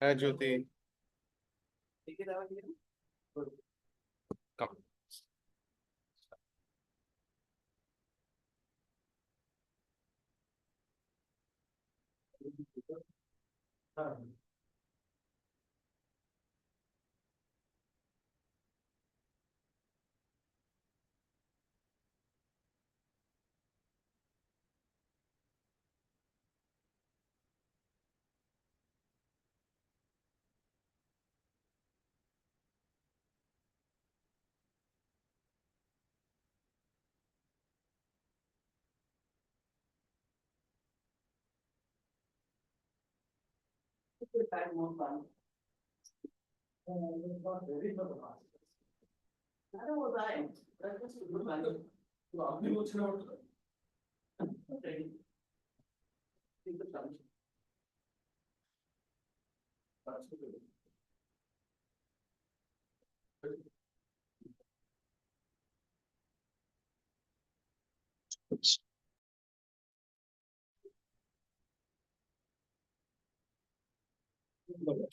Hi, Jyoti. Come.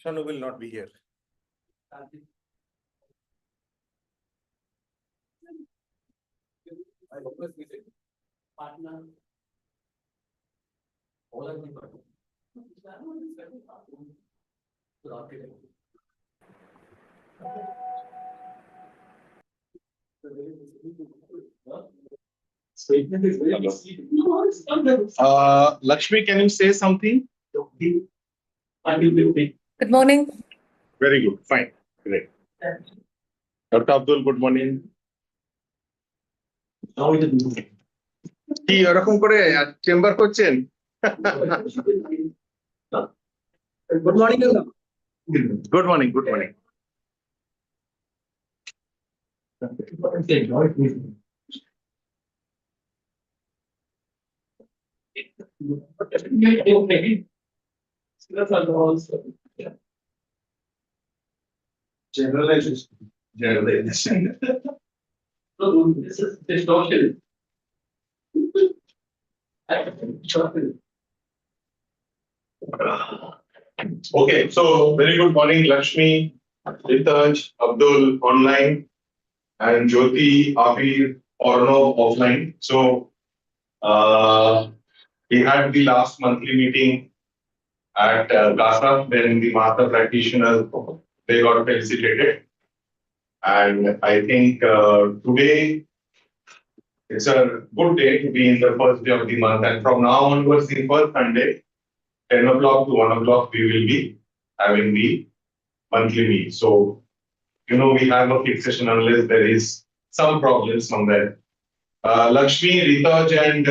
Shanu will not be here. Lakshmi, can you say something? Good morning. Very good. Fine. Great. Dr. Abdul, good morning. কি এরকম করে chamber করছেন? Good morning. Good morning. Good morning. Generalization. So this is distortion. Okay, so very good morning, Lakshmi, Ritaj, Abdul online, and Jyoti, Abir, Orno offline. So we had the last monthly meeting at GASA when the master practitioners they got felicitated, and I think today it's a good day to be in the first day of the month, and from now onwards, the first Sunday, 10 o'clock to 1 o'clock, we will be having the monthly meet. So, you know, we have a fixed session unless there is some problem somewhere. Lakshmi, Ritaj, and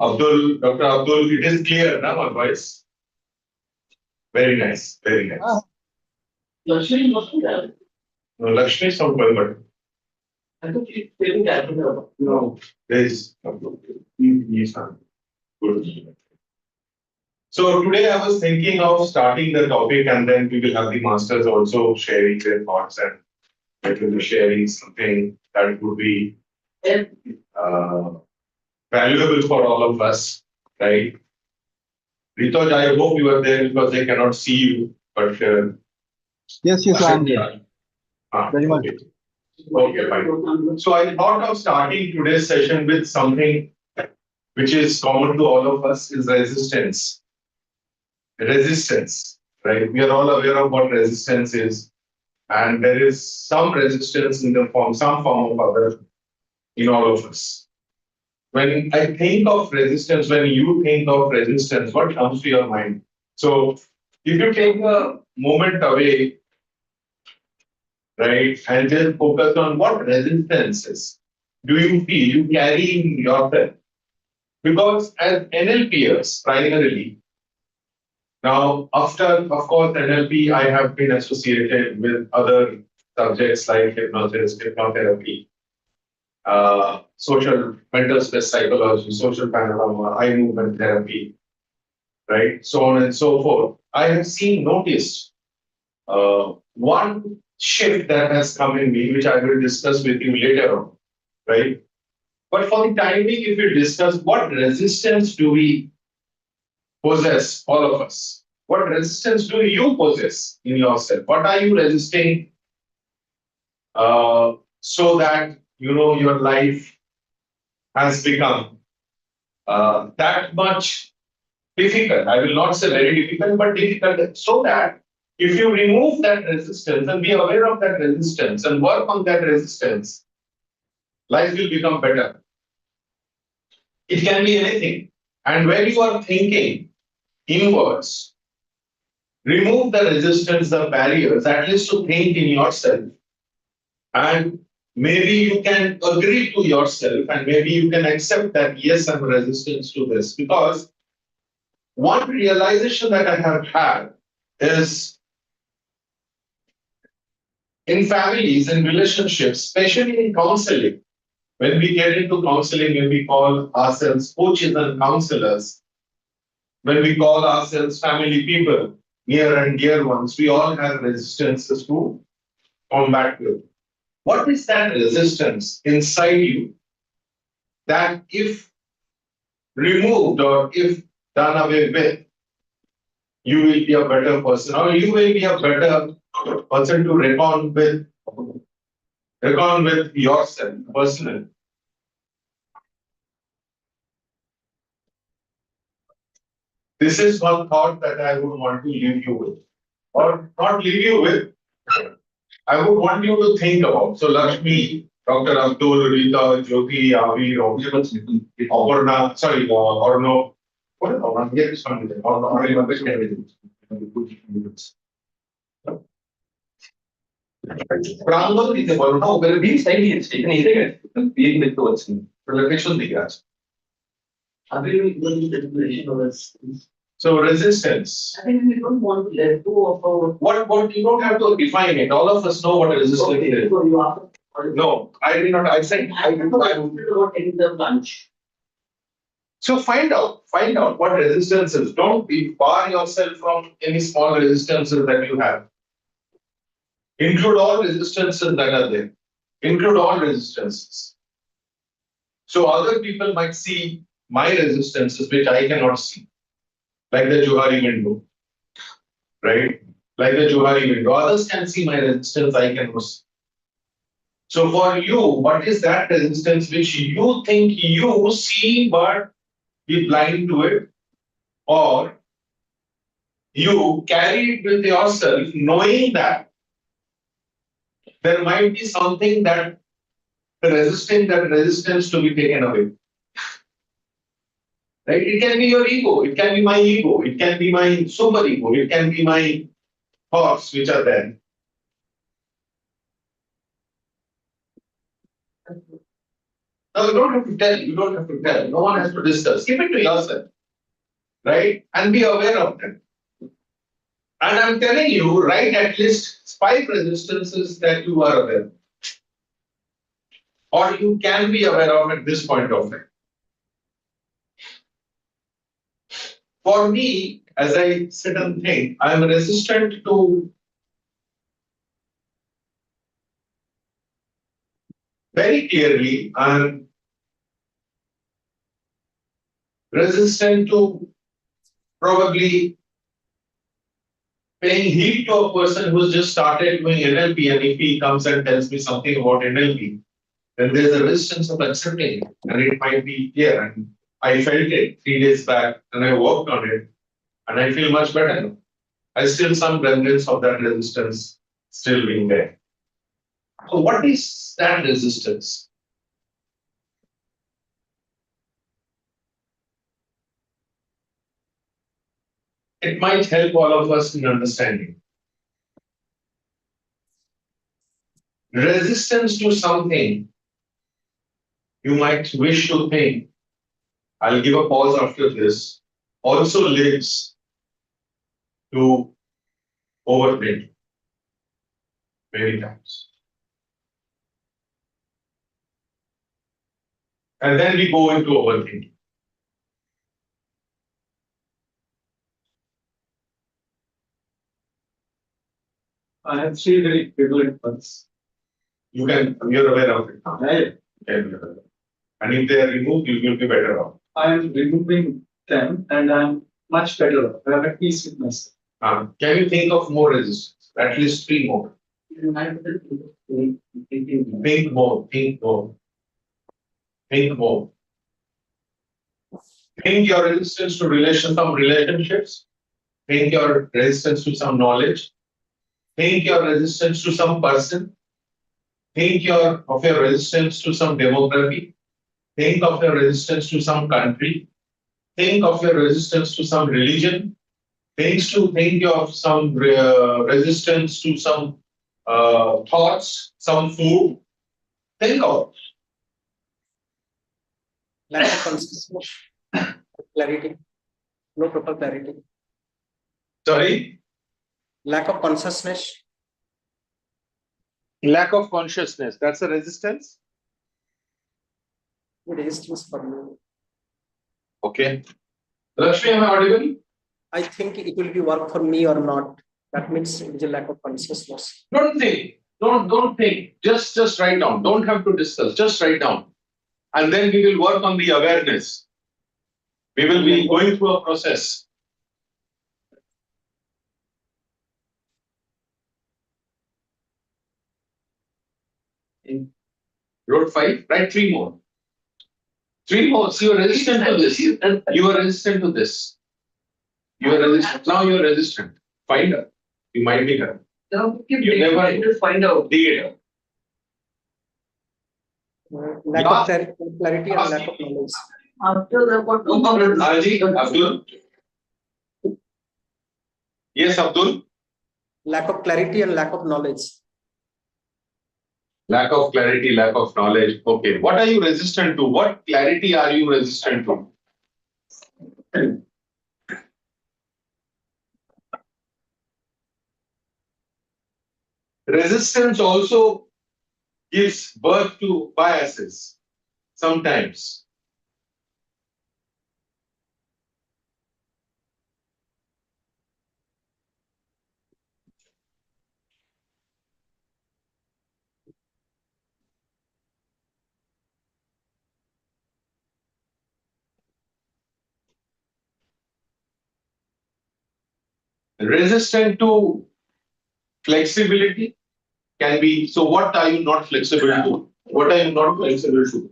Abdul, Dr. Abdul, it is clear, now, my voice? Very nice, very nice. Lakshmi wasn't there. No, Lakshmi is from Coimbatore. I think she's feeling that. No, there is Abdul. He is not good. So today I was thinking of starting the topic and then we will have the masters also sharing their thoughts and they will be sharing something that would be valuable for all of us, right? Ritaj, I hope you are there because they cannot see you, but Yes, I'm there. Very much. Okay, fine. So I thought of starting today's session with something which is common to all of us is resistance. Resistance, right? We are all aware of what resistance is, and there is some resistance in the form, some form of other in all of us. When I think of resistance, when you think of resistance, what comes to your mind? So if you take a moment away, right, and just focus on what resistance is, do you feel you carry in yourself? Because as NLPers, primarily, now after, of course, NLP, I have been associated with other subjects like hypnosis, hypnotherapy, social mental stress psychology, social panorama, eye movement therapy, right? So on and so forth. I have noticed one shift that has come in me, which I will discuss with you later on, right? But for the time being, if we discuss what resistance do we possess, all of us, What resistance do you possess in yourself? What are you resisting so that your life has become that much difficult? I will not say very difficult, but difficult, so that if you remove that resistance and be aware of that resistance and work on that resistance, life will become better. It can be anything. And when you are thinking inwards, remove the resistance, the barriers, at least to think in yourself. And maybe you can agree to yourself and maybe you can accept that, yes, I'm resistant to this. Because one realization that I have had is in families and relationships, especially in counseling, when we get into counseling, when we call ourselves coaches and counselors, when we call ourselves family people, near and dear ones, we all have resistances to combat with. What is that resistance inside you that, if removed or if done away with, you will be a better person, or you will be a better person to reckon with yourself personally? This is one thought that I would want to leave you with, or not leave you with. I would want you to think about. So Lakshmi, Dr. Abdul, Rita, Jyoti, Avi, Aparna, sorry, Orno. What is Orno? Here is one. Prangal is Orno. Will be slightly taken either. Being the towards reflection the gas. So resistance. I think we don't want to let go of our. What you don't have to define it. All of us know what resistance is. So you are. No, I did not. I said I don't know what in the lunch. So find out what resistance is. Don't bar yourself from any small resistances that you have. Include all resistances that are there. Include all resistances. So other people might see my resistances which I cannot see. Like the Johari window. Right? Like the Johari window. Others can see my resistance, I cannot see. So for you, what is that resistance which you think you see but be blind to it? Or you carry it with yourself knowing that there might be something that resisting that resistance to be taken away. Right? It can be your ego, it can be my ego, it can be my super ego, it can be my thoughts which are there. Now you don't have to tell, you don't have to tell, no one has to discuss. Keep it to yourself. Right? And be aware of them. And I'm telling you, write at least 5 resistances that you are aware of. Or you can be aware of at this point of time. For me, as I sit and think, I am resistant to very clearly, I am resistant to probably paying heed to a person who's just started doing NLP, and if he comes and tells me something about NLP, then there's a resistance of accepting it, and it might be here. And I felt it 3 days back, and I worked on it, and I feel much better now. I still some remnants of that resistance still being there. So what is that resistance? It might help all of us in understanding. Resistance to something you might wish to think, I'll give a pause after this, also leads to overthinking many times. And then we go into overthinking. I have 3 very prevalent ones. You're aware of it. Right. And if they are removed, you will be better off. I am removing them and I'm much better. I have at peace with myself. Can you think of more resistance? At least three more. Think more. Think more. Think more. Think your resistance to some relationships. Think your resistance to some knowledge. Think your resistance to some person. Think of your resistance to some demography. Think of your resistance to some country. Think of your resistance to some religion. Think of some resistance to some thoughts, some food. Think of. Lack of consciousness, clarity, no proper clarity. Sorry? Lack of consciousness, Lack of consciousness. That's a resistance. resistance for me. Okay. Lakshmi, am I audible? I think it will be work for me or not. That means it is a lack of consciousness. Don't think. Don't think. Just write down. Don't have to discuss. Just write down. And then we will work on the awareness. We will be going through a process. Wrote 5, write 3 more. 3 more. So you are resistant to this. You are resistant to this. You are resistant. Now you are resistant. Find out. You might be correct. You never find out. Dig it out. Lack of clarity and lack of knowledge. Abdul. Yes, Abdul. Lack of clarity and lack of knowledge. Lack of clarity, lack of knowledge. Okay. What are you resistant to? What clarity are you resistant to? Resistance also gives birth to biases sometimes. Resistant to flexibility can be, so what are you not flexible to? What are you not flexible to?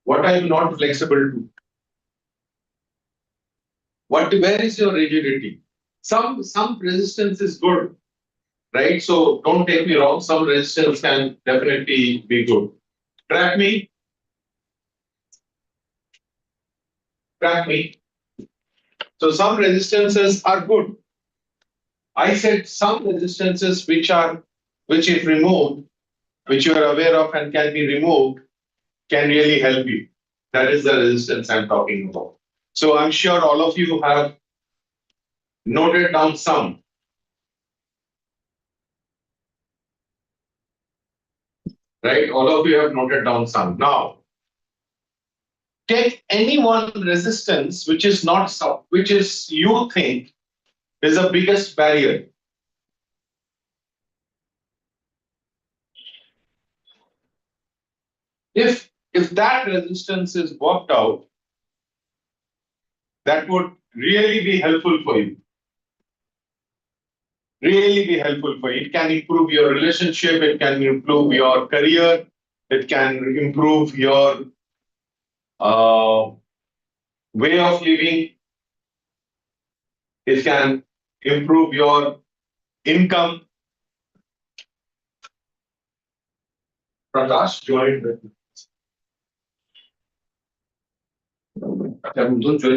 What are you not flexible to? Where is your rigidity? Some resistance is good, right? So don't take me wrong. Some resistance can definitely be good. Track me. Track me. So some resistances are good. I said some resistances which if removed, which you are aware of and can be removed, can really help you. That is the resistance I'm talking about. So I'm sure all of you have noted down some. Right? All of you have noted down some. Now, take any one resistance which is not so, which is you think is the biggest barrier. If that resistance is worked out, that would really be helpful for you. Really be helpful for you. It can improve your relationship, it can improve your career, it can improve your way of living, it can improve your income. Prakash joined. Don't join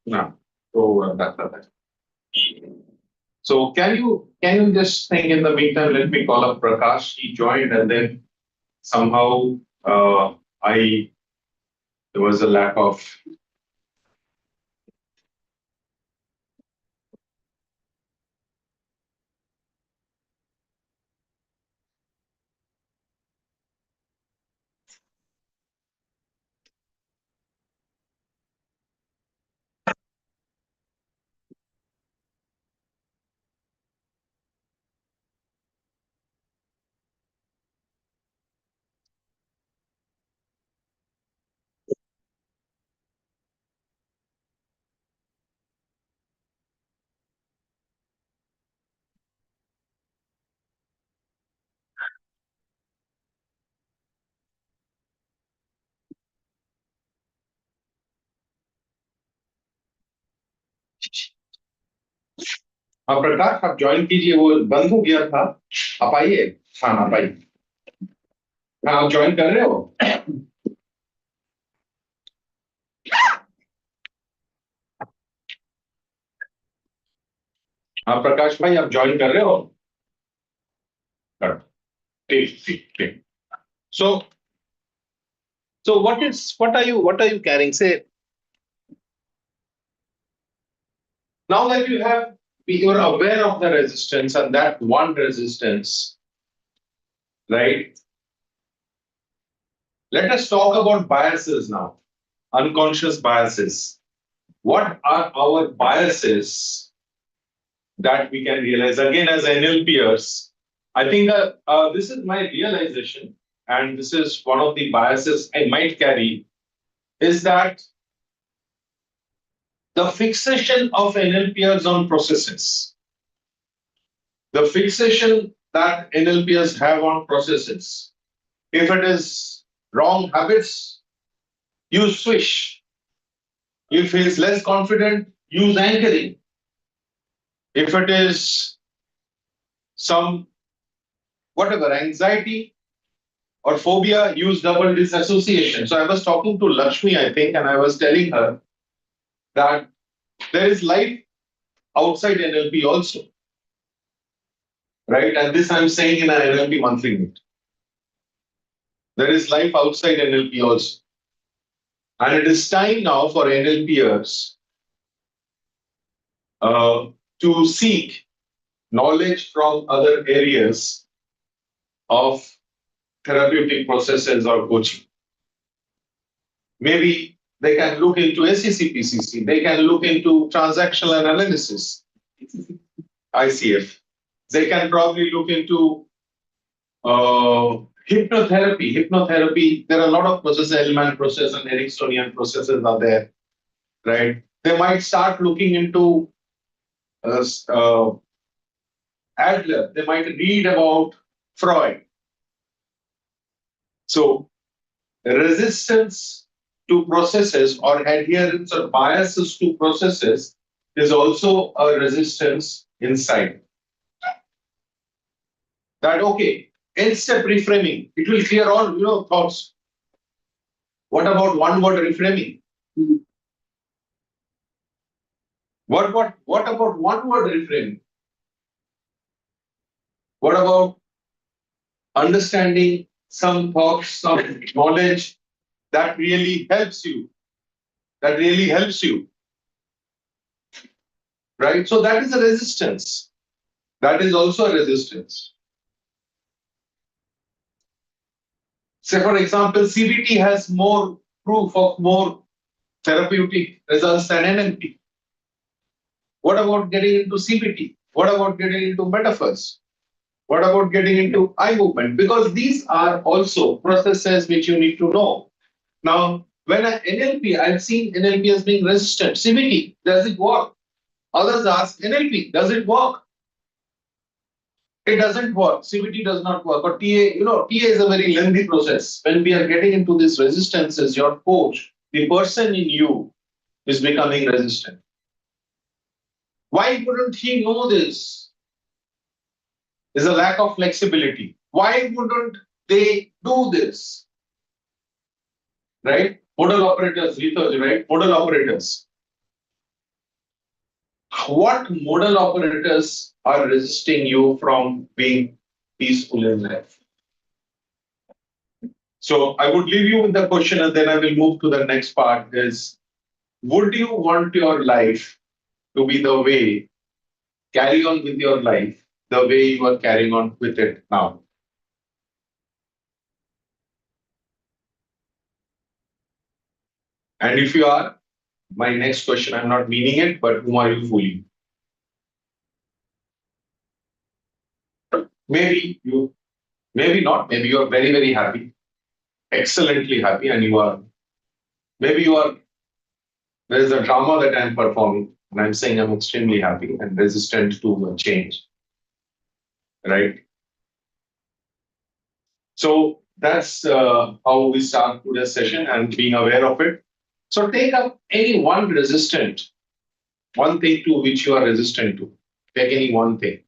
no. So can you just think in the meantime, let me call up Prakash. He joined and then somehow there was a lack of हाँ प्रकाश आप join कीजिए, वो बंद हो गया था, आप आइए। हाँ आप आइए। हाँ आप ज्वाइन कर रहे हो? हाँ प्रकाश भाई आप ज्वाइन कर रहे हो? कर। ठीक ठीक ठीक। So what are you carrying? Say now that you are aware of the resistance and that one resistance, right? Let us talk about biases now. Unconscious biases. What are our biases that we can realize? Again, as NLPers, I think this is my realization, and this is one of the biases I might carry, is that the fixation of NLPers on processes, the fixation that NLPers have on processes. If it is wrong habits, use swish. If he is less confident, use anchoring. If it is some whatever anxiety or phobia, use double disassociation. So I was talking to Lakshmi, I think, and I was telling her that there is life outside NLP also, right? And this I'm saying in an NLP monthly meet. There is life outside NLP also. And it is time now for NLPers to seek knowledge from other areas of therapeutic processes or coaching. Maybe they can look into SECPCC, they can look into transactional analysis, ICF. They can probably look into hypnotherapy. Hypnotherapy, there are a lot of processes, Hellman process and Ericksonian processes are there, right? They might start looking into Adler, they might read about Freud. So resistance to processes or adherence or biases to processes is also a resistance inside. That okay, in-step reframing, it will clear all thoughts. What about one-word reframing? What about one-word reframing? What about understanding some thoughts, some knowledge that really helps you? That really helps you, right? So that is a resistance. That is also a resistance. Say, for example, CBT has more proof of more therapeutic results than NLP. What about getting into CBT? What about getting into metaphors? What about getting into eye movement? Because these are also processes which you need to know. Now, when NLP, I've seen NLP as being resistant. CBT, does it work? Others ask, NLP, does it work? It doesn't work. CBT does not work. Or TA, TA is a very lengthy process. When we are getting into these resistances, your coach, the person in you is becoming resistant. Why wouldn't he know this? There's a lack of flexibility. Why wouldn't they do this? Right? Modal operators, lethal, right? Modal operators. What modal operators are resisting you from being peaceful in life? So I would leave you with the question and then I will move to the next part is, would you want your life to be the way, carry on with your life the way you are carrying on with it now? And if you are, my next question, I'm not meaning it, but whom are you fooling? Maybe you, maybe not, maybe you are very, very happy, excellently happy, and maybe you are, there is a drama that I'm performing, and I'm saying I'm extremely happy and resistant to change, right? So that's how we start today's session and being aware of it. So take up any one resistant, one thing to which you are resistant to. Take any one thing.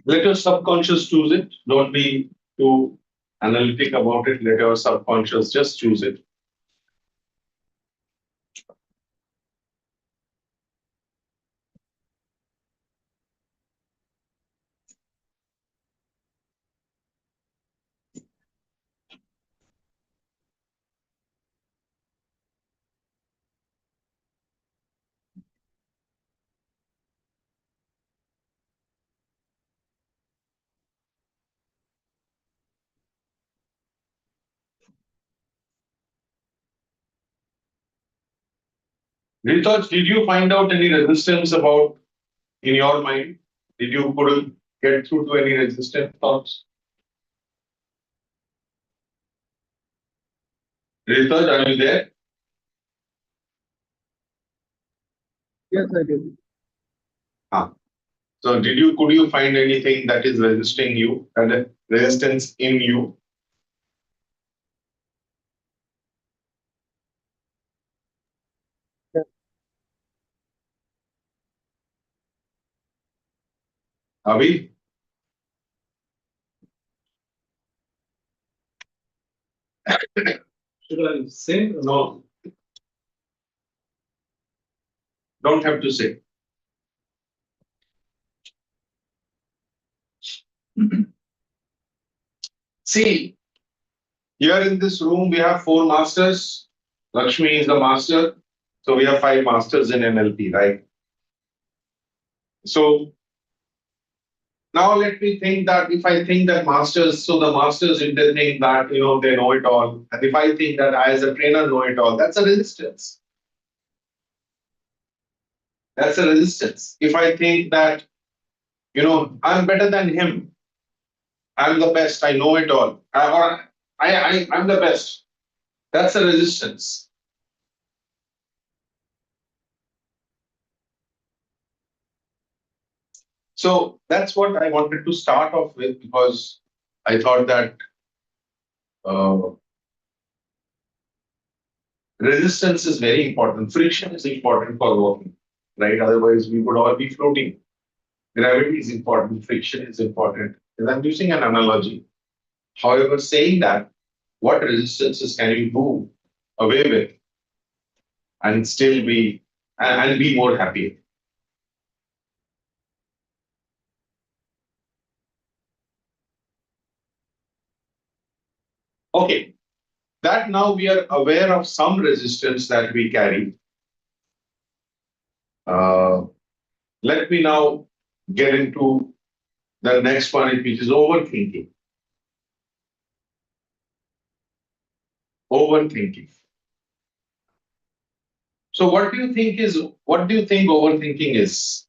Let your subconscious choose it. Don't be too analytic about it. Let your subconscious just choose it. Ritaj, did you find out any resistance about in your mind? Did you couldn't get through to any resistant thoughts? Ritaj, are you there? Yes, I did. So could you find anything that is resisting you and resistance in you? Abhi? Should I say? No. Don't have to say. See, here in this room, we have 4 masters. Lakshmi is the master. So we have 5 masters in NLP, right? So now let me think that if I think that masters, so the masters, if they think that, they know it all. And if I think that I as a trainer know it all, that's a resistance. That's a resistance. If I think that, I'm better than him, I'm the best, I know it all, I'm the best, that's a resistance. So that's what I wanted to start off with because I thought that resistance is very important. Friction is important for working, right? Otherwise, we would all be floating. Gravity is important, friction is important. And I'm using an analogy. However, saying that, what resistances can you do away with and still be and be more happy? Okay, that now we are aware of some resistance that we carry. Let me now get into the next one, which is overthinking. Overthinking. So, what do you think overthinking is?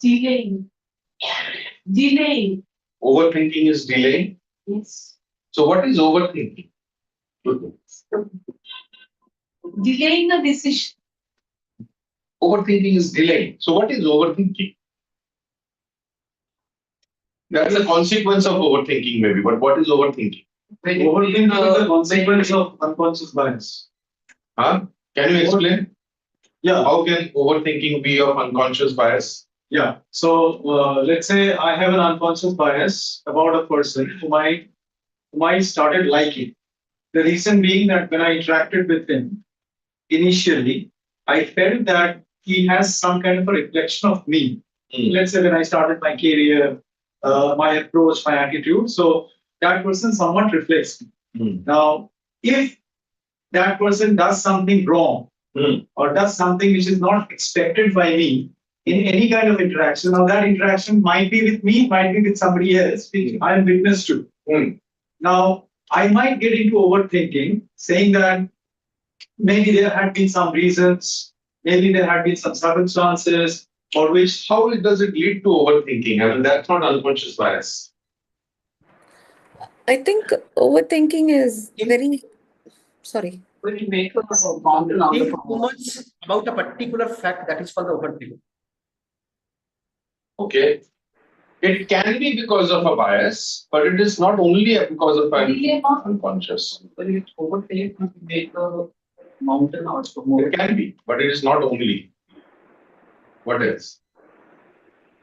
Delaying. Delaying. Overthinking is delaying. Yes. So, what is overthinking? Delaying a decision. Overthinking is delaying. So, what is overthinking? That's a consequence of overthinking, maybe. But what is overthinking? Overthinking is the consequence of unconscious bias. Huh? Can you explain? Yeah. How can overthinking be of unconscious bias? Yeah. So let's say I have an unconscious bias about a person whom I started liking. The reason being that when I interacted with him initially, I felt that he has some kind of a reflection of me. Let's say when I started my career, my approach, my attitude. So that person somewhat reflects me. Now, if that person does something wrong or does something which is not expected by me in any kind of interaction, now that interaction might be with me, might be with somebody else, which I am witness to. Now, I might get into overthinking, saying that maybe there had been some reasons, maybe there had been some circumstances for which. How does it lead to overthinking? I mean, that's not unconscious bias. I think overthinking is very, sorry. When you make a mountain out Think of too much about a particular fact, that is called the overthinking. Okay. It can be because of a bias, but it is not only because of an unconscious. when you overthink, you make a mountain out of a It can be, but it is not only. What else?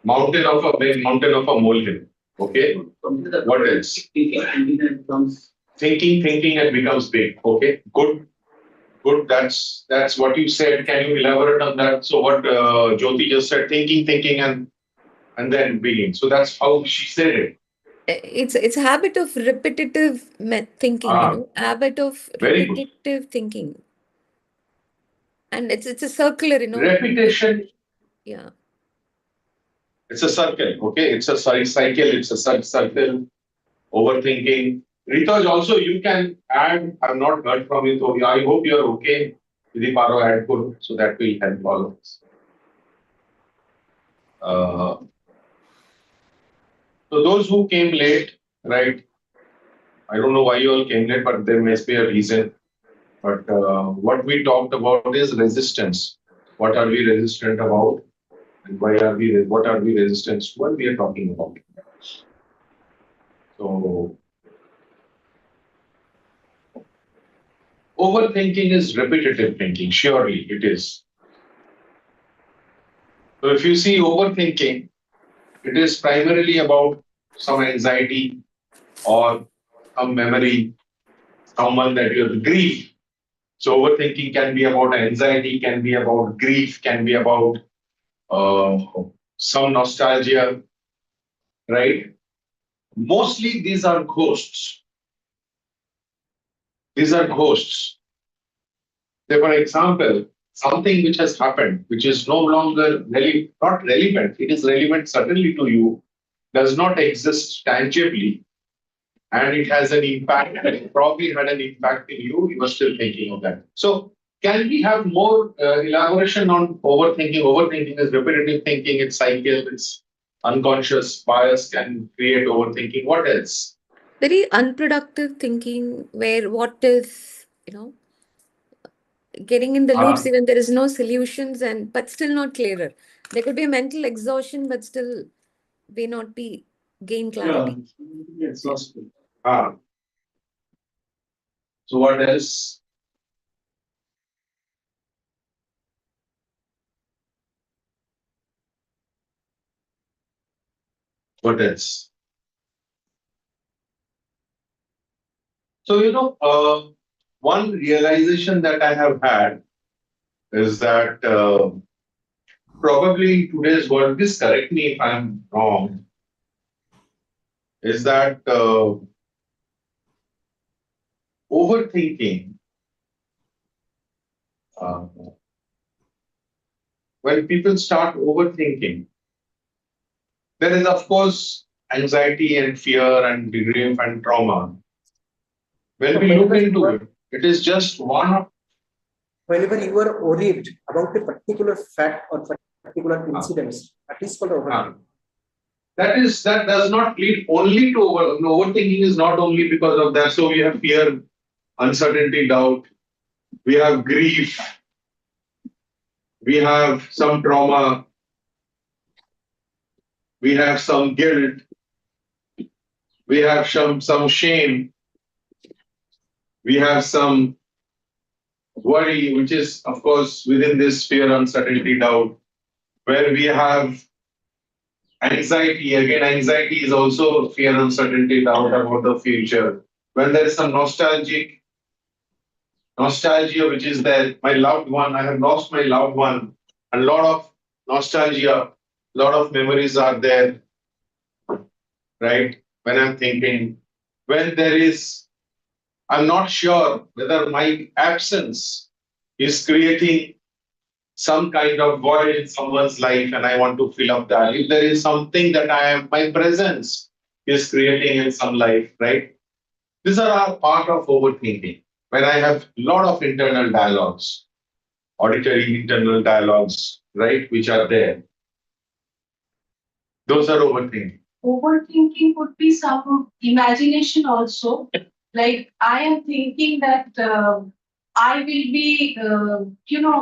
Mountain of a molehill. Okay. What else? Thinking it becomes Thinking, it becomes big. Okay. Good. That's what you said. Can you elaborate on that? So what Jyoti just said, thinking, and then being. So that's how she said it. It's a habit of repetitive thinking, Ah, habit of very good. repetitive thinking. And it's a circular, Repetition. yeah. It's a circle. Okay. It's a cycle. It's a circle. Overthinking. Ritaj, also you can add. I've not heard from you, so I hope you're okay with the Paro add code, so that will help all of us. So those who came late, right? I don't know why you all came late, but there must be a reason. But what we talked about is resistance. What are we resistant about? And what are we resistant to? What we are talking about. So overthinking is repetitive thinking. Surely it is. So if you see overthinking, it is primarily about some anxiety or some memory, someone that you have grief. So overthinking can be about anxiety, can be about grief, can be about uh, some nostalgia, right? Mostly these are ghosts. These are ghosts. Say, for example, something which has happened, which is no longer not relevant, it is relevant certainly to you, does not exist tangibly, and it has an impact, and it probably had an impact in you, you are still thinking of that. So, can we have more elaboration on overthinking? Overthinking is repetitive thinking, it's cycle, it's unconscious bias can create overthinking. What else? Very unproductive thinking where what is, getting in the loops, even there is no solutions but still not clearer. There could be a mental exhaustion, but still may not be gain clarity. Exhausted. Ah. So what else? What else? So, one realization that I have had is that probably in today's world, please correct me if I'm wrong, is that overthinking, uh, when people start overthinking, there is, of course, anxiety and fear and grief and trauma. When we look into it, it is just one of Whenever you are worried about a particular fact or particular incidents, that is called overthinking. that does not lead only to overthinking is not only because of that. So we have fear, uncertainty, doubt, we have grief, we have some trauma, we have some guilt, we have some shame, we have some worry, which is of course within this fear, uncertainty, doubt, where we have anxiety. Again, anxiety is also fear, uncertainty, doubt about the future. When there is some nostalgia, which is that my loved one, I have lost my loved one, a lot of nostalgia, a lot of memories are there, right? When I'm thinking, when there is, I'm not sure whether my absence is creating some kind of void in someone's life and I want to fill up that. If there is something that my presence is creating in some life, right? These are all part of overthinking. When I have a lot of internal dialogues, auditory internal dialogues, right, which are there. Those are overthinking. overthinking could be some imagination also. Like I am thinking that I will be,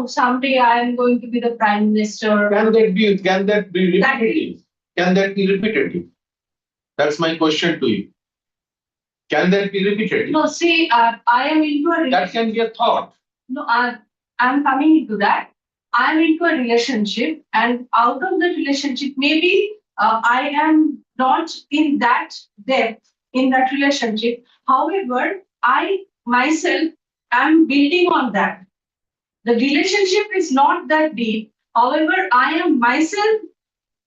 someday I am going to be the prime minister. Can that be repetitive? Can that be repetitive? That's my question to you. Can that be repetitive? No, see, I am into a That can be a thought. No, I'm coming into that. I'm into a relationship, and out of the relationship, maybe I am not in that depth in that relationship. However, I myself am building on that. The relationship is not that deep. However, I am myself,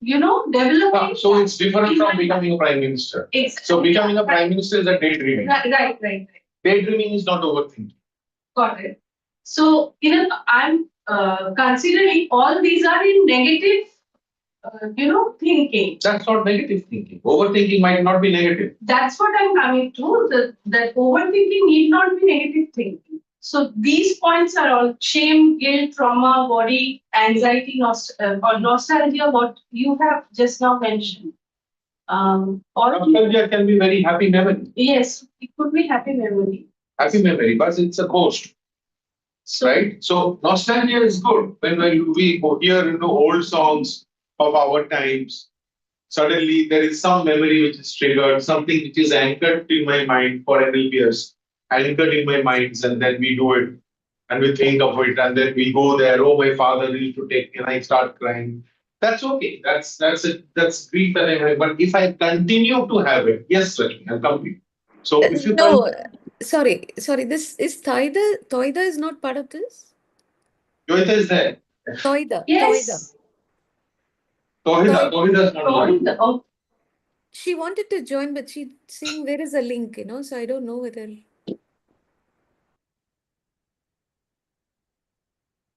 developing. So it's different in from my- becoming a prime minister. Exactly. So becoming a prime minister is a daydreaming. Right. Daydreaming is not overthinking. Got it. So, I'm considering all these are in negative, thinking. That's not negative thinking. Overthinking might not be negative. That's what I'm coming to. That overthinking need not be negative thinking. So these points are all shame, guilt, trauma, worry, anxiety, or nostalgia. What you have just now mentioned. All of these, Nostalgia can be very happy memory. yes, it could be happy memory. Happy memory, but it's a ghost. So, Right? So nostalgia is good. When we hear old songs of our times, suddenly there is some memory which is triggered, something which is anchored in my mind for NL years, anchored in my minds, and then we do it and we think of it, and then we go there. Oh, my father used to take me, and I start crying. That's okay. That's it. That's grief that I have. But if I continue to have it, yes, Lakshmi, I'll complete. So if you No, sorry. This is Toida. Toida is not part of this. Joyita is there. Toida. yes, Tohida is not Going there. the- She wanted to join, but she's saying where is the link, so I don't know whether.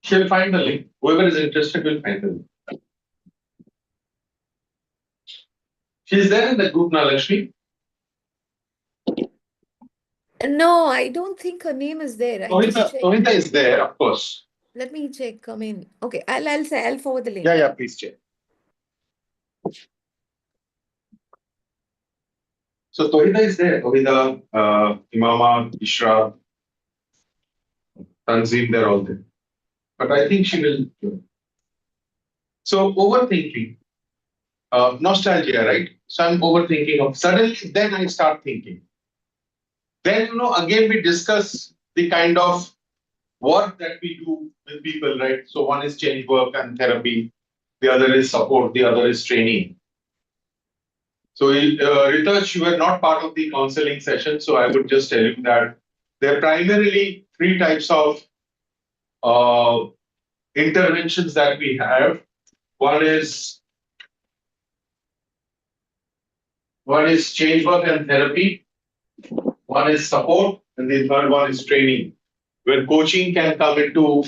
She'll find the link. Whoever is interested will find the link. She's there in the group now, Lakshmi. No, I don't think her name is there. I just checked. Tohida is there, of course. Let me check. I mean, okay, I'll forward the link. Yeah, please check. So Tohida is there. Tohida, Imama, Ishra, Tanzim, they're all there. But I think she will join. So overthinking, nostalgia, right? So I'm overthinking of suddenly, then I start thinking. Then, again, we discuss the kind of work that we do with people, right? So one is change work and therapy, the other is support, the other is training. So, Ritesh, you were not part of the counseling session, so I would just tell you that there are primarily three types of interventions that we have. One is change work and therapy. One is support, and the third one is training, where coaching can come into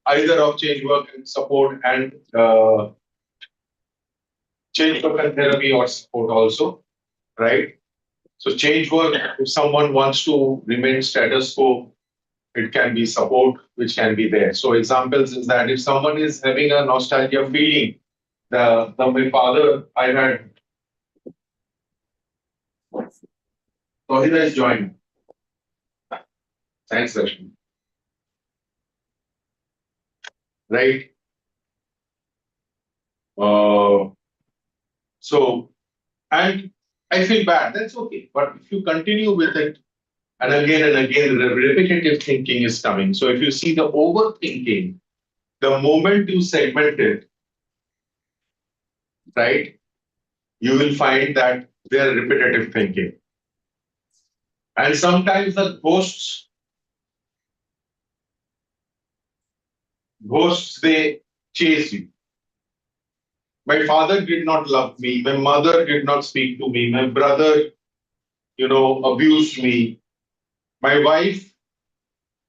either of change work and support and change work and therapy or support also, right? So change work, if someone wants to remain status quo, it can be support, which can be there. So examples is that if someone is having a nostalgia feeling, my father, I had, Tohida is joined. Thanks, Lakshmi. Right? So, and I feel bad, that's okay. But if you continue with it, and again, the repetitive thinking is coming. So if you see the overthinking, the moment you segment it, right, you will find that they are repetitive thinking. And sometimes the ghosts, they chase you. My father did not love me. My mother did not speak to me. My brother, abused me. My wife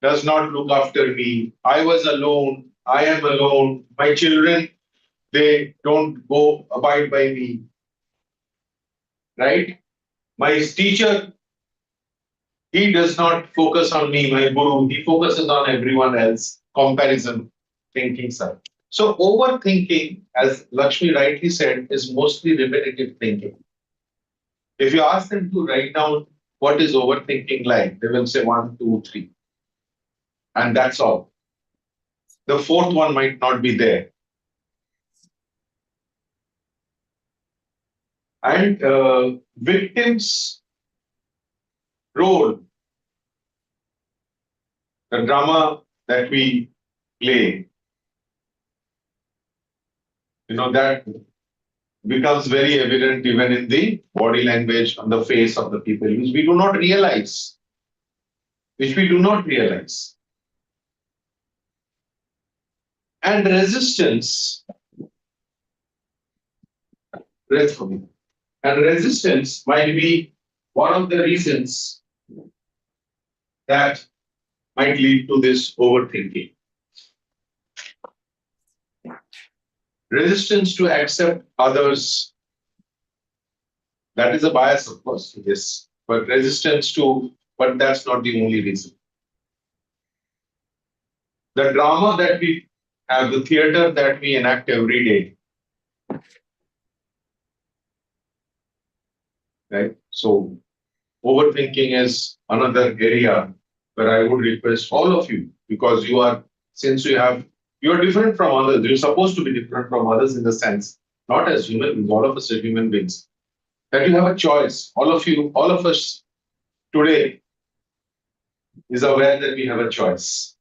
does not look after me. I was alone. I am alone. My children, they don't go abide by me. Right? My teacher, he does not focus on me, my guru, he focuses on everyone else. Comparison thinking side. So overthinking, as Lakshmi rightly said, is mostly repetitive thinking. If you ask them to write down what is overthinking like, they will say 1, 2, 3. And that's all. The fourth one might not be there. And victims' role, the drama that we play, that becomes very evident even in the body language on the face of the people, which we do not realize. And resistance, might be one of the reasons that might lead to this overthinking. Resistance to accept others, that is a bias, of course, yes, but but that's not the only reason. The drama that we have, the theater that we enact every day, right? So overthinking is another area where I would request all of you, because you're different from others. You're supposed to be different from others in the sense, not as human beings, all of us are human beings, that you have a choice. All of us today is aware that we have a choice.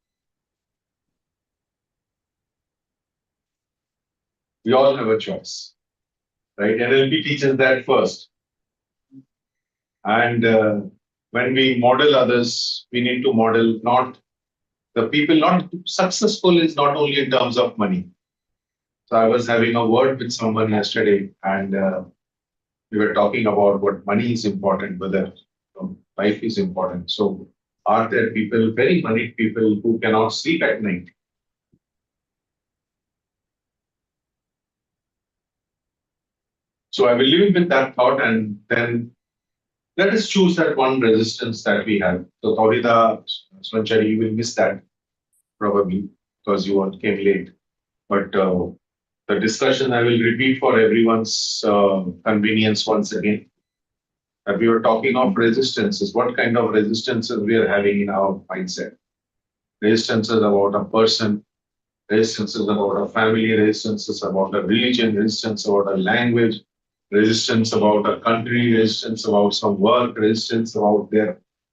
We all have a choice, right? NLP teaches that first. And when we model others, we need to model not successful is not only in terms of money. So I was having a word with someone yesterday, and we were talking about what money is important, whether life is important. So are there people, very moneyed people, who cannot sleep at night? So I will leave it with that thought, and then let us choose that one resistance that we have. So Taurida, Swanchari, you will miss that probably because you all came late. But the discussion I will repeat for everyone's convenience once again. That we were talking of resistances. What kind of resistances we are having in our mindset? Resistances about a person, resistances about a family, resistances about a religion, resistance about a language, resistance about a country, resistance about some work, resistance about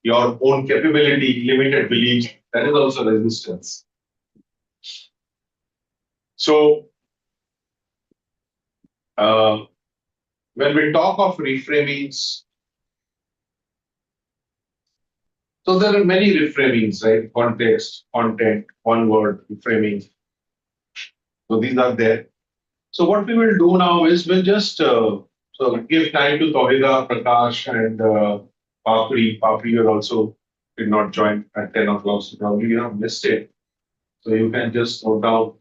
your own capability, limited beliefs. That is also resistance. So when we talk of reframings, so there are many reframings, right? Context, content, one word, reframing. So these are there. So what we will do now is we'll just give time to Tawhida, Prakash, and Papri. Papri, you also did not join at 10 o'clock, so probably you have missed it. So you can just note down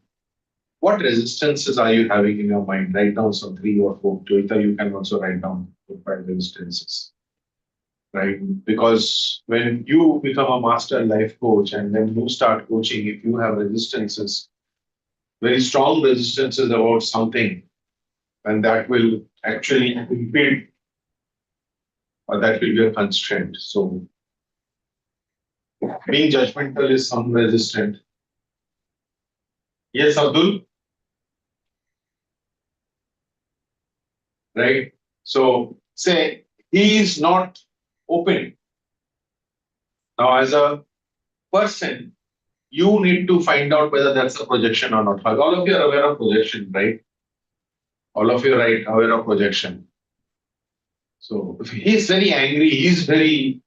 what resistances are you having in your mind. Write down some 3 or 4. Joita, you can also write down 5 resistances. Right? Because when you become a master life coach and then you start coaching, if you have resistances, very strong resistances about something, and that will actually impede, or that will be a constraint. So being judgmental is some resistant. Yes, Abdul? Right? So say he is not open. Now, as a person, you need to find out whether that's a projection or not. All of you are aware of projection, right? All of you are aware of projection. So if he's very angry,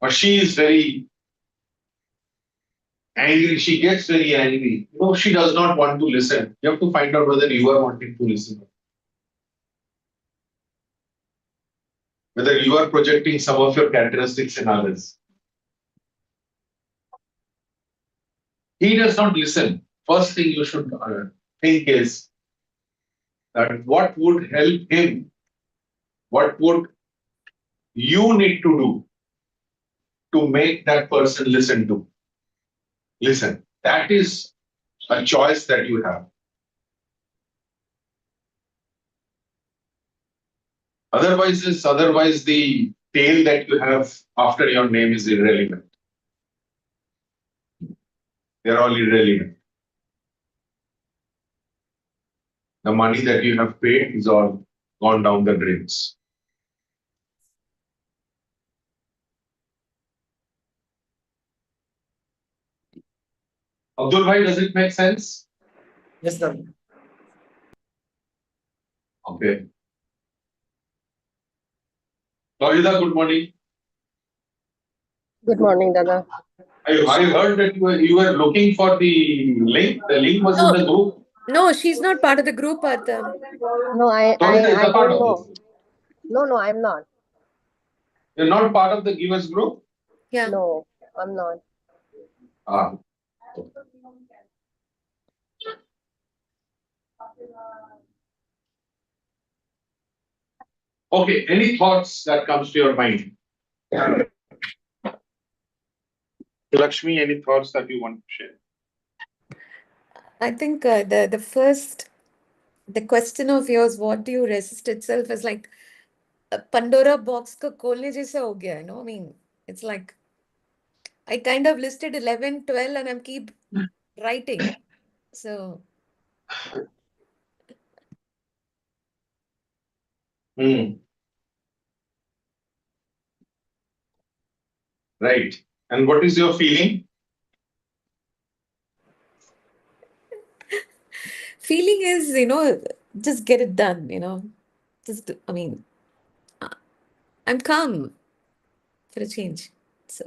or she is very angry, she gets very angry. No, she does not want to listen. You have to find out whether you are wanting to listen. Whether you are projecting some of your characteristics in others. He does not listen. First thing you should think is that what would help him? What would you need to do to make that person listen? That is a choice that you have. Otherwise the tail that you have after your name is irrelevant. They're all irrelevant. The money that you have paid is all gone down the drains. Abdul Bhai, does it make sense? Yes, sir. Okay. Lohida, good morning. Good morning, Dada. I heard that you were looking for the link. The link was in the group. No, she's not part of the group, Arthur. No, Lohida is I a part don't of know. this. No, I'm not. You're not part of the givers group? Yeah. No, I'm not. Ah. Okay, any thoughts that comes to your mind? Lakshmi, any thoughts that you want to share? I think the question of yours, what do you resist itself, is like a Pandora box ka kholne jaisa ho gaya, I mean, it's like I kind of listed 11, 12 and I'm keep writing. So Right. And what is your feeling? feeling is, just get it done, just, I mean, I'm calm for a change. So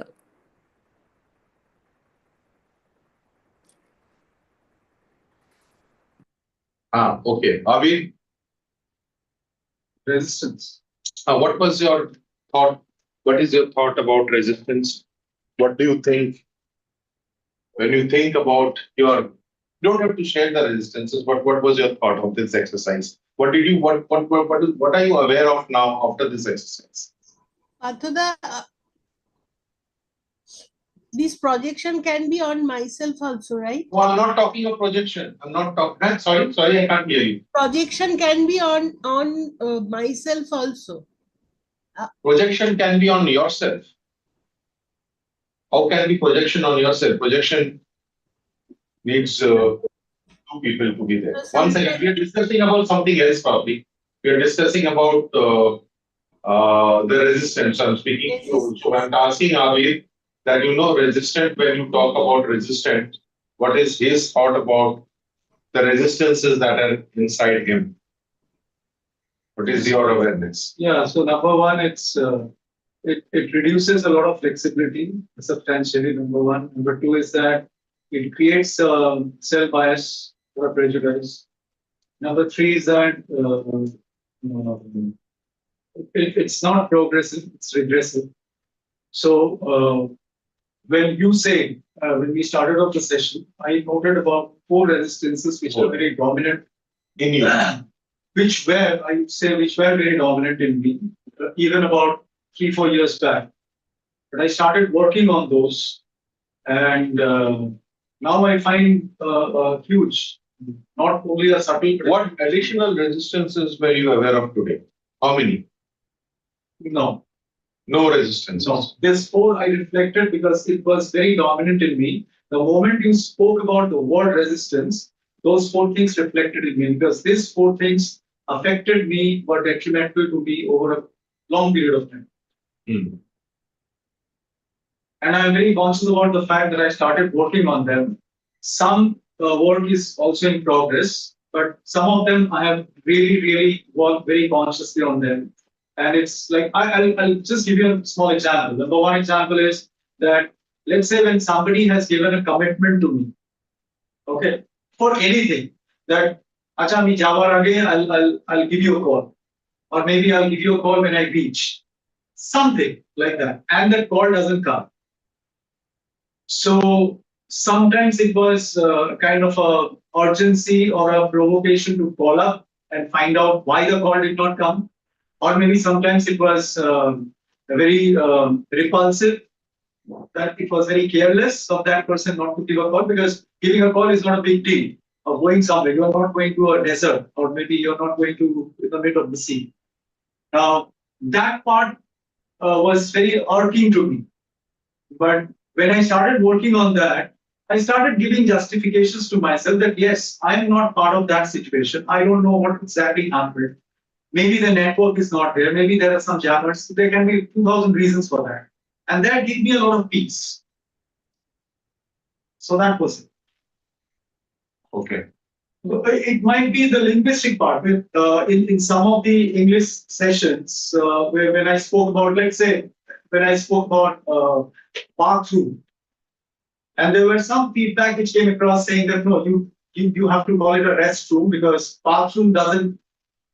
Okay. Avi, Resistance. what was your thought? What is your thought about resistance? What do you think when you think about your? You don't have to share the resistances, but what was your thought of this exercise? What did you? What are you aware of now after this exercise? Athuda, this projection can be on myself also, right? No, I'm not talking of projection. I'm not talking. Sorry, I can't hear you. Projection can be on myself also. Projection can be on yourself. How can be projection on yourself? Projection needs two people to be there. One second, we are discussing about something else probably. We are discussing about the resistance. I'm speaking. So I'm asking Avir that resistant. When you talk about resistant, what is his thought about the resistances that are inside him? What is your awareness? Yeah, so number one, it reduces a lot of flexibility substantially. Number one. Number two is that it creates self bias or prejudice. Number three is that it's not progressive; it's regressive. So when you say when we started off the session, I noted about 4 resistances which are very dominant In you. which were, I would say, which were very dominant in me, even about 3-4 years back. But I started working on those, and now I find huge, not only a subtle. What additional resistances were you aware of today? How many? No, No resistance. no. This 4 I reflected because it was very dominant in me. The moment you spoke about the word resistance, those 4 things reflected in me because these 4 things affected me, were detrimental to me over a long period of time. And I'm very conscious about the fact that I started working on them. Some work is also in progress, but some of them I have really worked very consciously on them. And it's like, I'll just give you a small example. Number one example is that, let's say when somebody has given a commitment to me, okay, for anything, that, acha, me Java again, I'll give you a call. Or maybe I'll give you a call when I reach. Something like that. And that call doesn't come. So sometimes it was kind of a urgency or a provocation to call up and find out why the call did not come. Or maybe sometimes it was very repulsive, that it was very careless of that person not to give a call, because giving a call is not a big deal. Of going somewhere, you are not going to a desert, or maybe you're not going to in the middle of the sea. Now, that part was very irking to me. But when I started working on that, I started giving justifications to myself that yes, I am not part of that situation. I don't know what exactly happened. Maybe the network is not there. Maybe there are some jammers. There can be 2,000 reasons for that. And that gave me a lot of peace. So that was it. Okay. It might be the linguistic part. In some of the English sessions, where when I spoke about, let's say, when I spoke about bathroom, and there were some feedback which came across saying that no, you have to call it a restroom because bathroom doesn't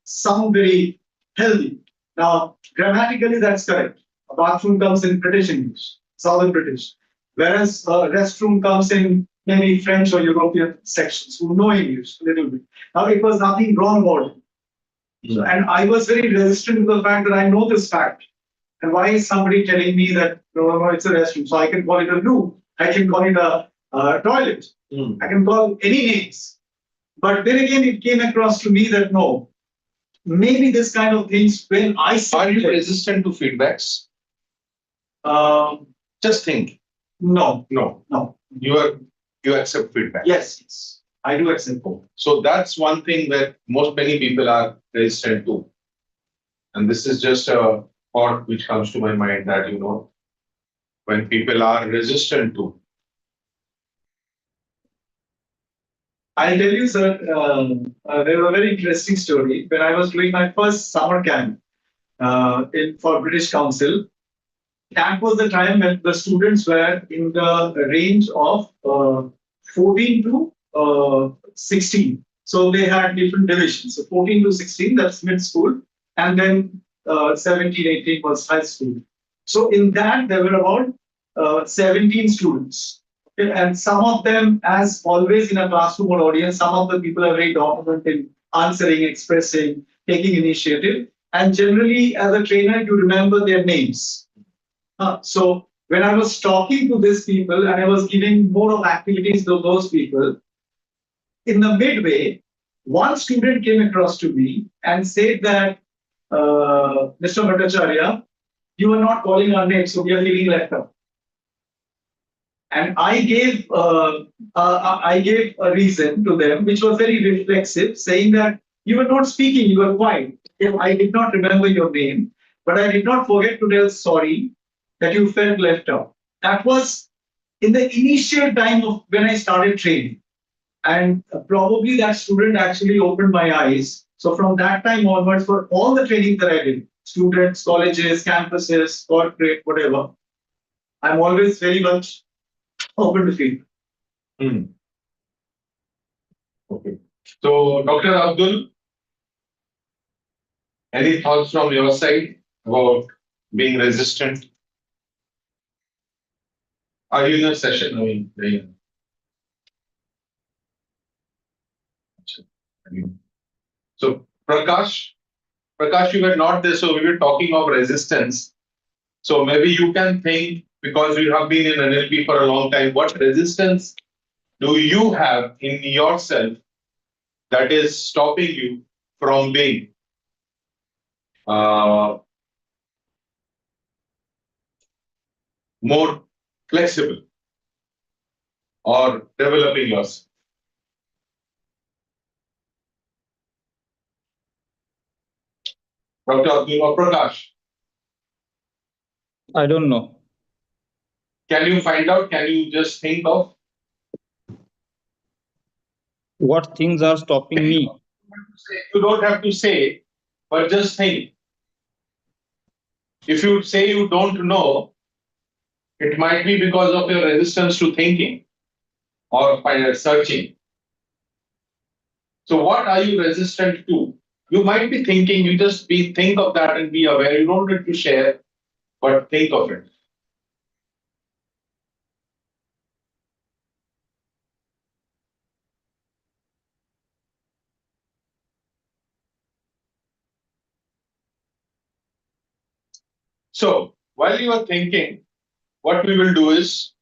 sound very healthy. Now, grammatically, that's correct. A bathroom comes in British English, Southern British, whereas a restroom comes in maybe French or European sections who know English a little bit. Now, it was nothing wrong about it. So, and I was very resistant to the fact that I know this fact. And why is somebody telling me that no, it's a restroom? So I can call it a loo. I can call it a toilet. I can call any names. But then again, it came across to me that no, maybe this kind of things when I see Are you it, resistant to feedbacks? Just think. no, No. no. You accept feedback. Yes, I do accept both. So that's one thing that many people are resistant to. And this is just a thought which comes to my mind that, when people are resistant to. I'll tell you, sir, there was a very interesting story. When I was doing my first summer camp for British Council, that was the time when the students were in the range of 14 to 16. So they had different divisions. So 14 to 16, that's mid school. And then 17, 18 was high school. So in that, there were about 17 students. Okay, and some of them, as always in a classroom or audience, some of the people are very dominant in answering, expressing, taking initiative. And generally, as a trainer, you remember their names. So when I was talking to these people and I was giving more of activities to those people, in the midway, one student came across to me and said that, Mr. Bhattacharya, you are not calling our names, so we are feeling left out. And I gave a reason to them, which was very reflexive, saying that you were not speaking, you were quiet. I did not remember your name, but I did not forget to tell sorry that you felt left out. That was in the initial time of when I started training. And probably that student actually opened my eyes. So from that time onwards, for all the training that I did, students, colleges, campuses, corporate, whatever, I'm always very much open to feedback. Okay. So, Dr. Abdul, any thoughts from your side about being resistant? Are you in a session? So, Prakash, you were not there, so we were talking of resistance. So maybe you can think, because you have been in NLP for a long time, what resistance do you have in yourself that is stopping you from being more flexible or developing yourself? Dr. Abdul or Prakash, I don't know. can you find out? Can you just think of? What things are stopping me? You don't have to say, but just think. If you say you don't know, it might be because of your resistance to thinking or searching. So what are you resistant to? You might be thinking, you just think of that and be aware. You don't need to share, but think of it. So while you are thinking, what we will do is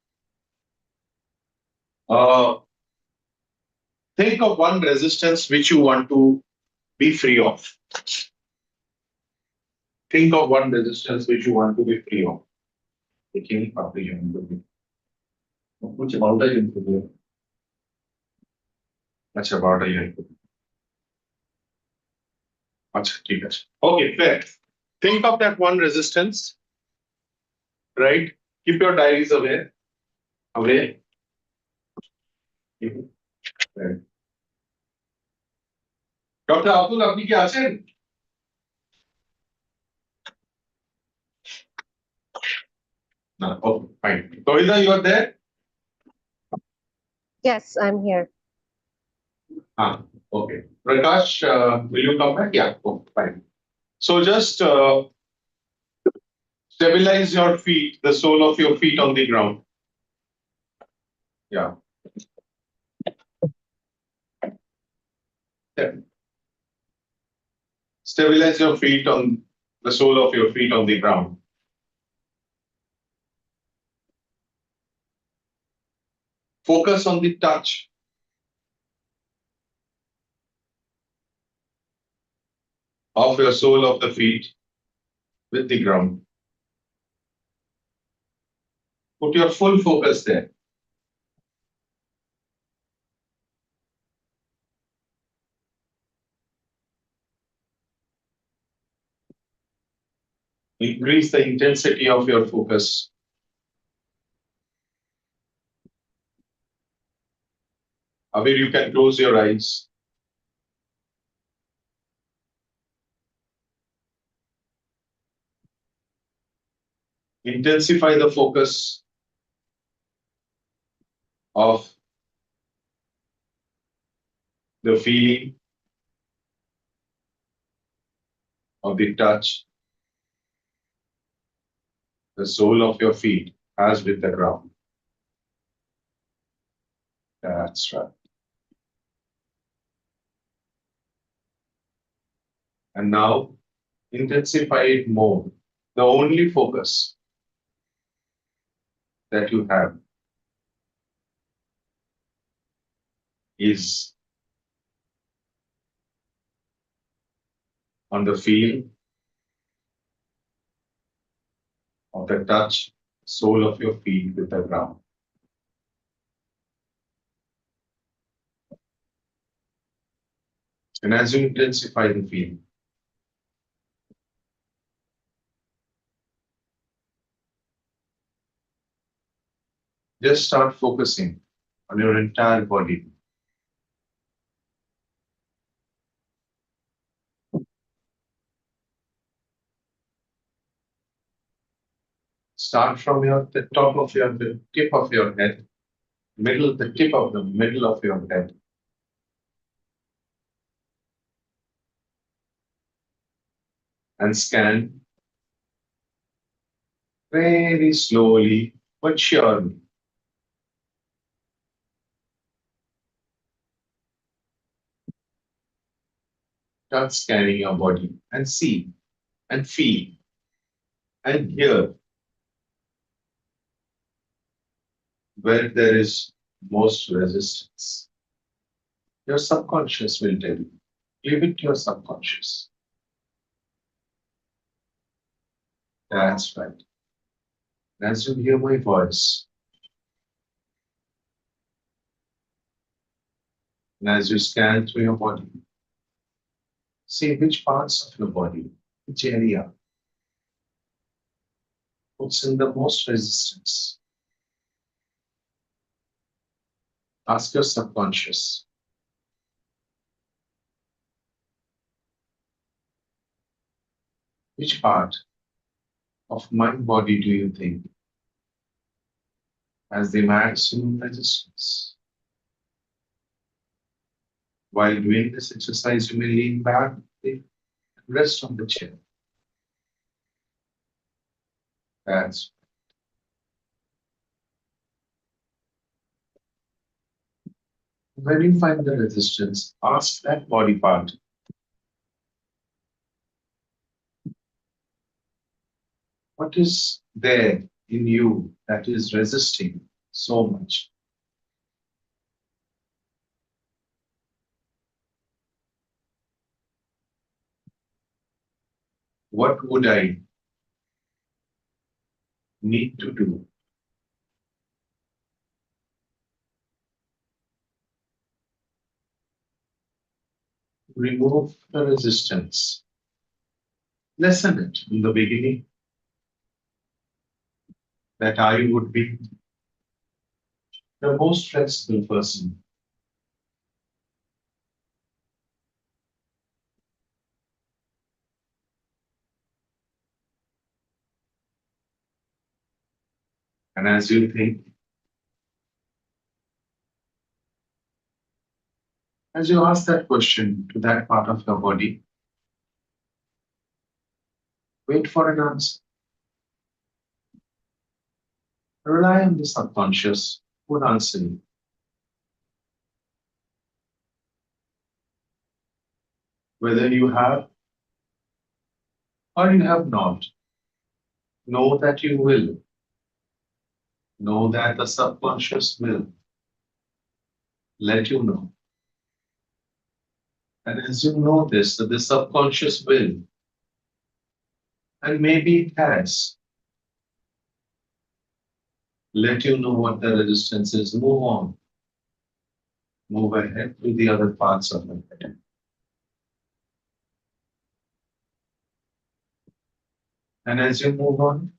think of one resistance which you want to be free of. think of one resistance which you want to be free of. Taking up the unit. कुछ about a unit. अच्छा about a unit. अच्छा ठीक है. Okay, fair. Think of that one resistance. Right? Keep your diaries away. Away. Right. Dr. Abdul, আপনি কি আছেন? No, okay, fine. Toida, you are there? Yes, I'm here. Ah, okay. Prakash, will you come back? Yeah, oh, fine. So just stabilize your feet, the sole of your feet on the ground. Yeah. Yeah. Stabilize your feet on the sole of your feet on the ground. Focus on the touch of your sole of the feet with the ground. Put your full focus there. Increase the intensity of your focus. Abir, you can close your eyes. Intensify the focus of the feeling of the touch the sole of your feet has with the ground. That's right. And now intensify it more. The only focus that you have is on the feeling of the touch sole of your feet with the ground. And as you intensify the feeling, just start focusing on your entire body. Start from the top of the tip of your head, the tip of the middle of your head. And scan very slowly but surely. Start scanning your body and see and feel and hear where there is most resistance. Your subconscious will tell you. Leave it to your subconscious. That's right. As you hear my voice, and as you scan through your body, see which parts of your body, which area puts in the most resistance. Ask your subconscious. Which part of my body do you think has the maximum resistance? While doing this exercise, you may lean back and rest on the chair. That's when you find the resistance, ask that body part. What is there in you that is resisting so much? what would I need to do to remove the resistance? Lessen it in the beginning, that I would be the most flexible person. And as you think, as you ask that question to that part of your body, wait for an answer. Rely on the subconscious would answer you. Whether you have or you have not, know that you will. Know that the subconscious will let you know. And as you know this, that the subconscious will, and maybe it has, let you know what the resistance is. Move on. Move ahead to the other parts of it. And as you move on,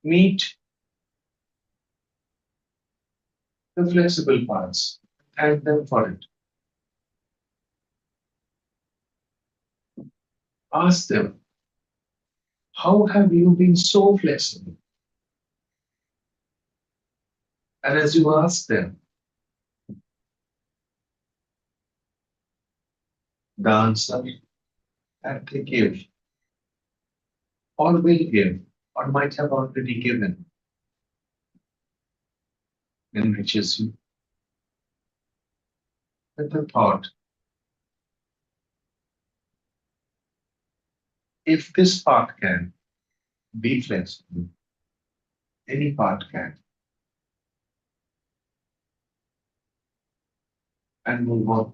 meet the flexible parts. Thank them for it. Ask them, how have you been so flexible? And as you ask them, the answer that they give, or will give, or might have already given, enriches you with the thought, if this part can be flexible, any part can. And move on.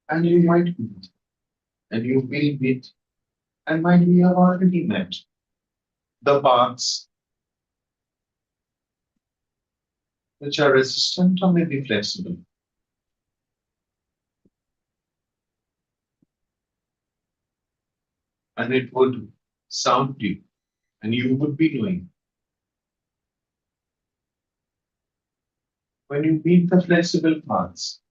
And you might meet, and you will meet, and might we have already met the parts which are resistant or maybe flexible. And it would sound you, and you would be doing. When you meet the flexible parts,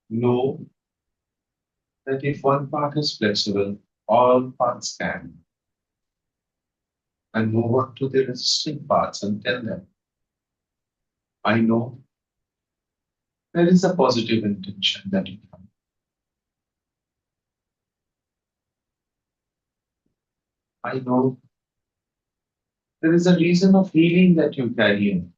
know that if one part is flexible, all parts can. And move on to the resisting parts and tell them, I know there is a positive intention that you have. I know there is a reason of healing that you carry in.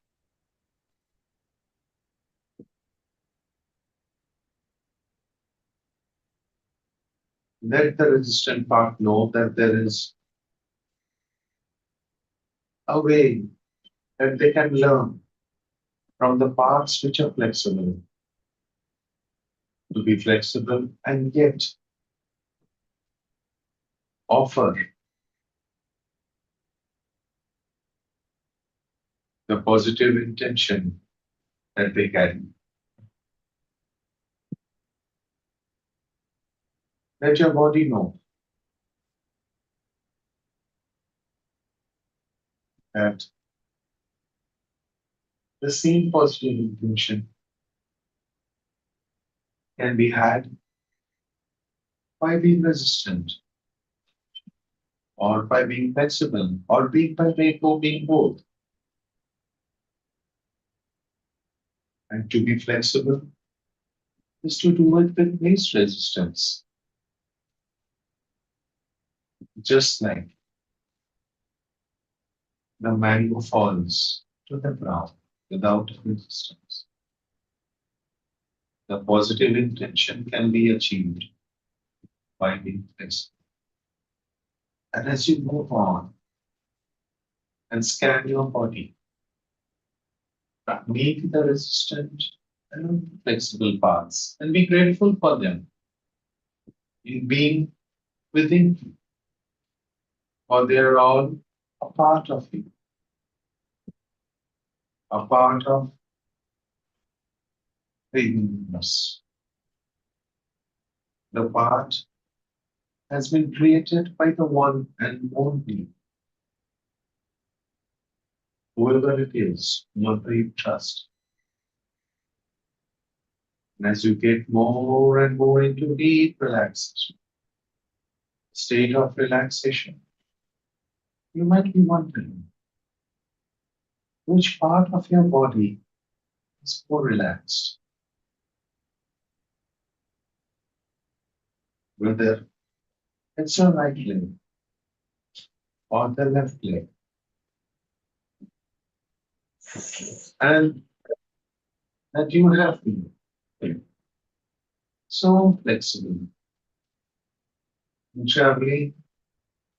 Let the resistant part know that there is a way that they can learn from the parts which are flexible to be flexible and yet offer the positive intention that they carry. Let your body know that the same positive intention can be had by being resistant or by being flexible or being both. And to be flexible is to do it with least resistance. Just like the mango falls to the ground without resistance. The positive intention can be achieved by being flexible. And as you move on and scan your body, meet the resistant and flexible parts, and be grateful for them in being within you, for they are all a part of you, a part of the universe. The part has been created by the one and only, whoever it is, whoever you trust. And as you get more and more into deep relaxation, state of relaxation, you might be wondering which part of your body is more relaxed, whether it's your right leg or the left leg. And that you have been so flexible, traveling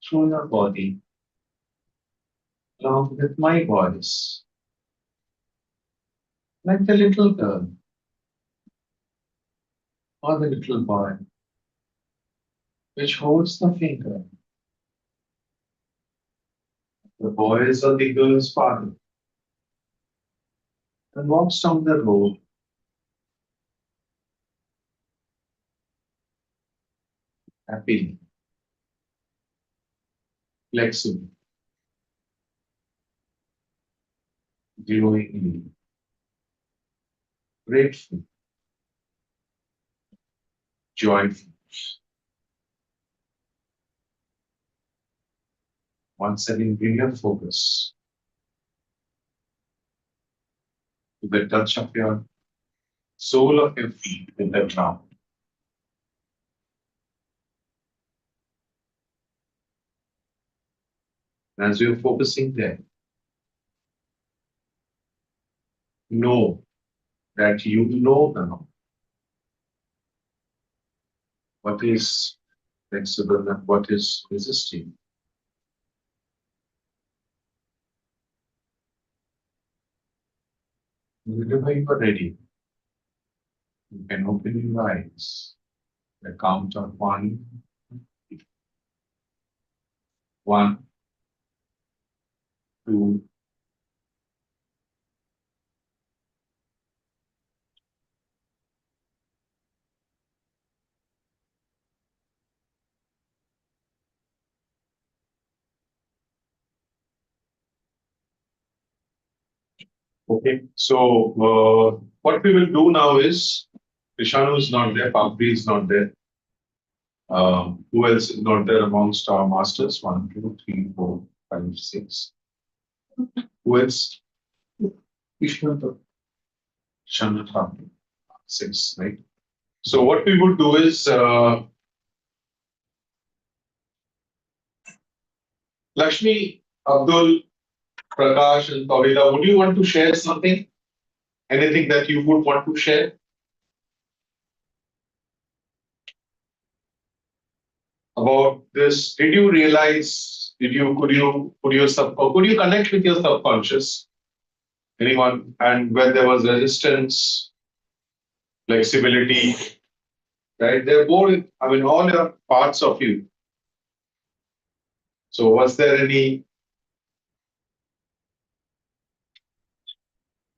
through your body along with my voice, like the little girl or the little boy, which holds the finger, the boy's or the girl's father, and walks down the road, happy, flexible, glowingly, grateful, joyful. Once again, bring your focus to the touch of your sole of your feet with the ground. And as you're focusing there, know that you know now what is flexible and what is resisting. Whenever you are ready, you can open your eyes. The count of one, two, okay. So what we will do now is Krishanu is not there, Papri is not there. Who else is not there amongst our masters? 1, 2, 3, 4, 5, 6. Who else? Krishanu. Krishanu, 6, right? So what we would do is Lakshmi, Abdul, Prakash, and Tawhida, would you want to share something? Anything that you would want to share about this? Did you realize? Could you connect with your subconscious? Anyone? And when there was resistance, flexibility, right? They're more. I mean, all are parts of you. So, was there any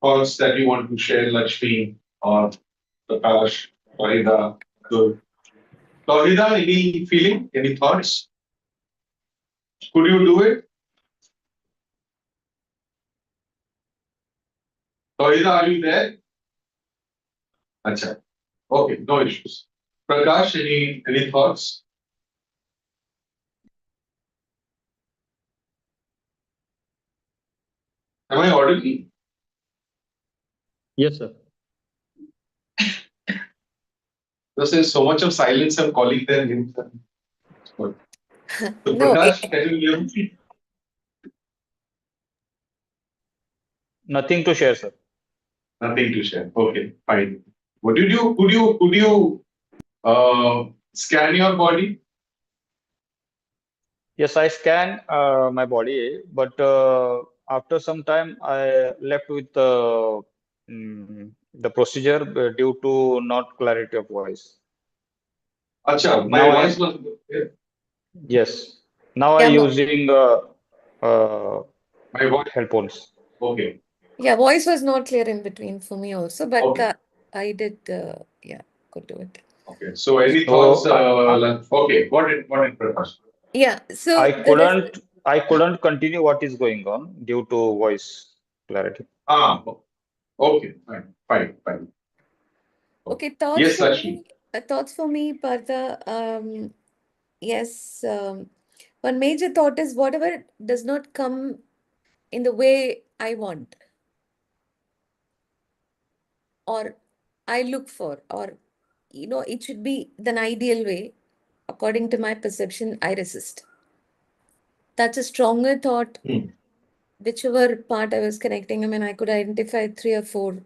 thoughts that you want to share, Lakshmi or Prakash, Farida? Good. Farida, any feeling? Any thoughts? Could you do it? Farida, are you there? Acha. Okay, no issues. Prakash, any thoughts? Am I audible? Yes, sir. There's so much of silence. I'm calling their names. So No, Prakash, can you hear me? Nothing to share, sir. Nothing to share. Okay, fine. What did you? Could you scan your body? Yes, I scan my body, but after some time, I left with the procedure due to not clarity of voice. Acha, my Now I voice was yes. Now I Yeah, using my voice. headphones. Okay. yeah, voice was not clear in between for me also, but Okay. I did, yeah, could do it. Okay. So any So thoughts? Okay. What in Prakash? Yeah, so I couldn't continue what is going on due to voice clarity. Ah, okay. Fine. okay, Yes, Lakshmi. thoughts for me, Partha. Yes, one major thought is whatever does not come in the way I want or I look for, or it should be the ideal way, according to my perception, I resist. That's a stronger thought, Hmm. whichever part I was connecting. I mean, I could identify 3 or 4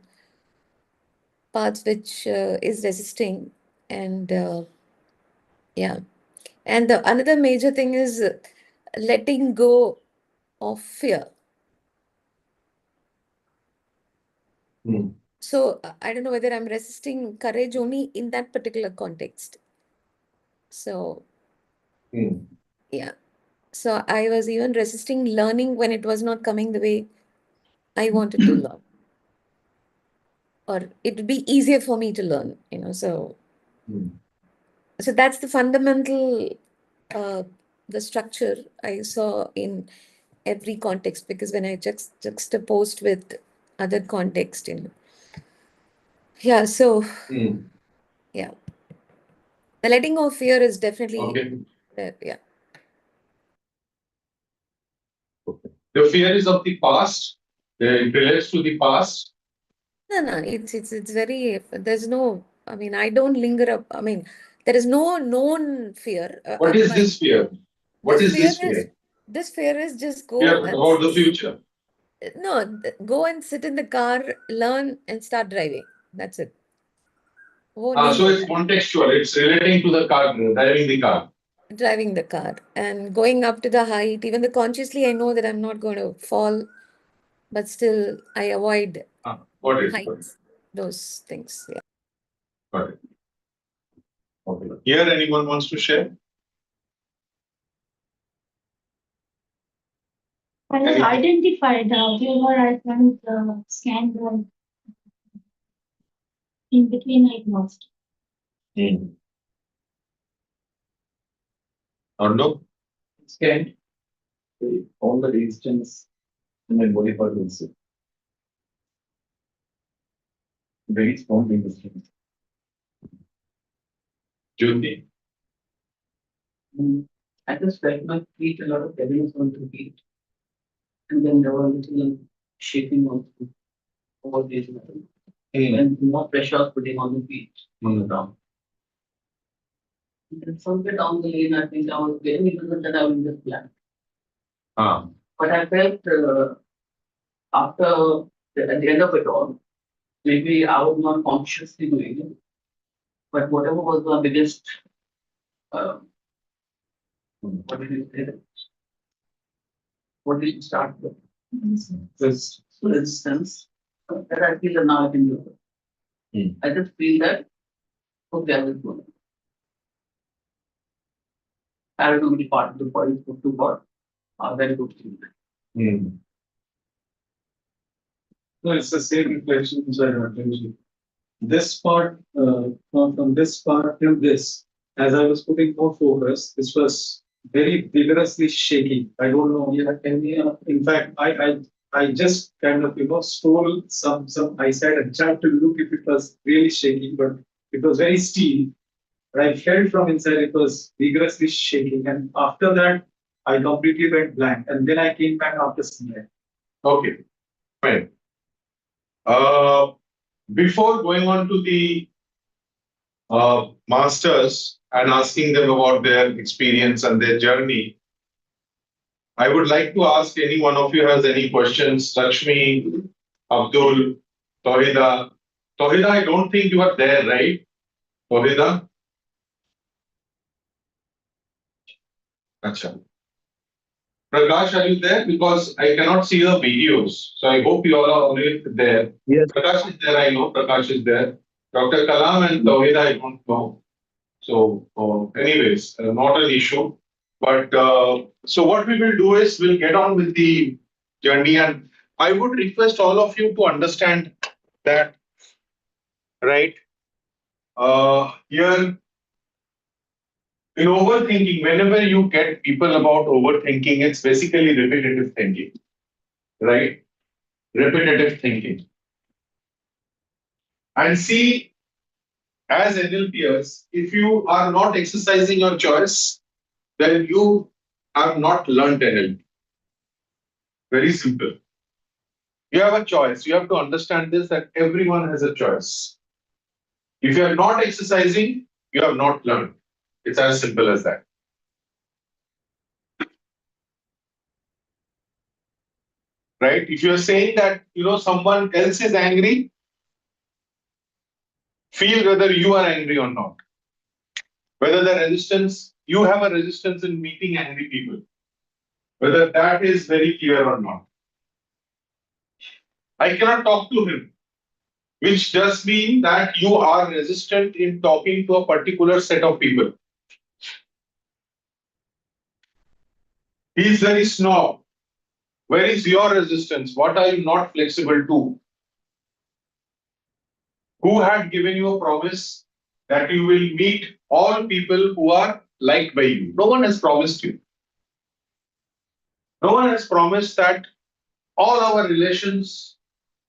parts which is resisting, and yeah. And the another major thing is letting go of fear. Hmm. So I don't know whether I'm resisting courage only in that particular context. So Hmm. yeah. So I was even resisting learning when it was not coming the way I wanted to learn. Or it would be easier for me to learn, So Hmm. so that's the fundamental the structure I saw in every context, because when I juxtaposed with other context, Yeah, so Hmm. yeah. The letting go of fear is definitely Okay. there. Yeah. The fear is of the past. It relates to the past. No, it's very, there's no, I mean, I don't linger up. I mean, there is no known fear. What is this fear? What This is fear this is fear? this fear is just Fear go and about the future. no, go and sit in the car, learn and start driving. That's it. Wo nahi So hai. it's contextual. It's relating to the car, driving the car. Driving the car and going up to the height, even though consciously I know that I'm not going to fall, but still I avoid Got it. heights, those things. Yeah. Got it. Okay. Here, anyone wants to share? I Any- identified wherever I felt scanned in between I lost. Hmm. Or no? Scanned all the resistance in my body part also. Very strong resistance. Jyoti? I just felt my feet, a lot of heaviness on the feet. And then there was a little shaking also over these metals. And more pressure putting on the feet on the ground. And then somewhere down the lane, I think I was very innocent that I was just blank. But I felt at the end of it all, maybe I was not consciously doing it. But whatever was my biggest, what did you say? What did you start with? Resistance. That I feel that now I can do it. I just feel that, okay, I will do it. I don't know which part of the body put to God. Very good thing. No, it's the same reflection which I had mentioned. This part, from this part to this, as I was putting more focus, this was very vigorously shaking. I don't know. Yeah, can we? In fact, I just kind of stole some eyesight and tried to look if it was really shaking, but it was very still. But I felt from inside it was vigorously shaking, and after that, I completely went blank, and then I came back after some time. Okay. Fine. Before going on to the masters and asking them about their experience and their journey, I would like to ask any one of you has any questions. Lakshmi, Abdul, Tawhida. Tawhida, I don't think you are there, right? Tawhida? Acha. Prakash, are you there? Because I cannot see the videos. So I hope you all are already there. Yes. Prakash is there, I know Prakash is there. Dr. Kalam and Tawhid, I don't know. So, anyways, not an issue. But so what we will do is we'll get on with the journey, and I would request all of you to understand that, right? Here in overthinking, whenever you get people about overthinking, it's basically repetitive thinking, right? Repetitive thinking. And see, as NLPers, if you are not exercising your choice, then you have not learned NLP. Very simple. You have a choice. You have to understand this, that everyone has a choice. If you are not exercising, you have not learned. It's as simple as that. Right? If you're saying that, someone else is angry, feel whether you are angry or not. Whether the resistance, you have a resistance in meeting angry people. Whether that is very clear or not. I cannot talk to him, which does mean that you are resistant in talking to a particular set of people. He is very snob. Where is your resistance? What are you not flexible to? Who had given you a promise that you will meet all people who are liked by you? No one has promised you. No one has promised that all our relations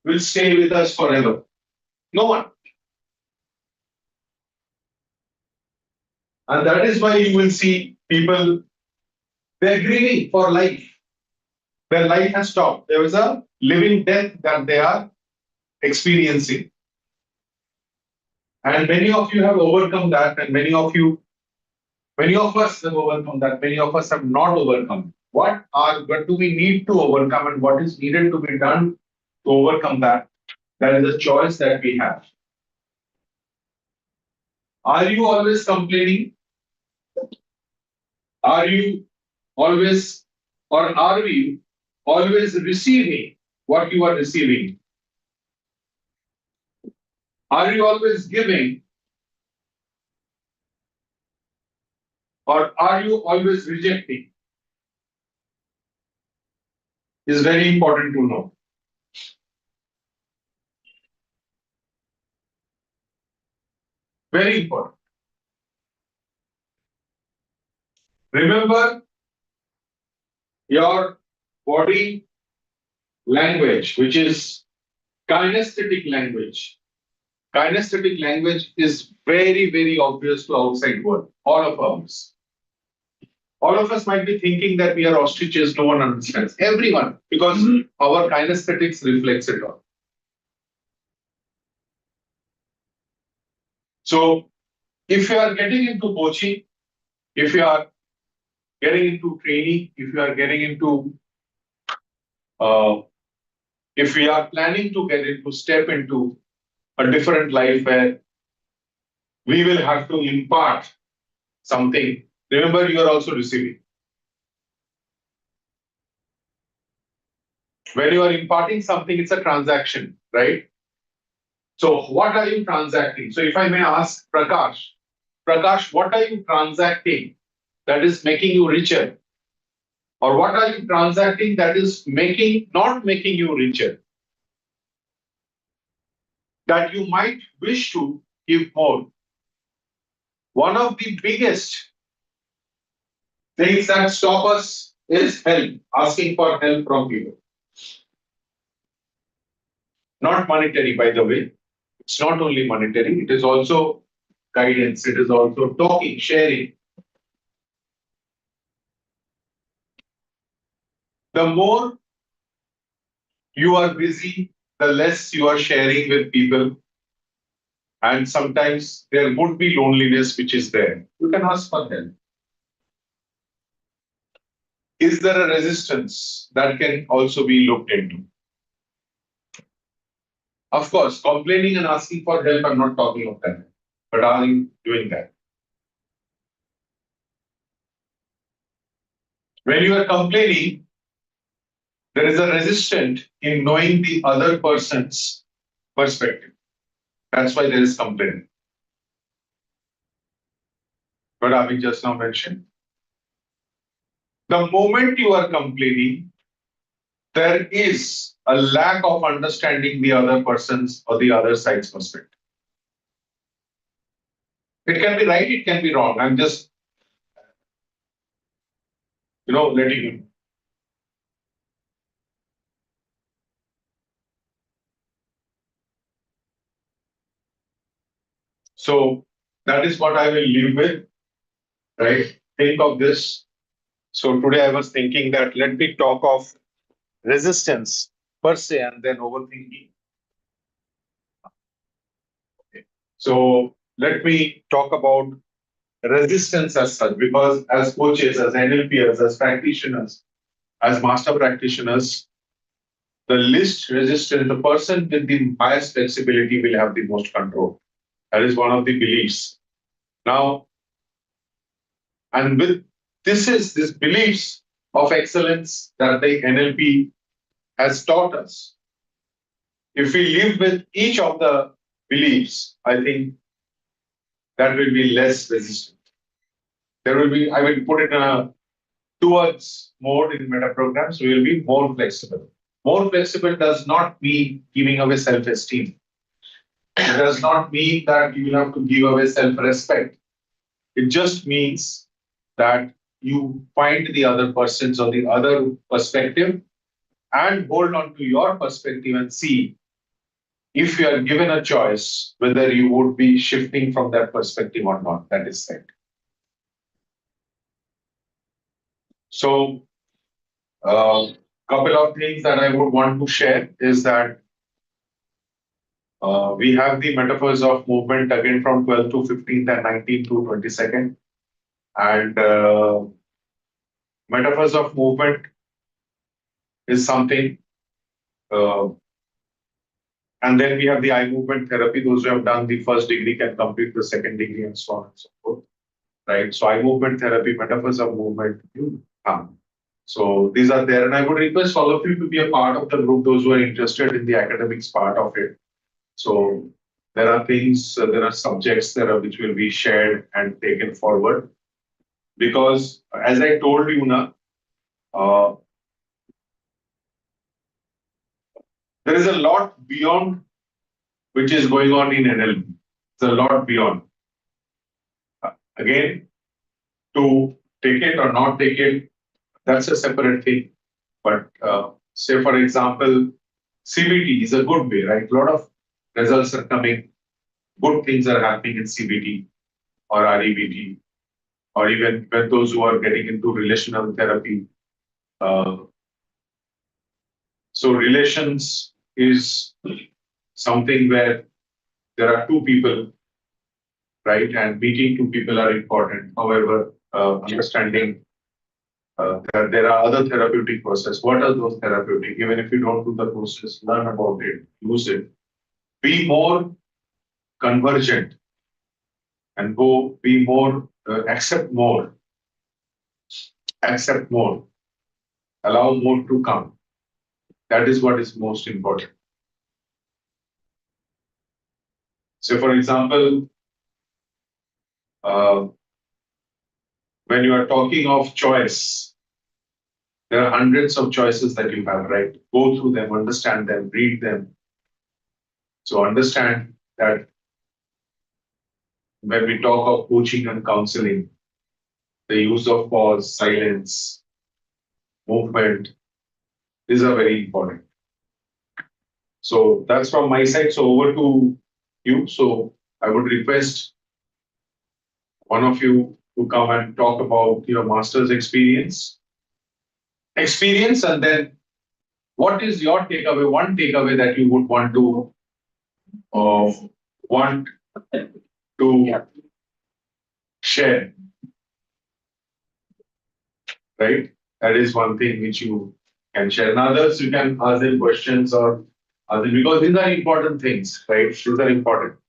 will stay with us forever. No one. And that is why you will see people, they're grieving for life. Their life has stopped. There is a living death that they are experiencing. And many of you have overcome that, and many of us have overcome that, many of us have not overcome. What do we need to overcome, and what is needed to be done to overcome that? That is a choice that we have. Are you always complaining? Are you always, or are we always receiving what you are receiving? Are you always giving? Or are you always rejecting? Is very important to know. Very important. Remember your body language, which is kinesthetic language. Kinesthetic language is very, very obvious to outside world, all of us. All of us might be thinking that we are ostriches, no one understands. Everyone, because our kinesthetics reflects it all. So, if you are getting into coaching, if you are getting into training, if you are getting into, if we are planning to step into a different life where we will have to impart something, remember you are also receiving. When you are imparting something, it's a transaction, right? So what are you transacting? So if I may ask Prakash, what are you transacting that is making you richer? Or what are you transacting that is not making you richer? That you might wish to give more. One of the biggest things that stop us is help, asking for help from people. Not monetary, by the way. It's not only monetary, it is also guidance, it is also talking, sharing. The more you are busy, the less you are sharing with people. And sometimes there would be loneliness which is there. You can ask for help. Is there a resistance that can also be looked into? Of course, complaining and asking for help, I'm not talking of that. But are you doing that? When you are complaining, there is a resistance in knowing the other person's perspective. That's why there is complaining. But Abhi just now mentioned. The moment you are complaining, there is a lack of understanding the other person's or the other side's perspective. It can be right, it can be wrong. I'm just, letting you know. So that is what I will leave with, right? Think of this. So today I was thinking that let me talk of resistance per se and then overthinking. Okay. So let me talk about resistance as such, because as coaches, as NLPers, as practitioners, as master practitioners, the least resistant, the person with the highest flexibility will have the most control. That is one of the beliefs. Now, and with this beliefs of excellence that the NLP has taught us. If we live with each of the beliefs, I think that will be less resistant. There will be, I will put it in a towards mode in meta programs, we will be more flexible. More flexible does not mean giving away self-esteem. It does not mean that you will have to give away self-respect. It just means that you find the other person's or the other perspective and hold on to your perspective and see if you are given a choice whether you would be shifting from that perspective or not. That is right. So, couple of things that I would want to share is that we have the metaphors of movement again from 12th to 15th and 19th to 22nd. And metaphors of movement is something. And then we have the eye movement therapy. Those who have done the first degree can complete the second degree and so on and so forth. Right. So eye movement therapy, metaphors of movement. So these are there. And I would request all of you to be a part of the group, those who are interested in the academics part of it. So there are things, there are subjects there which will be shared and taken forward. Because as I told you now, there is a lot beyond which is going on in NLP. It's a lot beyond. Again, to take it or not take it, that's a separate thing. But say, for example, CBT is a good way, right? A lot of results are coming. Good things are happening in CBT or REBT, or even when those who are getting into relational therapy. So relations is something where there are two people, right? And meeting two people are important. However, understanding that there are other therapeutic processes. What are those therapeutic? Even if you don't do the process, learn about it, use it. Be more convergent and be more, accept more, allow more to come. That is what is most important. So, for example, when you are talking of choice, there are hundreds of choices that you have, right? Go through them, understand them, read them. So understand that when we talk of coaching and counseling, the use of pause, silence, movement, these are very important. So that's from my side. So over to you. So I would request one of you to come and talk about your master's experience, and then what is your takeaway, one takeaway that you would want to share, right? That is one thing which you can share. And others, you can ask them questions or other, because these are important things, right? These are important.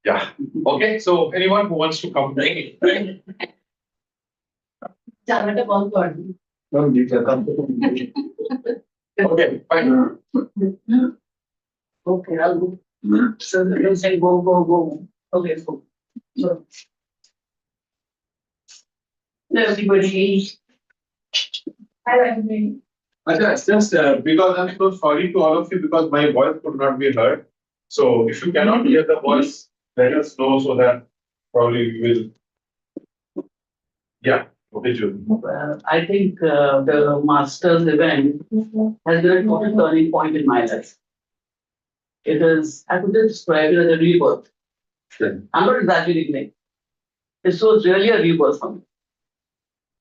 Yeah. Okay. So anyone who wants to come. Chart कौन कर Okay, fine. Okay, I'll go. So they'll say go. Okay, so hello everybody. Hi everybody. Acha, just because I'm so sorry to all of you because my voice could not be heard. So if you cannot hear the voice, let us know so that probably we will. Yeah, okay, Jude. I think the Masters event has been a total turning point in my life. It is, I could describe it as a rebirth. I'm not exaggerating. Like, this was really a rebirth for me.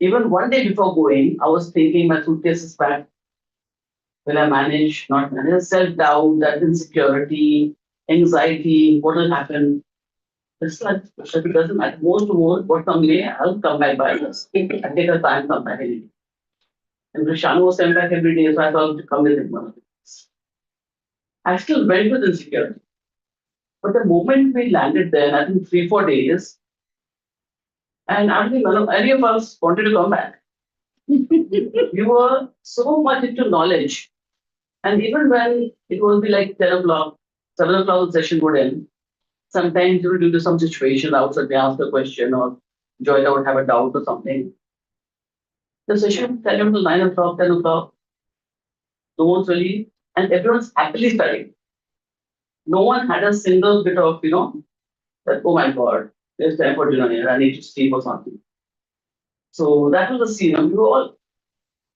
Even one day before going, I was thinking my suitcase is packed. Will I manage? Not manage? Self doubt, that insecurity, anxiety, what will happen? It's like, if it doesn't matter. Most, what come may, I'll come back by this. I take a time, come back anyway. And Krishanu was coming back every day, so I thought to come with him. I still went with insecurity. But the moment we landed there, I think 3-4 days, and I don't think any of us wanted to come back. We were so much into knowledge. And even when it would be like 10 o'clock, 7 o'clock the session would end, sometimes due to some situation outside, they ask a question or Joyla would have a doubt or something. The session would tell him till 9 o'clock, 10 o'clock. No one's really, and everyone's happily studying. No one had a single bit of, that, oh my God, there's time for dinner here, I need to sleep or something. So that was the scene. We were all,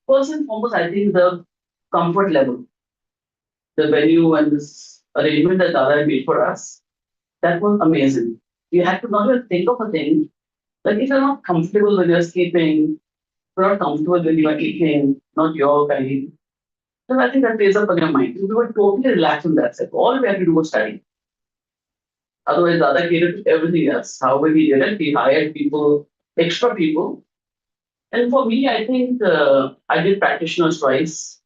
first and foremost, I think the comfort level, the venue and this arrangement that Dada made for us, that was amazing. You had to not even think of a thing. Like if you're not comfortable when you're sleeping, you're not comfortable when you are eating, not your kind. So I think that plays up on your mind. We were totally relaxed on that set. All we had to do was study. Otherwise, Dada catered to everything else. However, he did it, he hired people, extra people. And for me, I think I did practitioners twice.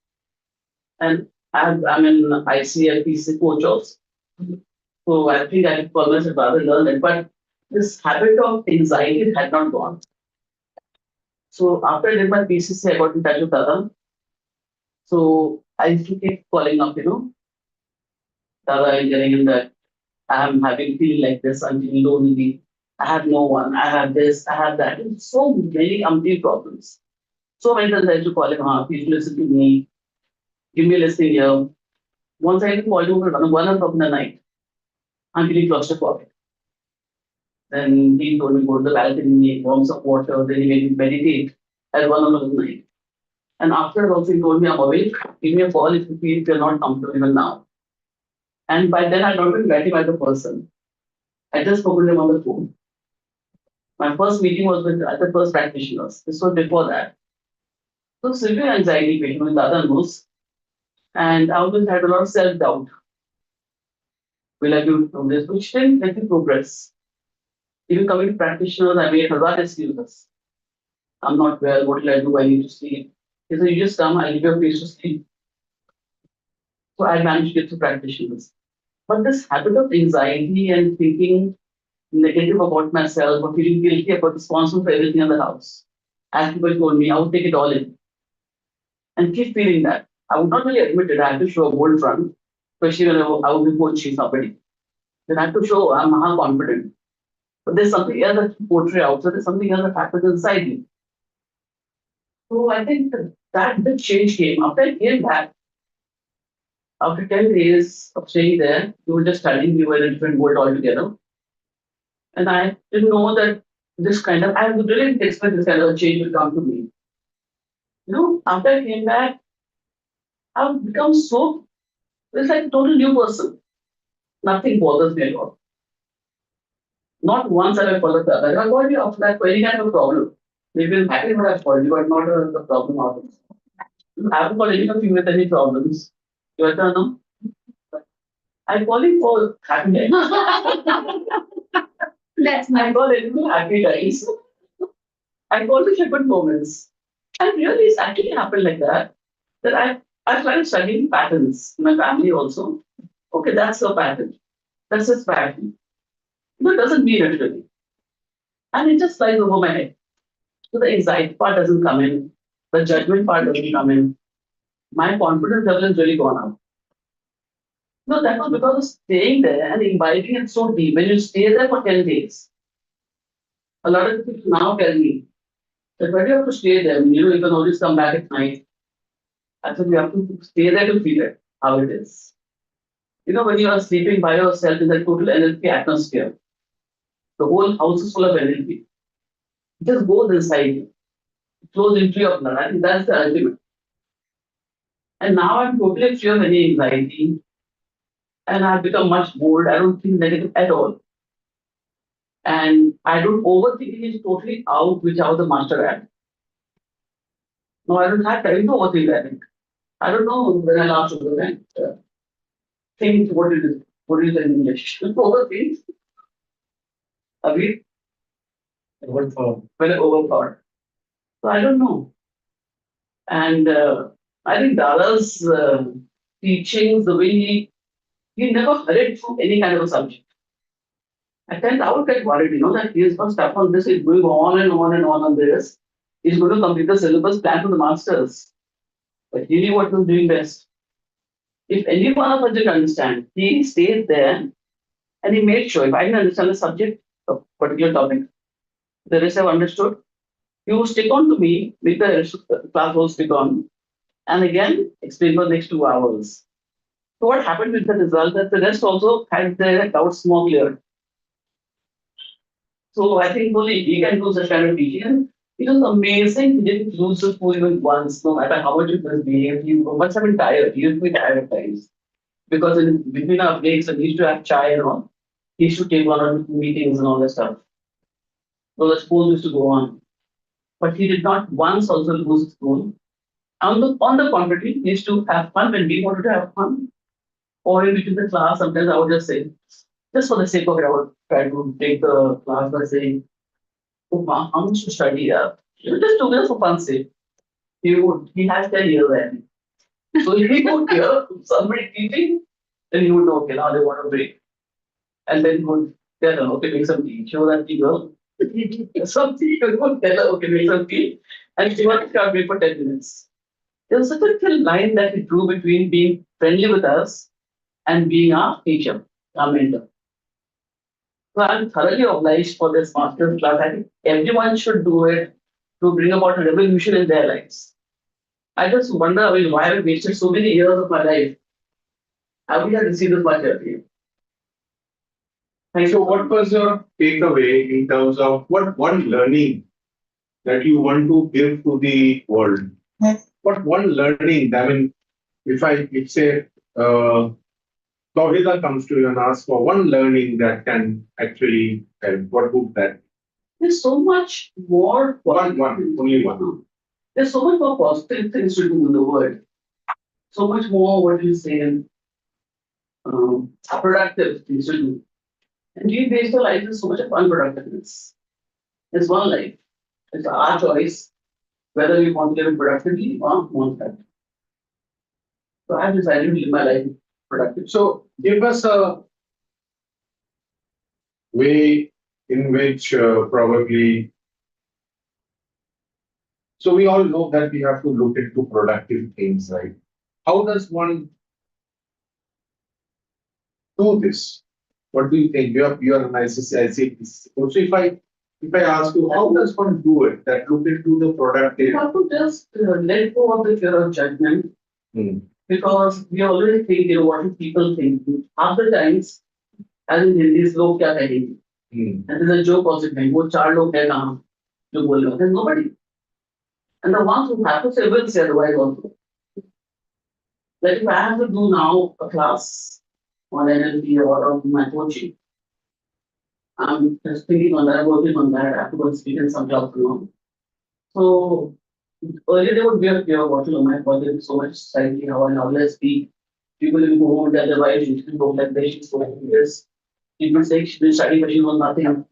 And I'm an ICLPC coach also. So I think I call myself rather learn it. But this habit of anxiety had not gone. So after I did my PCC, I got in touch with Dada. So I used to keep calling up, Dada, I'm getting in that I'm having feeling like this, I'm feeling lonely. I have no one, I have this, I have that. And so many umpteen problems. So many times I used to call him, please listen to me, give me a listening ear. Once I called him at 1 o'clock in the night, I'm feeling claustrophobic. Then he told me to go to the balcony, warm some water, then he made me meditate at 1 o'clock in the night. And after also he told me, I'm awake, give me a call if you feel you're not comfortable even now. And by then I'd not been met him as a person. I just spoke to him on the phone. My first meeting was with the first practitioners. This was before that. So severe anxiety patient with Dada knows. And I always had a lot of self-doubt. Will I be able to do this? Which didn't let me progress. Even coming to practitioners, I made a lot of excuses. I'm not well, what will I do? I need to sleep. He said, you just come, I'll give you a place to sleep. So I managed to get to practitioners. But this habit of anxiety and thinking negative about myself or feeling guilty about responsible for everything in the house. As people told me, I would take it all in. And keep feeling that. I would not really admit it. I had to show a bold front, especially when I would be coaching somebody. Then I had to show I'm how confident. But there's something else that you portray out, so there's something else that happens inside you. So I think that big change came. After I came back, after 10 days of staying there, we were just studying, we were in a different world altogether. And I didn't know that this kind of, I really didn't expect this kind of change would come to me. After I came back, I've become so, it's like a total new person. Nothing bothers me at all. Not once have I followed the other. I've already after that any kind of a problem. Maybe I'm happy what I've followed you, but not the problem of it. I haven't got any of you with any problems. You better know. I'm calling for happiness. That's I call it happy days. I call it good moments. And really, it's actually happened like that. That I started studying patterns in my family also. Okay, that's a pattern. That's his pattern. That doesn't mean it really. And it just flies over my head. So the anxiety part doesn't come in, the judgment part doesn't come in. My confidence level has really gone up. No, that was because of staying there and imbibing it so deep. When you stay there for 10 days, a lot of people now tell me that why do you have to stay there? You can always come back at night. I said, you have to stay there to feel it, how it is. When you are sleeping by yourself in that total energy atmosphere, the whole house is full of energy. It just goes inside you, it flows into your blood. I think that's the ultimate. And now I'm totally free of any anxiety and I've become much bold. I don't think negative at all. And I don't overthink it totally out, which I was a master at. No, I don't have time to overthink that. I don't know when I last overthink. Think what is it in English? Overthink. Agreed? Overthought. When I overthought. So I don't know. And I think Dada's teachings, the way he never hurried through any kind of a subject. At times I would get worried, that he is going to step on this, he's going on and on and on this. He's going to complete the syllabus plan for the masters. But he knew what he was doing best. If any one of us didn't understand, he stayed there and he made sure if I didn't understand the subject, a particular topic, the rest have understood, he would stick on to me, make the rest of the class will stick on, and again explain for the next 2 hours. So what happened with the result that the rest also had their doubts more clear. So I think only he can do such kind of teaching. And it was amazing. He didn't lose the school even once, no matter how much it was behaved. He must have been tired. He used to be tired at times. Because in between our breaks, and he used to have chai and all. He used to take one or two meetings and all that stuff. So the school used to go on. But he did not once also lose school. On the contrary, he used to have fun when we wanted to have fun. Or in between the class, sometimes I would just say, just for the sake of it, I would try to take the class by saying, oh, wow, how much to study here? Just took it for fun's sake. He has 10 years then. So if he would hear somebody teaching, then he would know, okay, now they want a break. And then he would tell her, okay, make some tea. Show that tea girl. Some tea, he would tell her, okay, make some tea. And she would start wait for 10 minutes. There was such a thin line that he drew between being friendly with us and being our teacher, our mentor. So I'm thoroughly obliged for this master's class. I think everyone should do it to bring about a revolution in their lives. I just wonder, why I wasted so many years of my life. I would have received this much earlier. So what was your takeaway in terms of what one learning that you want to give to the world? What one learning, if say, Tawhida comes to you and asks for one learning that can actually help, what would that be? There's so much more. Only one. There's so much more positive things to do in the world. So much more, what you say, productive things to do. And we base our life in so much of unproductiveness. There's one life. It's our choice whether we want to live it productively or want that. So I've decided to live my life productively. So give us a way in which probably. So we all know that we have to look into productive things, right? How does one do this? What do you think? You are an ICCIC. So if I ask you, how does one do it? That look into the productive. You have to just let go of the fear of judgment. Because we always think, what do people think? Half the times, as in Hindi, log kya kahenge? And there's a joke also saying, wo char log hai kahan? Jo bolenge. There's nobody. And the ones who have to say will say otherwise also. Like if I have to do now a class on NLP or on my coaching, I'm just thinking on that, working on that, I have to go and speak in some club. So earlier there would be a fear, what my God, there is so much society, how I always speak. People will go home, tell their wife, she can go like this, she's going like this. People say she will study, but she knows nothing.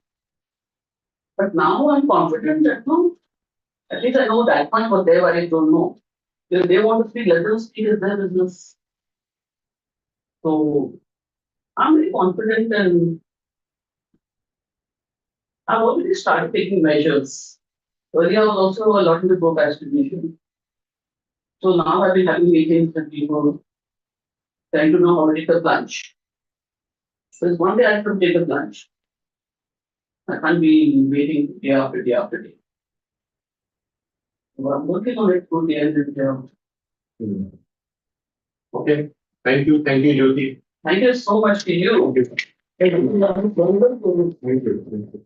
But now I'm confident that no, at least I know that much, but their wife don't know. If they want to speak, let them speak, it's their business. So I'm very confident and I've already started taking measures Earlier, I was also a lot into procrastination. So now I've been having meetings with people, trying to know how to take a plunge. So it's one day I have to take a plunge. I can't be waiting day after day after day. So I'm working on it for the end of the day. Okay. Thank you, Jyoti. Thank you so much to you. Thank you. Thank you.